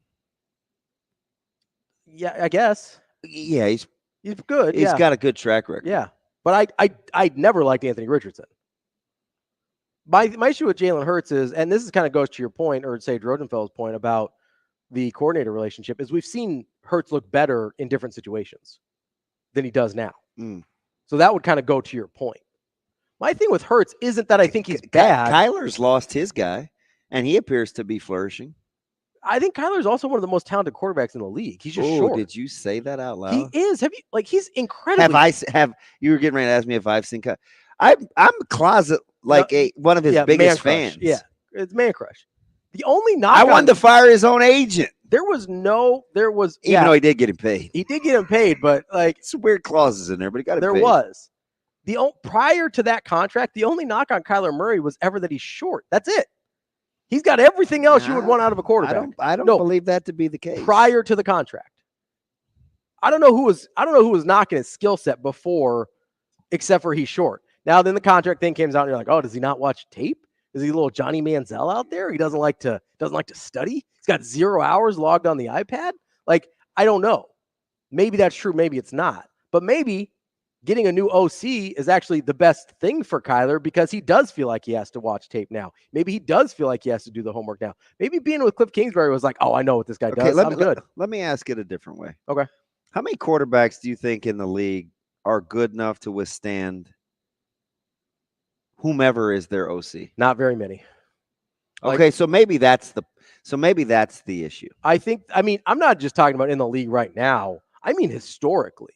Yeah, I guess. Yeah, he's good. He's got a good track record. Yeah, but I never liked Anthony Richardson. My issue with Jalen Hurts is, and this is kind of goes to your point, or say Rosenfeld's point about the coordinator relationship, is we've seen Hurts look better in different situations than he does now. So that would kind of go to your point. My thing with Hurts isn't that I think he's bad. Kyler's lost his guy, and he appears to be flourishing. I think Kyler's also one of the most talented quarterbacts in the league. He's just short. Did you say that out loud? He is. He's incredible. You were getting ready to ask me if I've seen Kyler. I'm a closet one of his biggest fans. Yeah, it's man crush. The only knock I wanted to fire his own agent. Even though he did get him paid. He did get him paid, but some weird clauses in there, but he got him paid. There was. Prior to that contract, the only knock on Kyler Murray was ever that he's short. That's it. He's got everything else you would want out of a quarterback. I don't believe that to be the case. Prior to the contract. I don't know who was knocking his skill set before, except for he's short. Now then the contract thing comes out and you're like, oh, does he not watch tape? Is he a little Johnny Manziel out there? He doesn't like to study. He's got 0 hours logged on the iPad. Like, I don't know. Maybe that's true. Maybe it's not. But maybe getting a new OC is actually the best thing for Kyler because he does feel like he has to watch tape now. Maybe he does feel like he has to do the homework now. Maybe being with Cliff Kingsbury was like, oh, I know what this guy does. I'm good. Let me ask it a different way. Okay. How many quarterbacks do you think in the league are good enough to withstand whomever is their OC? Not very many. Okay, so maybe that's the issue. I'm not just talking about in the league right now. I mean historically.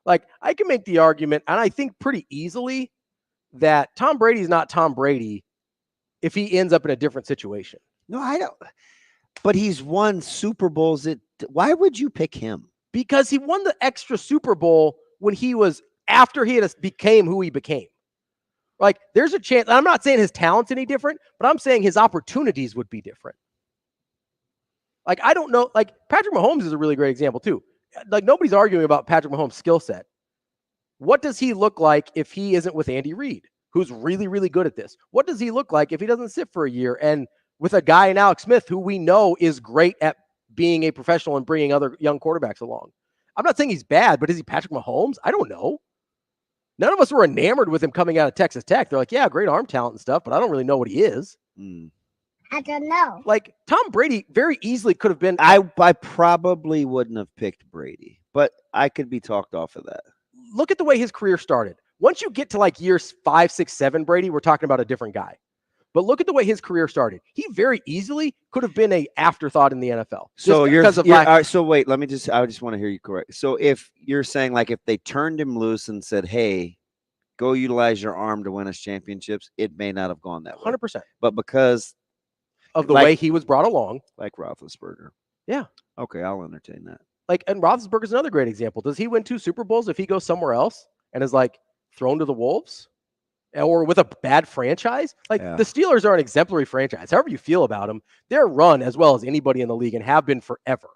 Like, I can make the argument, and I think pretty easily, that Tom Brady's not Tom Brady if he ends up in a different situation. No, I don't. But he's won Super Bowls. Why would you pick him? Because he won the extra Super Bowl when after he had became who he became. Like, there's a chance. I'm not saying his talent's any different, but I'm saying his opportunities would be different. Like, I don't know. Like, Patrick Mahomes is a really great example, too. Like, nobody's arguing about Patrick Mahomes' skill set. What does he look like if he isn't with Andy Reid, who's really, really good at this? What does he look like if he doesn't sit for a year and with a guy in Alex Smith who we know is great at being a professional and bringing other young quarterbacks along. I'm not saying he's bad, but is he Patrick Mahomes? I don't know. None of us were enamored with him coming out of Texas Tech. They're like, yeah, great arm talent and stuff, but I don't really know what he is. I don't know. Like, Tom Brady very easily could have been. I probably wouldn't have picked Brady, but I could be talked off of that. Look at the way his career started. Once you get to like years 5, 6, 7, Brady, we're talking about a different guy. But look at the way his career started. He very easily could have been an afterthought in the NFL. So so wait, I just want to hear you correct. So if you're saying like if they turned him loose and said, hey, go utilize your arm to win us championships, it may not have gone that way. 100%. But because of the way he was brought along. Like Roethlisberger. Yeah. Okay, I'll entertain that. Like, and Roethlisberger's another great example. Does he win 2 Super Bowls if he goes somewhere else and is like thrown to the wolves? Or with a bad franchise? Like, the Steelers are an exemplary franchise. However you feel about them, they're run as well as anybody in the league and have been forever,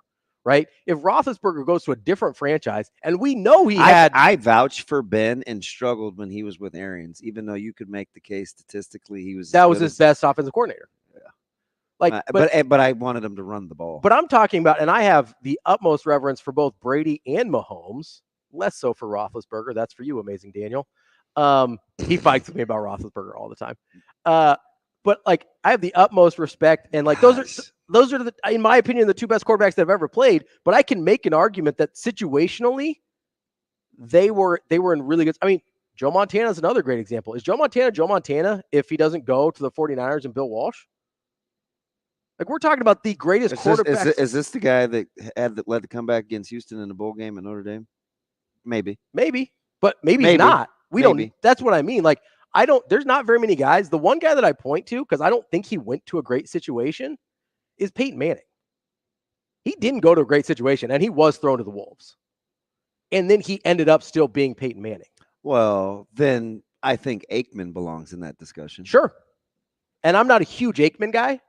right? If Roethlisberger goes to a different franchise, and we know he had... I vouch for Ben and struggled when he was with Arians, even though you could make the case statistically he was... That was his best offensive coordinator. Yeah. Like, but I wanted him to run the ball. But I'm talking about, and I have the utmost reverence for both Brady and Mahomes, less so for Roethlisberger. That's for you, amazing Daniel. He fights with me about Roethlisberger all the time. But like, I have the utmost respect, and like those are the, in my opinion, the 2 best quarterbacks that have ever played. But I can make an argument that situationally, they were in really good. I mean, Joe Montana is another great example. Is Joe Montana if he doesn't go to the 49ers and Bill Walsh? Like, we're talking about the greatest quarterback. Is this the guy that led the comeback against Houston in the bowl game at Notre Dame? Maybe, but maybe not. We don't. That's what I mean. Like, there's not very many guys. The one guy that I point to, because I don't think he went to a great situation, is Peyton Manning. He didn't go to a great situation, and he was thrown to the wolves. And then he ended up still being Peyton Manning. Well, then I think Aikman belongs in that discussion. Sure. And I'm not a huge Aikman guy,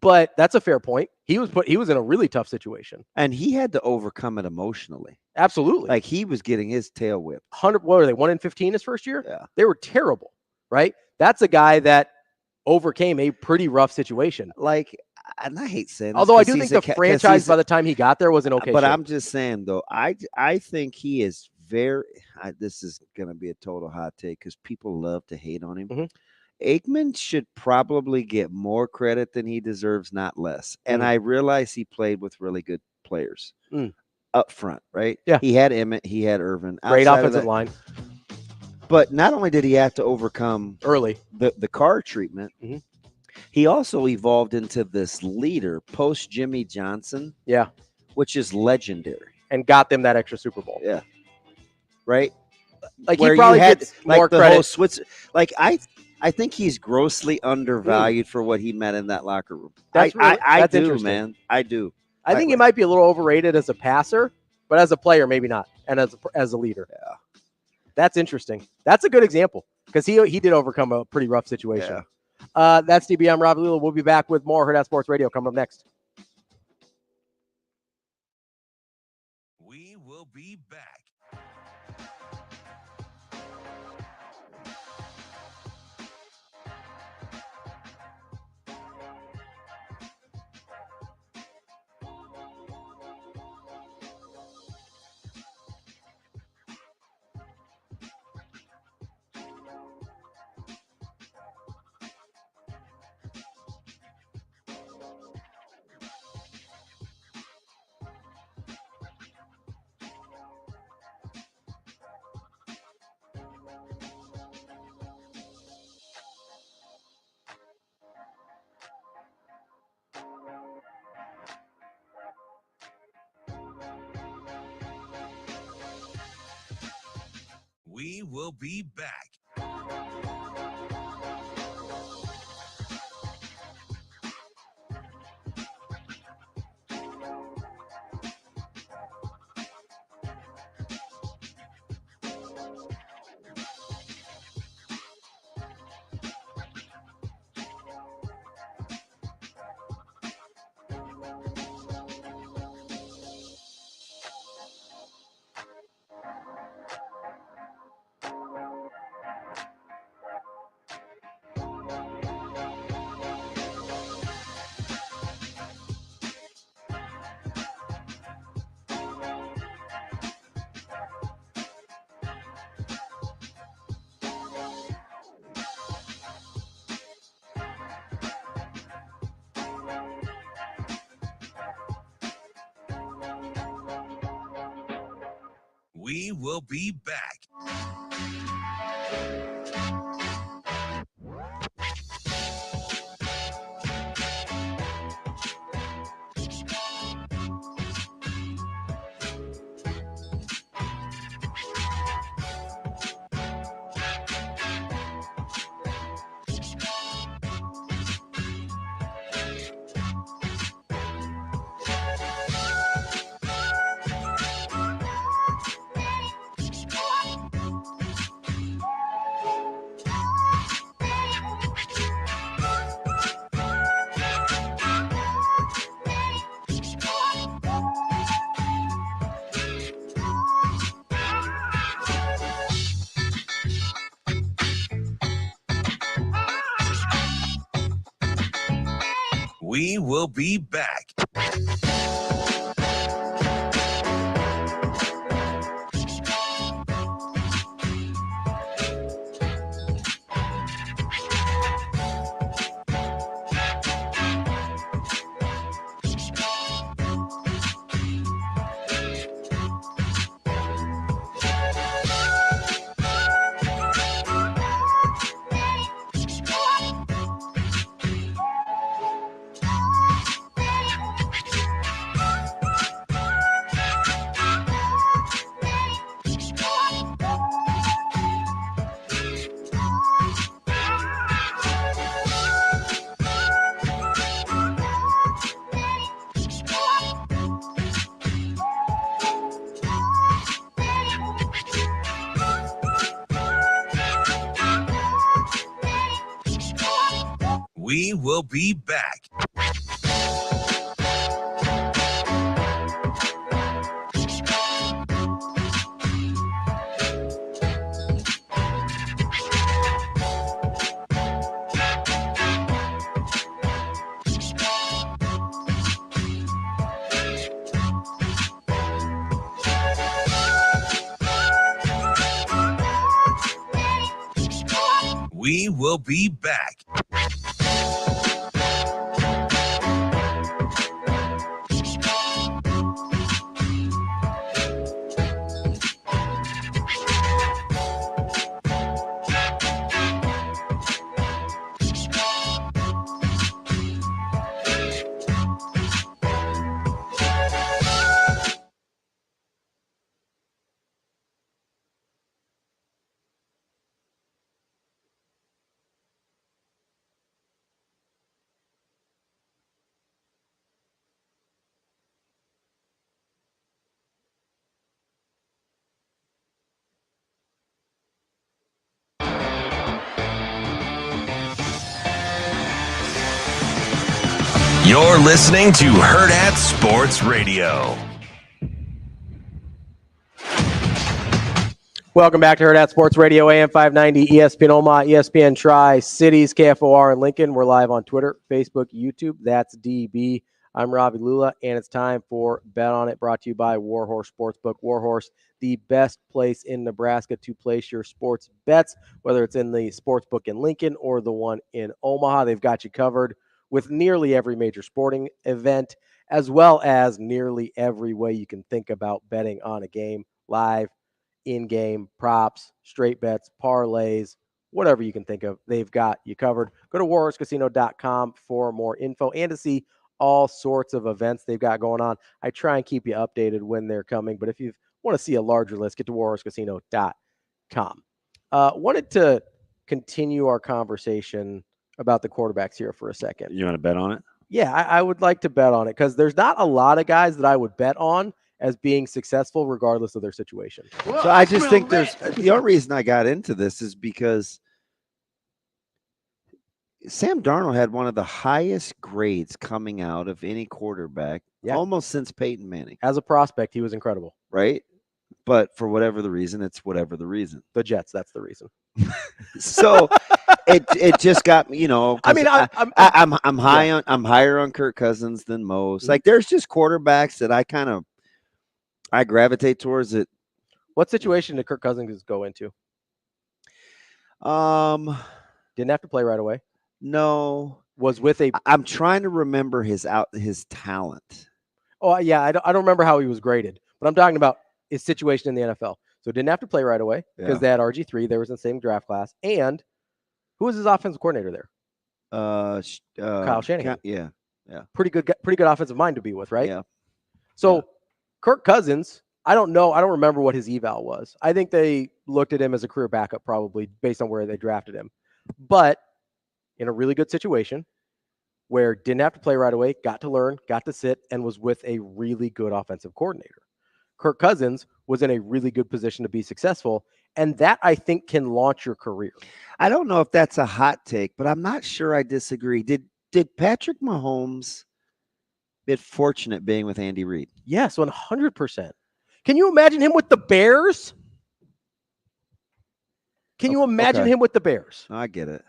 but that's a fair point. He was in a really tough situation. And he had to overcome it emotionally. Absolutely. Like, he was getting his tail whipped. What were they, 1-15 his first year? Yeah. They were terrible, right? That's a guy that overcame a pretty rough situation. Like, and I hate saying this, although I do think the franchise by the time he got there was an okay But shape. I'm just saying, though, I think he is this is going to be a total hot take because people love to hate on him. Mm-hmm. Aikman should probably get more credit than he deserves, not less. And I realize he played with really good players up front, right? Yeah. He had Emmett, he had Irvin. Great offensive line. But not only did he have to overcome early the car treatment, he also evolved into this leader post Jimmy Johnson. Yeah. Which is legendary. And got them that extra Super Bowl. Yeah. Right? Like, where he probably gets more the credit. Whole like, I think he's grossly undervalued for what he meant in that locker room. That's I do, interesting. man. I do. I think he might be a little overrated as a passer, but as a player, maybe not. And as a leader. Yeah. That's interesting. That's a good example because he did overcome a pretty rough situation. Yeah. That's DB. I'm Ravi. We'll be back with more Hurrdat Sports Radio coming up next. We will be back. We will be back. We will be back. We will be back. We will be back. We will be back. You're listening to Hurrdat Sports Radio. Welcome back to Hurrdat Sports Radio, AM 590, ESPN Omaha, ESPN Tri-Cities, KFOR in Lincoln. We're live on Twitter, Facebook, YouTube. That's DB. I'm Ravi Lulla, and it's time for Bet On It, brought to you by Warhorse Sportsbook. Warhorse, the best place in Nebraska to place your sports bets, whether it's in the sportsbook in Lincoln or the one in Omaha. They've got you covered with nearly every major sporting event, as well as nearly every way you can think about betting on a game, live, in-game, props, straight bets, parlays, whatever you can think of, they've got you covered. Go to warhorsecasino.com for more info and to see all sorts of events they've got going on. I try and keep you updated when they're coming, but if you want to see a larger list, get to warhorsecasino.com. Wanted to continue our conversation about the quarterbacks here for a second. You want to bet on it? Yeah, I would like to bet on it because there's not a lot of guys that I would bet on as being successful regardless of their situation. Well, so I just think there's the only reason I got into this is because Sam Darnold had one of the highest grades coming out of any quarterback almost since Peyton Manning. As a prospect, he was incredible. Right? But for whatever the reason, it's whatever the reason. The Jets, that's the reason. So it just got me, I mean, I'm higher on Kirk Cousins than most. Like there's just quarterbacks that I gravitate towards it. What situation did Kirk Cousins go into? Didn't have to play right away. No. Was with a. I'm trying to remember his talent. Oh yeah, I don't remember how he was graded, but I'm talking about his situation in the NFL. So didn't have to play right away because they had RG3. They was in the same draft class. And who was his offensive coordinator there? Kyle Shanahan. Yeah. Pretty good offensive mind to be with, right? Yeah. So Kirk Cousins, I don't know. I don't remember what his eval was. I think they looked at him as a career backup probably based on where they drafted him. But in a really good situation where didn't have to play right away, got to learn, got to sit, and was with a really good offensive coordinator. Kirk Cousins was in a really good position to be successful, and that, I think, can launch your career. I don't know if that's a hot take, but I'm not sure I disagree. Did Patrick Mahomes get fortunate being with Andy Reid? Yes, 100%. Can you imagine him with the Bears? Can you imagine him with the Bears? I get it.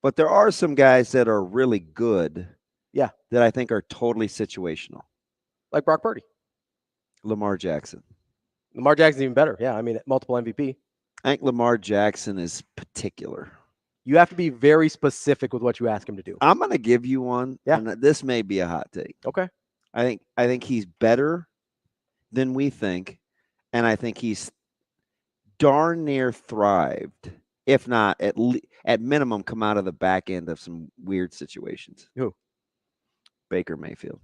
But there are some guys that are really good. Yeah. That I think are totally situational. Like Brock Purdy. Lamar Jackson. Lamar Jackson's even better. Yeah, I mean, multiple MVP. I think Lamar Jackson is particular. You have to be very specific with what you ask him to do. I'm going to give you one. Yeah. And this may be a hot take. Okay. I think he's better than we think, and I think he's darn near thrived, if not at minimum come out of the back end of some weird situations. Who? Baker Mayfield.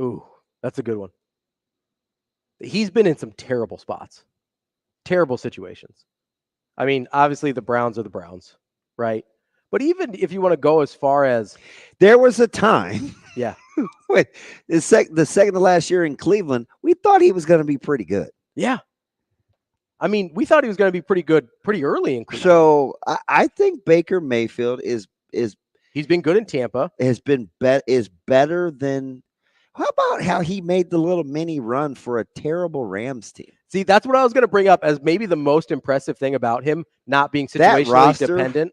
Ooh, that's a good one. He's been in some terrible spots, terrible situations. I mean, obviously the Browns are the Browns, right? But even if you want to go as far as there was a time, yeah, when the second to last year in Cleveland, we thought he was going to be pretty good. Yeah. I mean, we thought he was going to be pretty good pretty early in Cleveland. So I think Baker Mayfield is he's been good in Tampa. Is better than. How about how he made the little mini run for a terrible Rams team? See, that's what I was going to bring up as maybe the most impressive thing about him not being situationally dependent.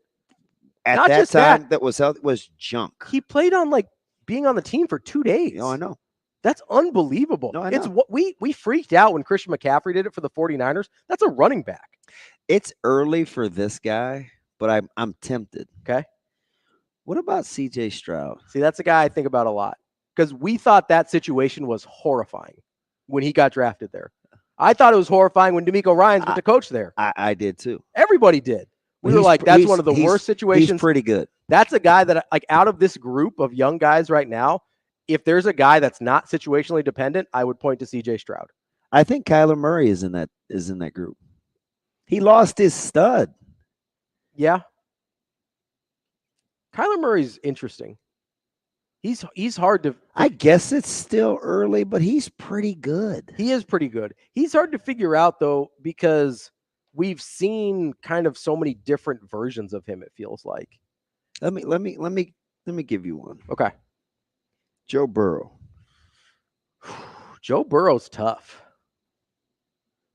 At not that just time, that was junk. He played on like being on the team for 2 days. No, I know. That's unbelievable. No, I know. It's what we freaked out when Christian McCaffrey did it for the 49ers. That's a running back. It's early for this guy, but I'm tempted. Okay. What about CJ Stroud? See, that's a guy I think about a lot because we thought that situation was horrifying when he got drafted there. I thought it was horrifying when DeMeco Ryans got the coach there. I did too. Everybody did. We were like, that's one of the worst situations. He's pretty good. That's a guy that, like, out of this group of young guys right now, if there's a guy that's not situationally dependent, I would point to CJ Stroud. I think Kyler Murray is in that group. He lost his stud. Yeah. Kyler Murray's interesting. He's hard to. I guess it's still early, but he's pretty good. He is pretty good. He's hard to figure out though because we've seen kind of so many different versions of him. It feels like. Let me give you one. Okay. Joe Burrow. Joe Burrow's tough.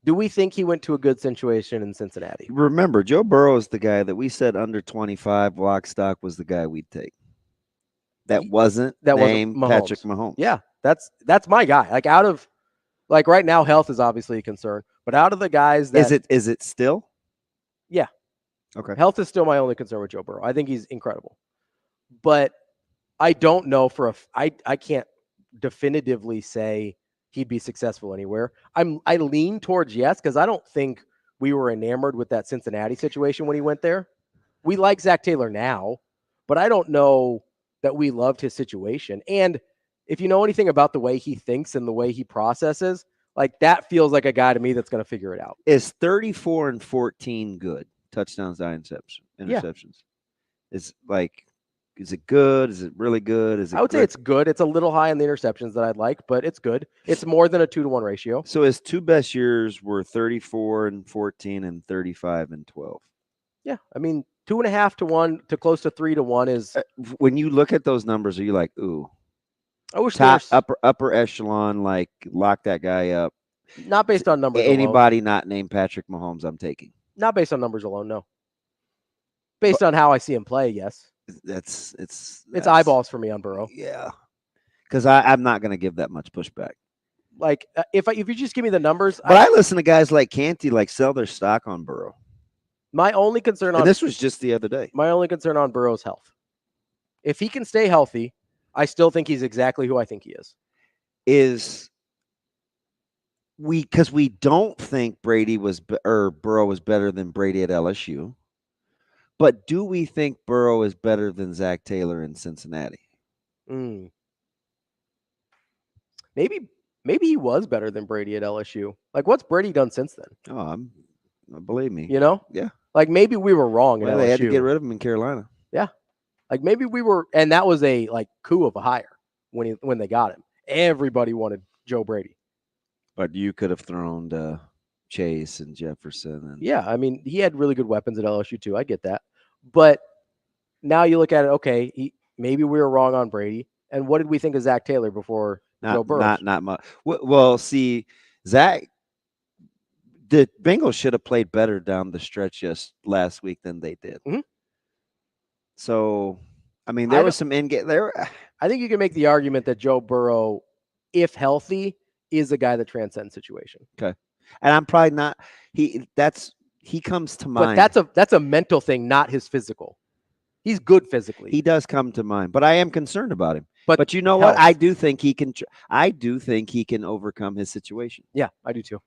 Do we think he went to a good situation in Cincinnati? Remember, Joe Burrow is the guy that we said under 25 lock stock was the guy we'd take. That wasn't named Patrick Mahomes. Yeah, that's my guy. Like out of like right now, health is obviously a concern, but out of the guys that is it still? Yeah. Okay. Health is still my only concern with Joe Burrow. I think he's incredible. But I don't know I can't definitively say he'd be successful anywhere. I lean towards yes, because I don't think we were enamored with that Cincinnati situation when he went there. We like Zach Taylor now, but I don't know that we loved his situation. And if you know anything about the way he thinks and the way he processes, like that feels like a guy to me that's going to figure it out. Is 34-14 good? Touchdowns, interceptions. Yeah. Is it good? Is it really good? I would say it's good. It's a little high in the interceptions that I'd like, but it's good. It's more than a 2-to-1 ratio. So his two best years were 34-14 and 35-12. Yeah. I mean, 2.5-to-1 to close to 3-to-1 is when you look at those numbers, are you like, ooh, I wish upper echelon, like lock that guy up? Not based on numbers. Anybody not named Patrick Mahomes, I'm taking. Not based on numbers alone, no. Based on how I see him play, yes. It's eyeballs for me on Burrow. Yeah, because I'm not going to give that much pushback. Like if you just give me the numbers, but I listen to guys like Canty like sell their stock on Burrow. My only concern on this was just the other day. My only concern on Burrow's health. If he can stay healthy, I still think he's exactly who I think he is. because we don't think Brady or Burrow was better than Brady at LSU. But do we think Burrow is better than Zach Taylor in Cincinnati? Maybe he was better than Brady at LSU. Like, what's Brady done since then? Oh, believe me. You know? Yeah. Like, maybe we were wrong at LSU. They had to get rid of him in Carolina. Yeah. Like, maybe we were, and that was a coup of a hire when they got him. Everybody wanted Joe Brady. But you could have thrown Chase and Jefferson. And yeah, I mean, he had really good weapons at LSU too. I get that. But now you look at it, okay, maybe we were wrong on Brady. And what did we think of Zach Taylor before Joe Burrow? Not much. Well, see, Zach, the Bengals should have played better down the stretch just last week than they did. Mm-hmm. So, I mean, there was some in-game there. I think you can make the argument that Joe Burrow, if healthy, is a guy that transcends situation. Okay. And I'm probably not he comes to mind. But that's a mental thing, not his physical. He's good physically. He does come to mind, but I am concerned about him. But you know what? I do think he can overcome his situation. Yeah, I do too.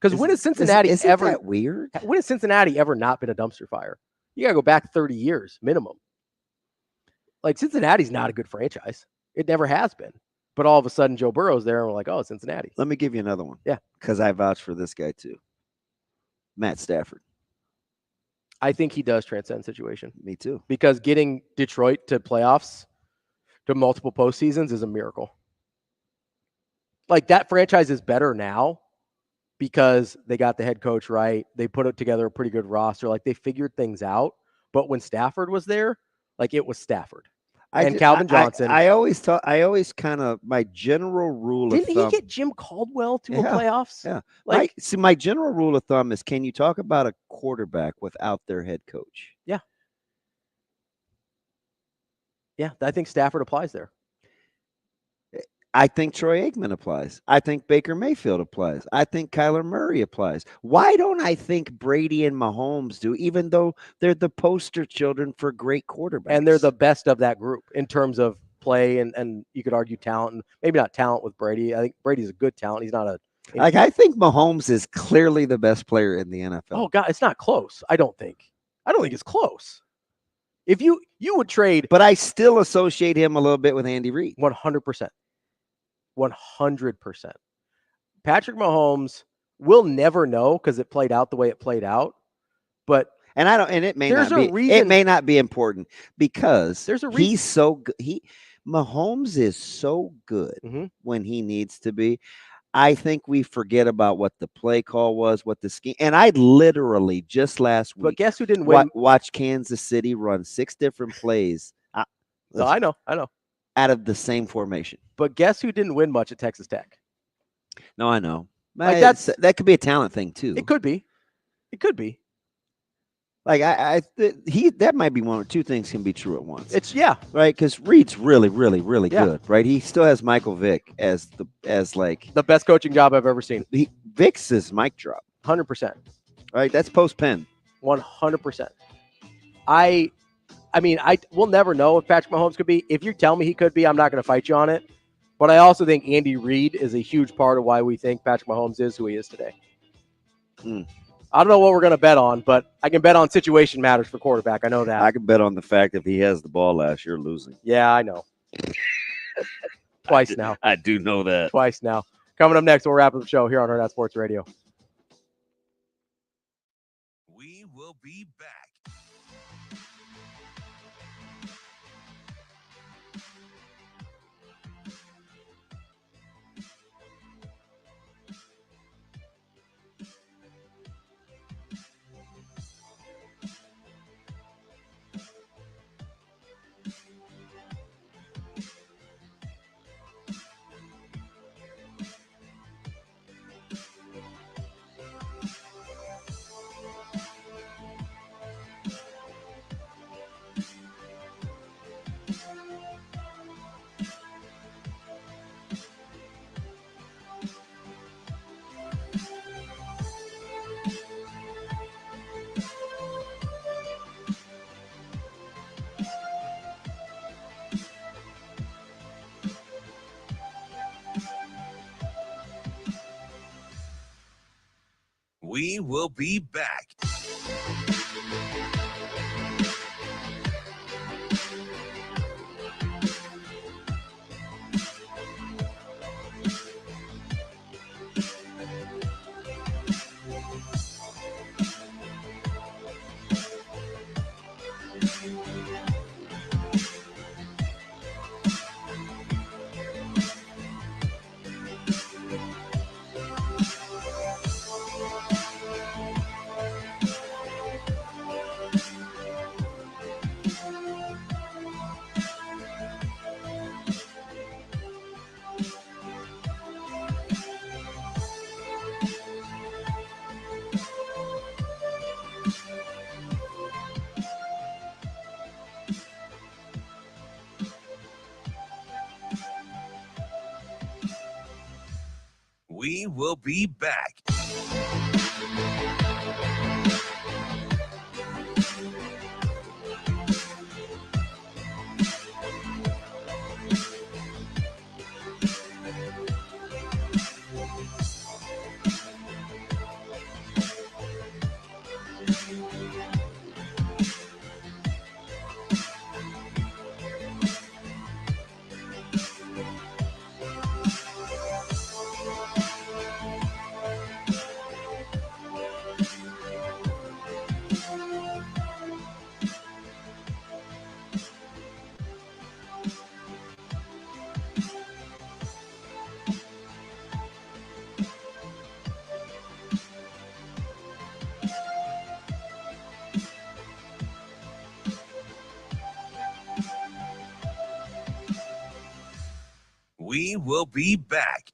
Because when has Cincinnati ever that weird? When has Cincinnati ever not been a dumpster fire? You gotta go back 30 years minimum. Like, Cincinnati's not a good franchise. It never has been. But all of a sudden, Joe Burrow's there, and we're like, oh, Cincinnati. Let me give you another one. Yeah. Because I vouch for this guy too. Matt Stafford. I think he does transcend situation. Me too. Because getting Detroit to playoffs, to multiple postseasons, is a miracle. Like, that franchise is better now because they got the head coach right. They put together a pretty good roster. Like, they figured things out. But when Stafford was there, like, it was Stafford. Calvin Johnson. I always kind of, my general rule of thumb. Didn't he get Jim Caldwell to a playoffs? Yeah. Like, my general rule of thumb is, can you talk about a quarterback without their head coach? Yeah. Yeah, I think Stafford applies there. I think Troy Aikman applies. I think Baker Mayfield applies. I think Kyler Murray applies. Why don't I think Brady and Mahomes do, even though they're the poster children for great quarterbacks? And they're the best of that group in terms of play, and you could argue talent, and maybe not talent with Brady. I think Brady's a good talent. He's not a I think Mahomes is clearly the best player in the NFL. Oh God, it's not close. I don't think it's close. If you would trade, but I still associate him a little bit with Andy Reid. 100%. 100%. Patrick Mahomes, will never know because it played out the way it played out. But it may not be important because there's a reason. He's so good. Mahomes is so good when he needs to be. I think we forget about what the play call was, what the scheme. And I literally just last week. But guess who didn't win? Watch Kansas City run 6 different plays. So I know. Out of the same formation. But guess who didn't win much at Texas Tech? No, I know. Like, that could be a talent thing too. It could be. Like that might be one or two things can be true at once. Right, because Reed's really, really, really good. Right, he still has Michael Vick as the best coaching job I've ever seen. Vick's is mic drop. 100%. Right, that's post pen. 100%. I mean, we'll never know if Patrick Mahomes could be. If you tell me he could be, I'm not going to fight you on it. But I also think Andy Reid is a huge part of why we think Patrick Mahomes is who he is today. I don't know what we're going to bet on, but I can bet on situation matters for quarterback. I know that. I can bet on the fact if he has the ball last year, losing. Yeah, I know. Twice now. I do know that. Twice now. Coming up next, we'll wrap up the show here on Hurrdat Sports Radio. We will be back. We will be back. We will be back. We will be back.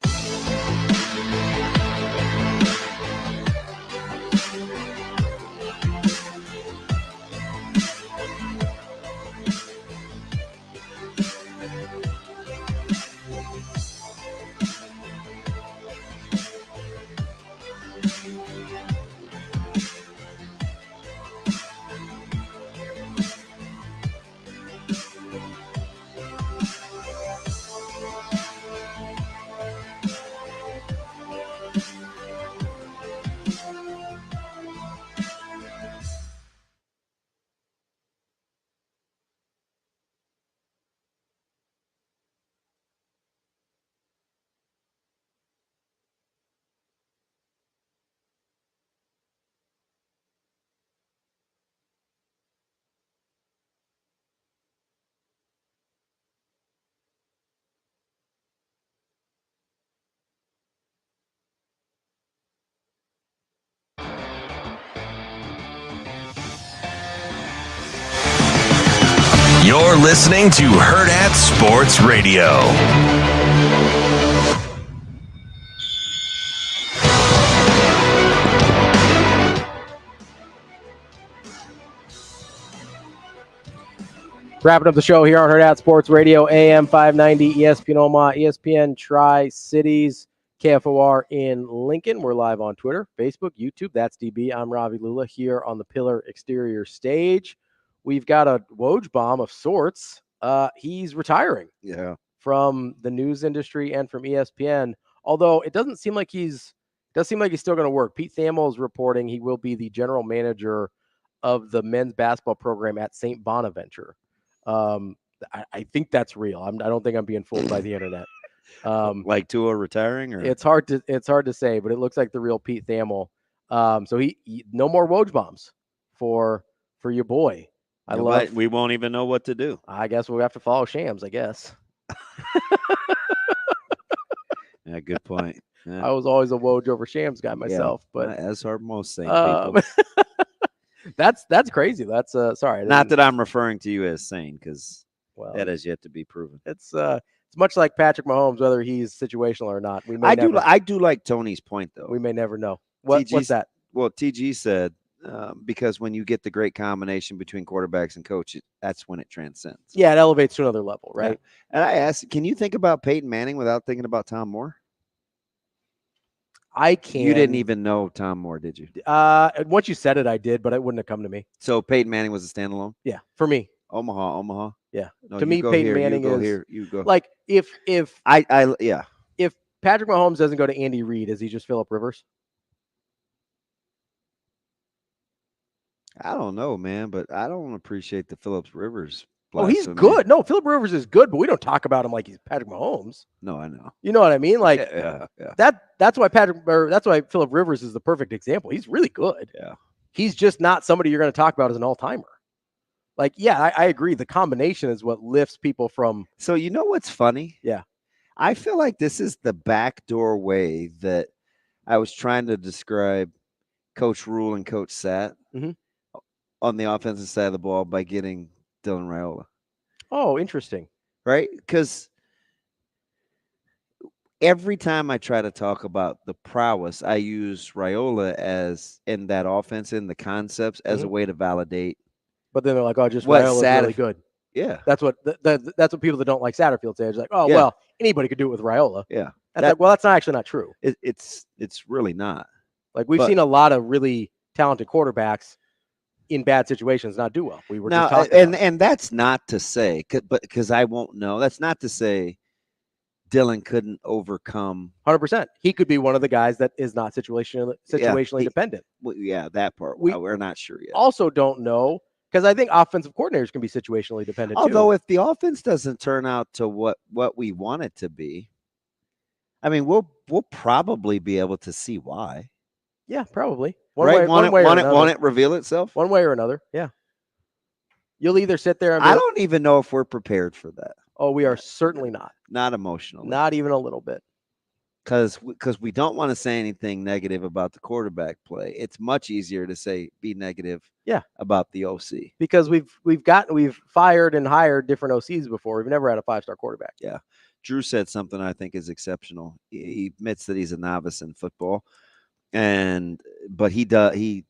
You're listening to Hurrdat Sports Radio. Wrapping up the show here on Hurrdat Sports Radio, AM 590, ESPN Omaha, ESPN Tri-Cities, KFOR in Lincoln. We're live on Twitter, Facebook, YouTube. That's DB. I'm Ravi Lulla here on the Pillar Exterior stage. We've got a Woj bomb of sorts. He's retiring. Yeah. From the news industry and from ESPN. Although it does seem like he's still going to work. Pete Thamel is reporting he will be the general manager of the men's basketball program at St. Bonaventure. I think that's real. I don't think I'm being fooled by the internet. Like Tua retiring, or it's hard to say, but it looks like the real Pete Thamel. So he no more Woj bombs for your boy. We won't even know what to do. I guess we'll have to follow Shams, I guess. Yeah, good point. Yeah. I was always a Woj over Shams guy myself, but as are most sane people. That's crazy. That's sorry. Not that I'm referring to you as sane, because that has yet to be proven. It's much like Patrick Mahomes, whether he's situational or not. I do like Tony's point, though. We may never know. What's that? Well, TG said because when you get the great combination between quarterbacks and coaches, that's when it transcends. Yeah, it elevates to another level, right? Yeah. And I asked, can you think about Peyton Manning without thinking about Tom Moore? I can't. You didn't even know Tom Moore, did you? Once you said it, I did, but it wouldn't have come to me. So Peyton Manning was a standalone? Yeah, for me. Omaha. Yeah. No, to me, Peyton Manning you go. Like if if Patrick Mahomes doesn't go to Andy Reid, is he just Phillip Rivers? I don't know, man, but I don't appreciate the Phillips Rivers. Oh, he's blasphemy. good. No, Philip Rivers is good, but we don't talk about him like he's Patrick Mahomes. No, I know. You know what I mean? Like yeah. That's why Philip Rivers is the perfect example. He's really good. Yeah. He's just not somebody you're going to talk about as an all-timer. Like, yeah, I agree. The combination is what lifts people from. So you know what's funny? Yeah. I feel like this is the backdoor way that I was trying to describe Coach Rhule and Coach Sat on the offensive side of the ball by getting Dylan Raiola. Oh, interesting. Right? Because every time I try to talk about the prowess, I use Raiola as in that offense, in the concepts, as a way to validate. But then they're like, oh, just Raiola's really good. Yeah. That's what that's what people that don't like Satterfield say. It's like, oh, Yeah. well, anybody could do it with Raiola. Yeah. That's like, well, that's actually not true. It's really not. Like we've seen a lot of really talented quarterbacks in bad situations not do well. We were just Now, talking and that's not to say, but because I won't know, that's not to say Dylan couldn't overcome. 100%. He could be one of the guys that is not situationally dependent. Well, yeah, that part. We're not sure yet. Also don't know, because I think offensive coordinators can be situationally dependent Although too. if the offense doesn't turn out to what we want it to be, I mean, we'll probably be able to see why. Yeah, probably. Won't it reveal itself? One way or another. Yeah. You'll either sit there and I don't even know if we're prepared for that. Oh, we are certainly not. Not emotionally. Not even a little bit. Because we don't want to say anything negative about the quarterback play. It's much easier to be negative about the OC. Because we've fired and hired different OCs before. We've never had a 5-star quarterback. Yeah. Drew said something I think is exceptional. He admits that he's a novice in football. But he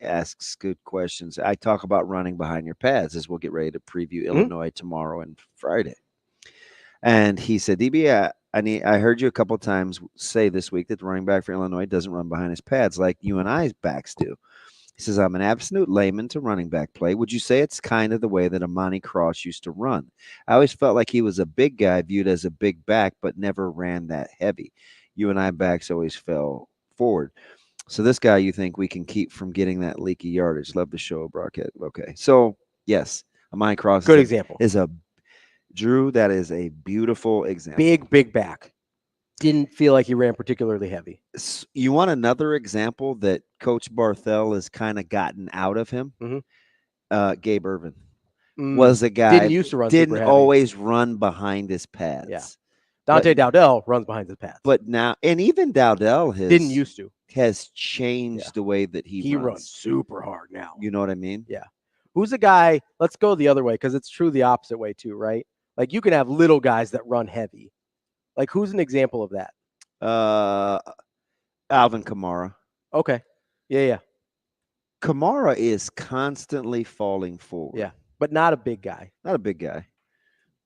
asks good questions. I talk about running behind your pads as we'll get ready to preview Illinois tomorrow and Friday. And he said, DB, I heard you a couple of times say this week that the running back for Illinois doesn't run behind his pads like you and I's backs do. He says, I'm an absolute layman to running back play. Would you say it's kind of the way that Amani Cross used to run? I always felt like he was a big guy viewed as a big back, but never ran that heavy. You and I backs always fell forward. So this guy you think we can keep from getting that leaky yardage. Love the show, Brockhead. Okay. So, yes, Amani Cross Good example. Drew, that is a beautiful example. Big back. Didn't feel like he ran particularly heavy. You want another example that Coach Barthel has kind of gotten out of him? Gabe Irvin was a guy didn't used to run. Didn't always run behind his pads. Yeah. Dante Dowdell runs behind his pads. But now, and even Dowdell didn't used to. Has changed the way that he runs super hard now. You know what I mean? Yeah. Who's a guy? Let's go the other way because it's true the opposite way too, right? Like you can have little guys that run heavy. Like who's an example of that? Alvin Kamara. Okay. Yeah. Kamara is constantly falling forward. Yeah, but not a big guy. Not a big guy.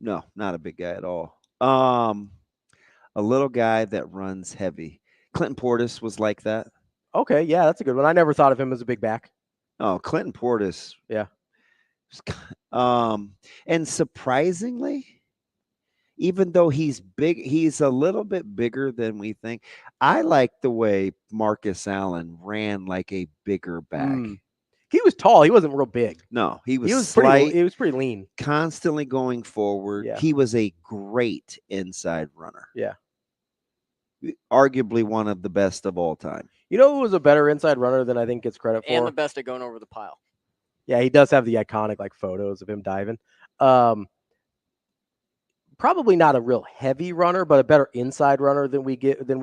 No, not a big guy at all. A little guy that runs heavy. Clinton Portis was like that. Okay, yeah, that's a good one. I never thought of him as a big back. Oh, Clinton Portis. Yeah. And surprisingly, even though he's big, he's a little bit bigger than we think. I like the way Marcus Allen ran like a bigger back. He was tall. He wasn't real big. No, he was slight. He was pretty lean. Constantly going forward. Yeah. He was a great inside runner. Yeah. Arguably one of the best of all time. You know who was a better inside runner than I think gets credit for? And the best at going over the pile. Yeah, he does have the iconic photos of him diving. Probably not a real heavy runner, but a better inside runner than we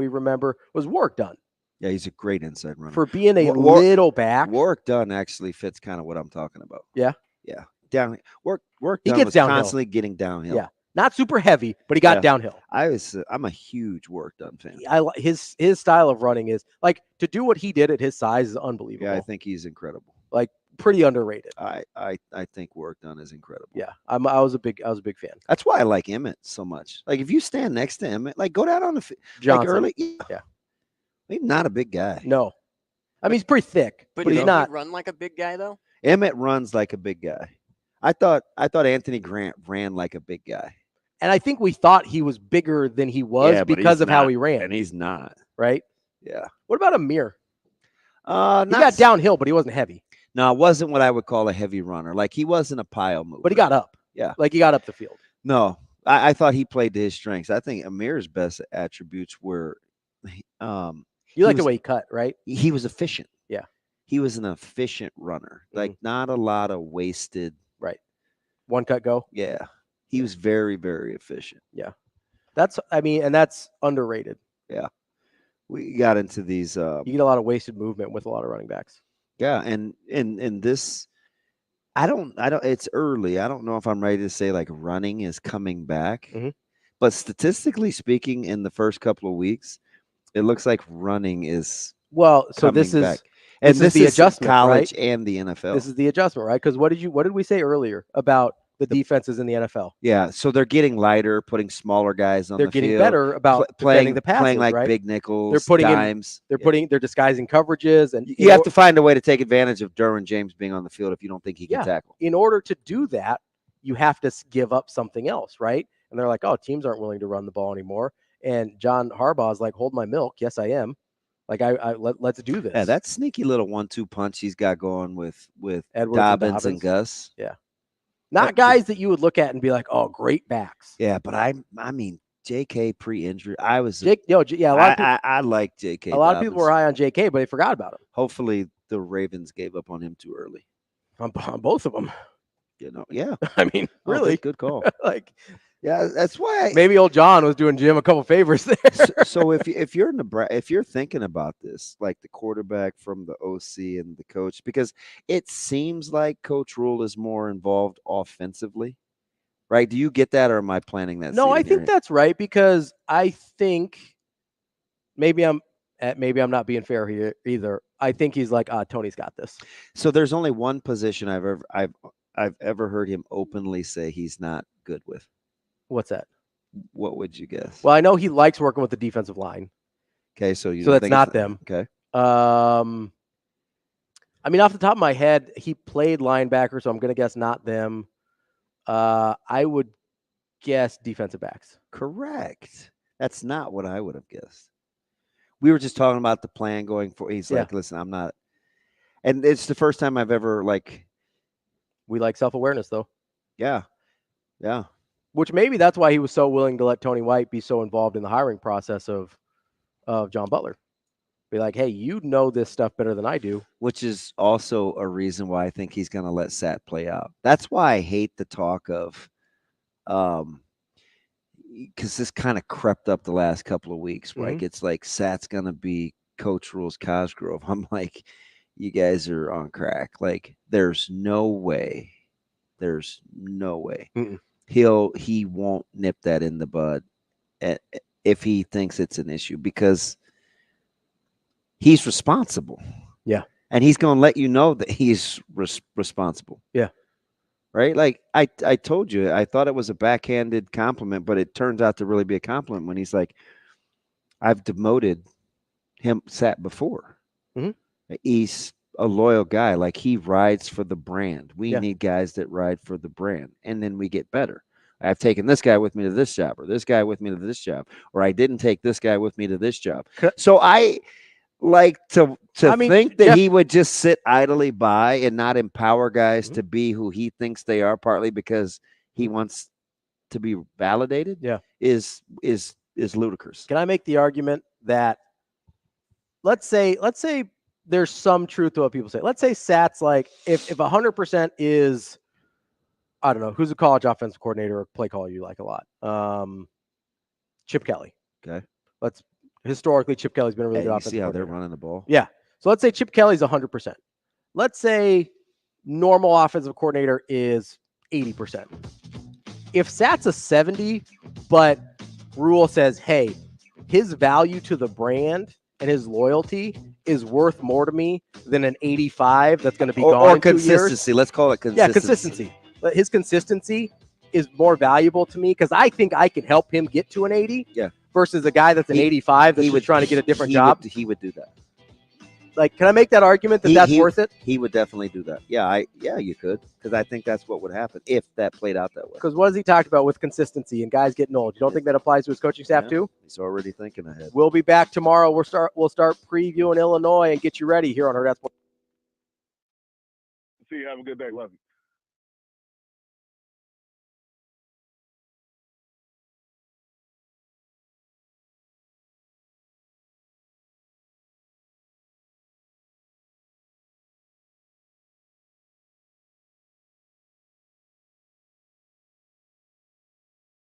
remember was Warwick Dunn. Yeah, he's a great inside runner. For being a little back. Warwick Dunn actually fits kind of what I'm talking about. Yeah. Yeah. Down Warwick he Dunn gets was downhill. Constantly getting downhill. Yeah. Not super heavy, but he got downhill. I'm a huge Warwick Dunn fan. His style of running is like to do what he did at his size is unbelievable. Yeah, I think he's incredible. Like pretty underrated. I think Warwick Dunn is incredible. Yeah, I was a big fan. That's why I like Emmett so much. Like if you stand next to Emmett, like go down on the Johnson. early. Yeah, he's not a big guy. No, I mean he's pretty thick, but he's not. He run like a big guy though. Emmett runs like a big guy. I thought Anthony Grant ran like a big guy. And I think we thought he was bigger than he was because of how he ran. And he's not. Right? Yeah. What about Amir? He got downhill, but he wasn't heavy. No, it wasn't what I would call a heavy runner. Like he wasn't a pile mover. But he got up. Yeah. Like he got up the field. No, I thought he played to his strengths. I think Amir's best attributes were You like the way he cut, right? He was efficient. Yeah. He was an efficient runner. Like not a lot of wasted. Right. One cut go. Yeah. He was very, very efficient. Yeah. And that's underrated. Yeah. We got into these you get a lot of wasted movement with a lot of running backs. Yeah, and this I don't it's early. I don't know if I'm ready to say like running is coming back. But statistically speaking, in the first couple of weeks, it looks like running is so this is back. And this is the adjustment, college right? and the NFL. This is the adjustment, right? Because what did we say earlier about the defenses in the NFL? Yeah, so they're getting lighter, putting smaller guys on the field. They're getting better about defending the passes, playing like right? big nickels, they're putting dimes. They're disguising coverages, and you have to find a way to take advantage of Derwin James being on the field if you don't think he can tackle. In order to do that, you have to give up something else, right? And they're like, oh, teams aren't willing to run the ball anymore. And John Harbaugh is like, hold my milk. Yes, I am. Like let's do this. Yeah, that sneaky little 1-2 punch he's got going with Edwards Dobbins and Gus. Yeah. Not guys that you would look at and be like, oh, great backs. Yeah, but I mean, JK pre-injury. I was a lot of people, I like JK. A lot of people were high on JK, but they forgot about him. Hopefully, the Ravens gave up on him too early. On both of them. You know, yeah. I mean, really, good call. Like, yeah, that's why maybe old John was doing Jim a couple favors there. So if you're Nebraska, if you're thinking about this, like the quarterback from the OC and the coach, because it seems like Coach Rhule is more involved offensively, right? Do you get that, or am I planning that? No, I think that's right, because I think maybe I'm not being fair here either. I think he's like, Tony's got this. So there's only one position I've ever heard him openly say he's not good with. What's that? What would you guess? Well, I know he likes working with the defensive line. Okay, so that's not them. Okay. I mean, off the top of my head, he played linebacker, so I'm going to guess not them. I would guess defensive backs. Correct. That's not what I would have guessed. We were just talking about the plan going for. He's like, listen, I'm not. And it's the first time I've ever We like self-awareness, though. Yeah. Yeah. Which maybe that's why he was so willing to let Tony White be so involved in the hiring process of John Butler. Be like, hey, you know this stuff better than I do. Which is also a reason why I think he's going to let Sat play out. That's why I hate the talk of, because this kind of crept up the last couple of weeks. Right? It's like Sat's going to be Coach Rhule's Cosgrove. I'm like, you guys are on crack. Like, there's no way. There's no way. He won't nip that in the bud if he thinks it's an issue, because he's responsible. Yeah. And he's going to let you know that he's responsible. Yeah. Right? Like I told you, I thought it was a backhanded compliment, but it turns out to really be a compliment when he's like, I've demoted him Sat before. He's a loyal guy. Like, he rides for the brand. We need guys that ride for the brand, and then we get better. I've taken this guy with me to this job, or this guy with me to this job, or I didn't take this guy with me to this job. So I like to think that he would just sit idly by and not empower guys to be who he thinks they are, partly because he wants to be validated. Yeah, is ludicrous. Can I make the argument that let's say there's some truth to what people say. Let's say Sat's like, if 100% is, I don't know, who's a college offensive coordinator or play caller you like a lot? Chip Kelly. Okay. Historically, Chip Kelly's been a really good offensive coordinator. See how coordinator. they're running the ball? Yeah. So let's say Chip Kelly's 100%. Let's say normal offensive coordinator is 80%. If Sat's a 70, but Rhule says, hey, his value to the brand and his loyalty is worth more to me than an 85 that's going to be gone or in 2 years. consistency. Let's call it consistency. Yeah, consistency. But his consistency is more valuable to me because I think I can help him get to an 80. Yeah. Versus a guy that's an 85 that's just trying to get a different job. He would do that. Like, can I make that argument that that's worth it? He would definitely do that. Yeah, you could, because I think that's what would happen if that played out that way. Because what has he talked about with consistency and guys getting old? You don't think that applies to his coaching staff too? He's already thinking ahead. We'll be back tomorrow. We'll start previewing Illinois and get you ready here on Hurrdat Sports. See you. Have a good day. Love you.